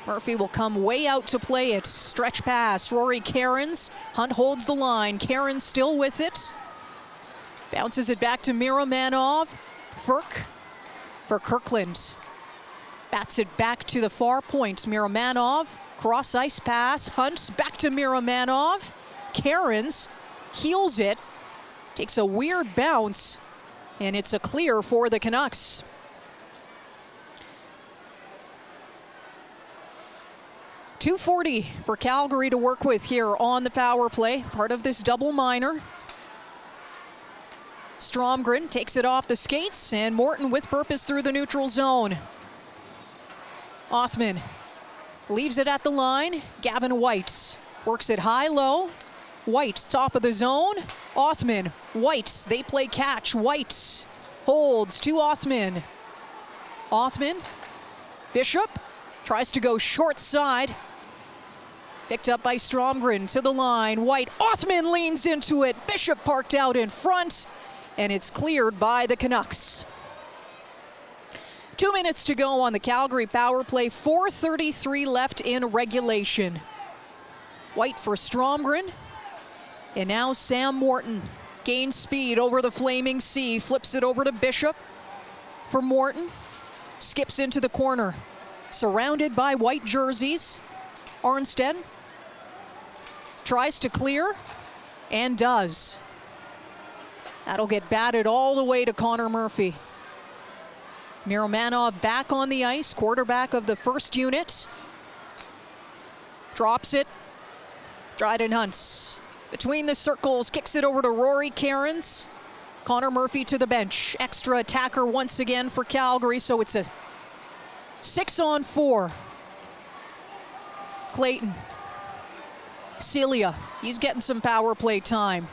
Murphy will come way out to play it. Stretch pass. Rory Cairns. Hunt holds the line. Cairns still with it. Bounces it back to Miramanov. Ferk for Kirkland. Bats it back to the far point. Miramanov. Cross ice pass. Hunt back to Miramanov. Cairns heels it. Takes a weird bounce. And it's a clear for the Canucks. .240 for Calgary to work with here on the power play. Part of this double minor. Stromgren takes it off the skates, and Morton with purpose through the neutral zone. Othman leaves it at the line. Gavin White works it high-low. White, top of the zone. Othman, White, they play catch. White holds to Othman. Othman, Bishop tries to go short side. Picked up by Stromgren to the line. White, Othman leans into it. Bishop parked out in front. And it's cleared by the Canucks. 2 minutes to go on the Calgary power play. 4:33 left in regulation. White for Stromgren. And now Sam Morton gains speed over the Flaming Sea. Flips it over to Bishop for Morton. Skips into the corner. Surrounded by white jerseys. Arnstead tries to clear and does. That'll get batted all the way to Connor Murphy. Miramanov back on the ice, quarterback of the first unit. Drops it. Dryden Hunt between the circles, kicks it over to Rory Cairns. Connor Murphy to the bench. Extra attacker once again for Calgary, so it's a 6-on-4. Clayton. Celia, he's getting some power play time.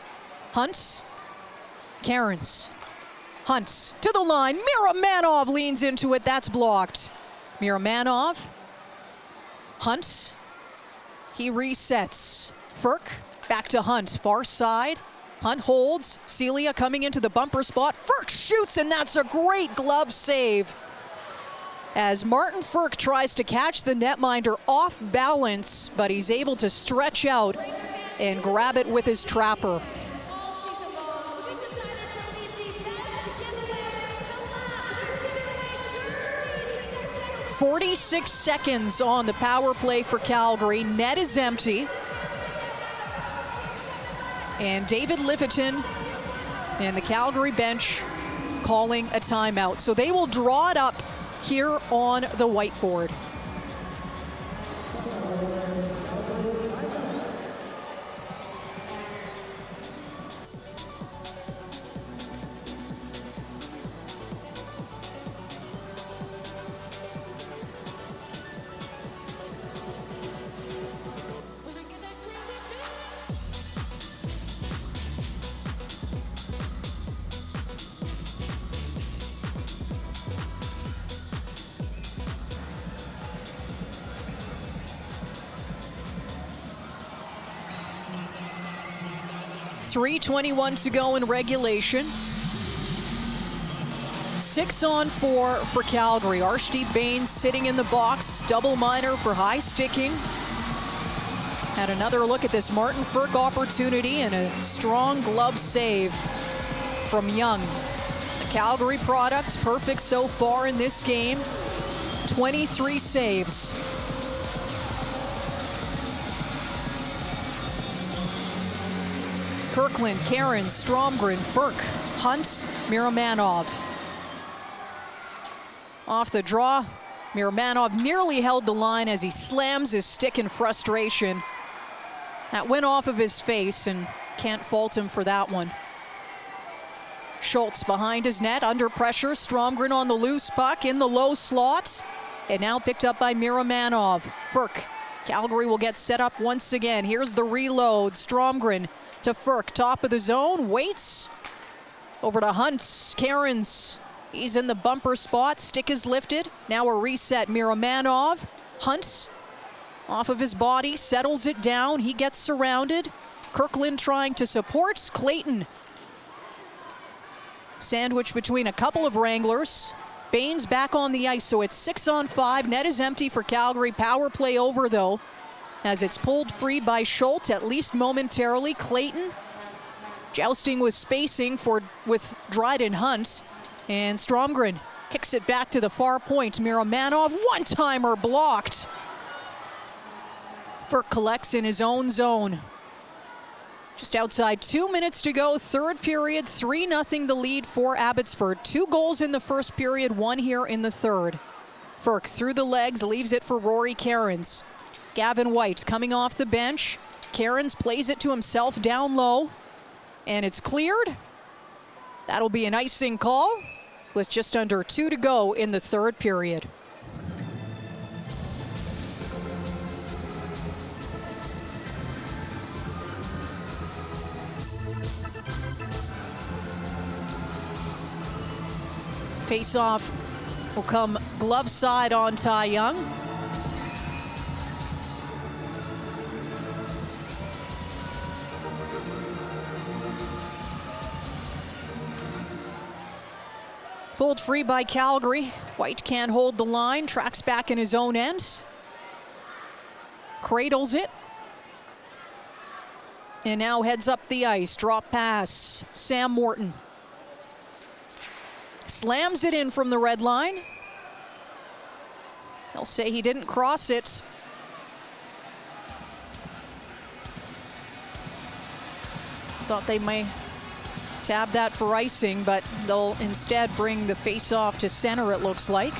Hunt. Cairns. Hunt to the line. Miramanov leans into it. That's blocked. Miramanov. Hunt. He resets. Ferk back to Hunt. Far side. Hunt holds. Celia coming into the bumper spot. Ferk shoots, and that's a great glove save. As Martin Ferk tries to catch the netminder off balance, but he's able to stretch out and grab it with his trapper. 46 seconds on the power play for Calgary. Net is empty. And David Liviton and the Calgary bench calling a timeout. So they will draw it up here on the whiteboard. .321 to go in regulation. 6-on-4 for Calgary. Arshdeep Bains sitting in the box. Double minor for high sticking. Had another look at this Martin Ferk opportunity and a strong glove save from Young. The Calgary product, perfect so far in this game. 23 saves. Kirkland, Cairns, Stromgren, Ferk, Hunt, Miramanov. Off the draw, Miramanov nearly held the line as he slams his stick in frustration. That went off of his face, and can't fault him for that one. Schultz behind his net, under pressure. Stromgren on the loose puck in the low slot. And now picked up by Miromanov. Furk. Calgary will get set up once again. Here's the reload. Stromgren to Furk. Top of the zone. Waits. Over to Hunt. Cairns. He's in the bumper spot. Stick is lifted. Now a reset. Miromanov. Hunt off of his body. Settles it down. He gets surrounded. Kirkland trying to support. Clayton. Sandwich between a couple of Wranglers. Baines back on the ice, so it's 6-on-5. Net is empty for Calgary. Power play over, though, as it's pulled free by Schultz, at least momentarily. Clayton jousting with spacing with Dryden Hunt. And Stromgren kicks it back to the far point. Miromanov, one-timer blocked. Furk collects in his own zone. Just outside 2 minutes to go, third period, 3-0 the lead for Abbotsford. 2 goals in the first period, 1 here in the third. Furk through the legs, leaves it for Rory Cairns. Gavin White coming off the bench. Cairns plays it to himself down low, and it's cleared. That'll be an icing call with just under 2 to go in the third period. Face-off will come glove side on Ty Young. Pulled free by Calgary. White can't hold the line, tracks back in his own end. Cradles it. And now heads up the ice. Drop pass. Sam Morton. Slams it in from the red line. They'll say he didn't cross it. Thought they might tab that for icing, but they'll instead bring the face-off to center, it looks like.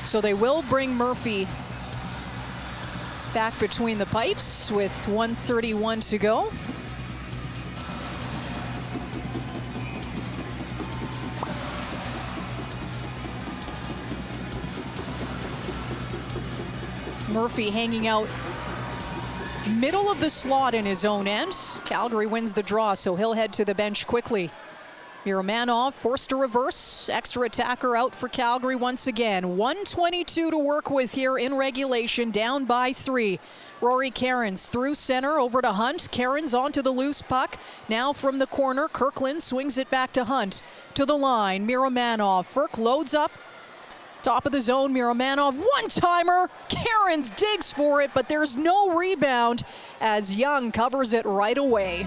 So they will bring Murphy back between the pipes with 1:31 to go. Murphy hanging out middle of the slot in his own end. Calgary wins the draw, so he'll head to the bench quickly. Miromanov forced to reverse. Extra attacker out for Calgary once again. 1:22 to work with here in regulation, down by 3. Rory Cairns through center over to Hunt. Cairns onto the loose puck. Now from the corner, Kirkland swings it back to Hunt. To the line, Miromanov. Furk loads up. Top of the zone, Miromanov, one-timer. Cairns digs for it, but there's no rebound as Young covers it right away.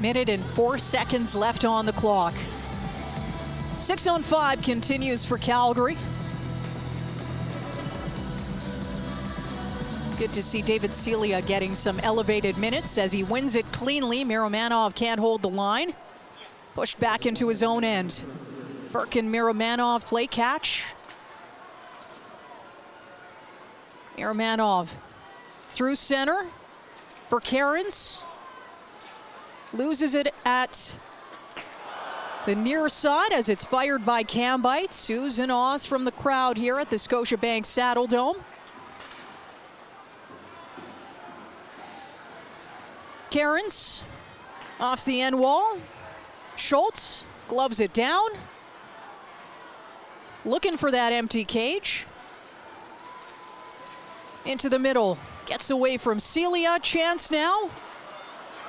Minute and 4 seconds left on the clock. 6-on-5 continues for Calgary. Good to see David Celia getting some elevated minutes as he wins it cleanly. Miromanov can't hold the line. Pushed back into his own end. Furk and Miromanov play catch. Miromanov through center for Cairns. Loses it at the near side as it's fired by Cambite. Susan Oz from the crowd here at the Scotiabank Saddledome. Cairns off the end wall. Schultz gloves it down. Looking for that empty cage. Into the middle. Gets away from Celia. Chance now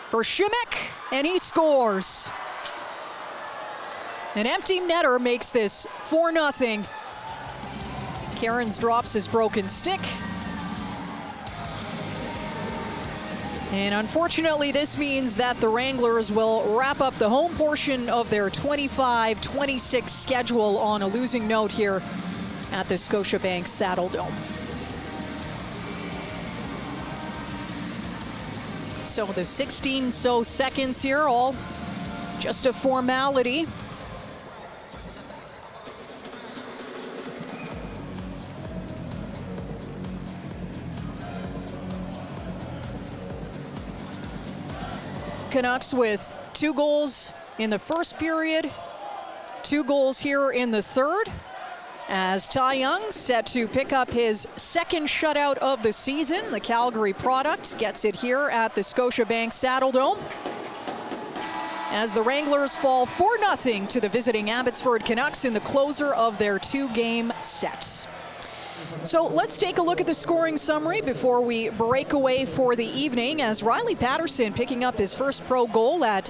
for Šimek, and he scores. An empty netter makes this 4-0. Cairns drops his broken stick. And unfortunately, this means that the Wranglers will wrap up the home portion of their 25-26 schedule on a losing note here at the Scotiabank Saddledome. So the 16 seconds here, all just a formality. Canucks with 2 goals in the first period, 2 goals here in the third, as Ty Young set to pick up his second shutout of the season. The Calgary product gets it here at the Scotiabank Saddledome, as the Wranglers fall 4-0 to the visiting Abbotsford Canucks in the closer of their 2-game set. So let's take a look at the scoring summary before we break away for the evening, as Riley Patterson picking up his first pro goal at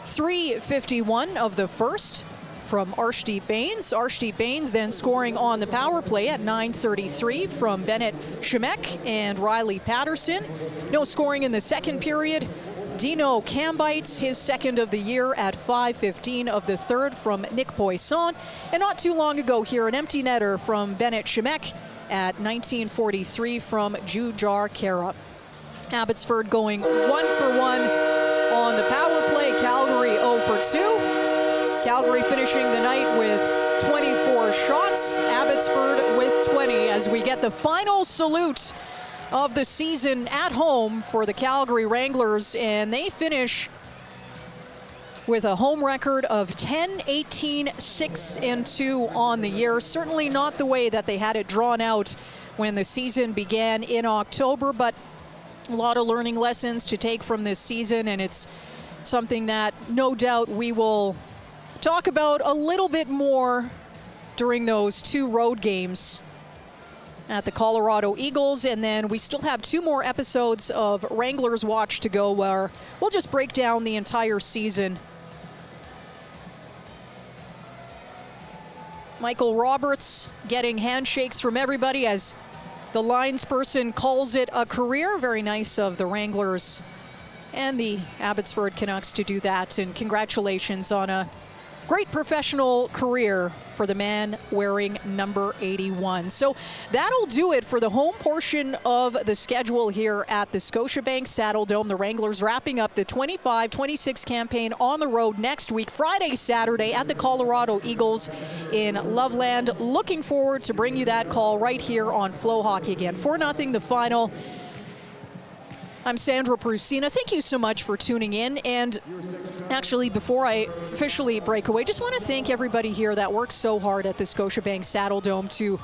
3:51 of the first from Arshdeep Bains. Arshdeep Bains then scoring on the power play at 9:33 from Bennett Shemek and Riley Patterson. No scoring in the second period. Dino Cambites, his second of the year at 5:15 of the third from Nick Poisson. And not too long ago here, an empty netter from Bennett Shemek at 19:43 from Jujar Kara. Abbotsford going 1 for 1 on the power play. Calgary 0 for 2. Calgary finishing the night with 24 shots. Abbotsford with 20, as we get the final salute of the season at home for the Calgary Wranglers, and they finish with a home record of 10-18-6-2 on the year. Certainly not the way that they had it drawn out when the season began in October, but a lot of learning lessons to take from this season, and it's something that no doubt we will talk about a little bit more during those 2 road games at the Colorado Eagles. And then we still have 2 more episodes of Wranglers Watch to go, where we'll just break down the entire season. Michael Roberts getting handshakes from everybody as the linesperson calls it a career. Very nice of the Wranglers and the Abbotsford Canucks to do that. And congratulations on a great professional career for the man wearing number 81. So that'll do it for the home portion of the schedule here at the Scotiabank Saddledome. The Wranglers wrapping up the 25-26 campaign on the road next week, Friday, Saturday at the Colorado Eagles in Loveland. Looking forward to bring you that call right here on Flow Hockey again. 4-0 the final. I'm Sandra Prusina. Thank you so much for tuning in. And actually, before I officially break away, just want to thank everybody here that works so hard at the Scotiabank Saddledome to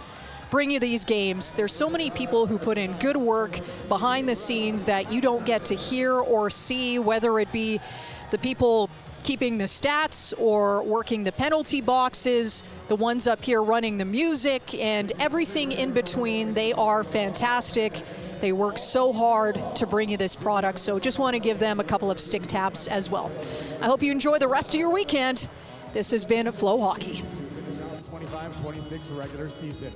bring you these games. There's so many people who put in good work behind the scenes that you don't get to hear or see, whether it be the people keeping the stats or working the penalty boxes, the ones up here running the music, and everything in between. They are fantastic. They work so hard to bring you this product, so just want to give them a couple of stick taps as well. I hope you enjoy the rest of your weekend. This has been Flow Hockey. 25-26 regular season.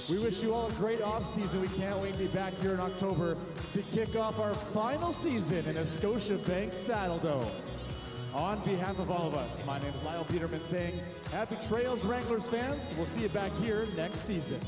We wish you all a great off season. We can't wait to be back here in October to kick off our final season in a Scotiabank Saddledome. On behalf of all of us, my name is Lyle Peterman saying, happy trails, Wranglers fans. We'll see you back here next season.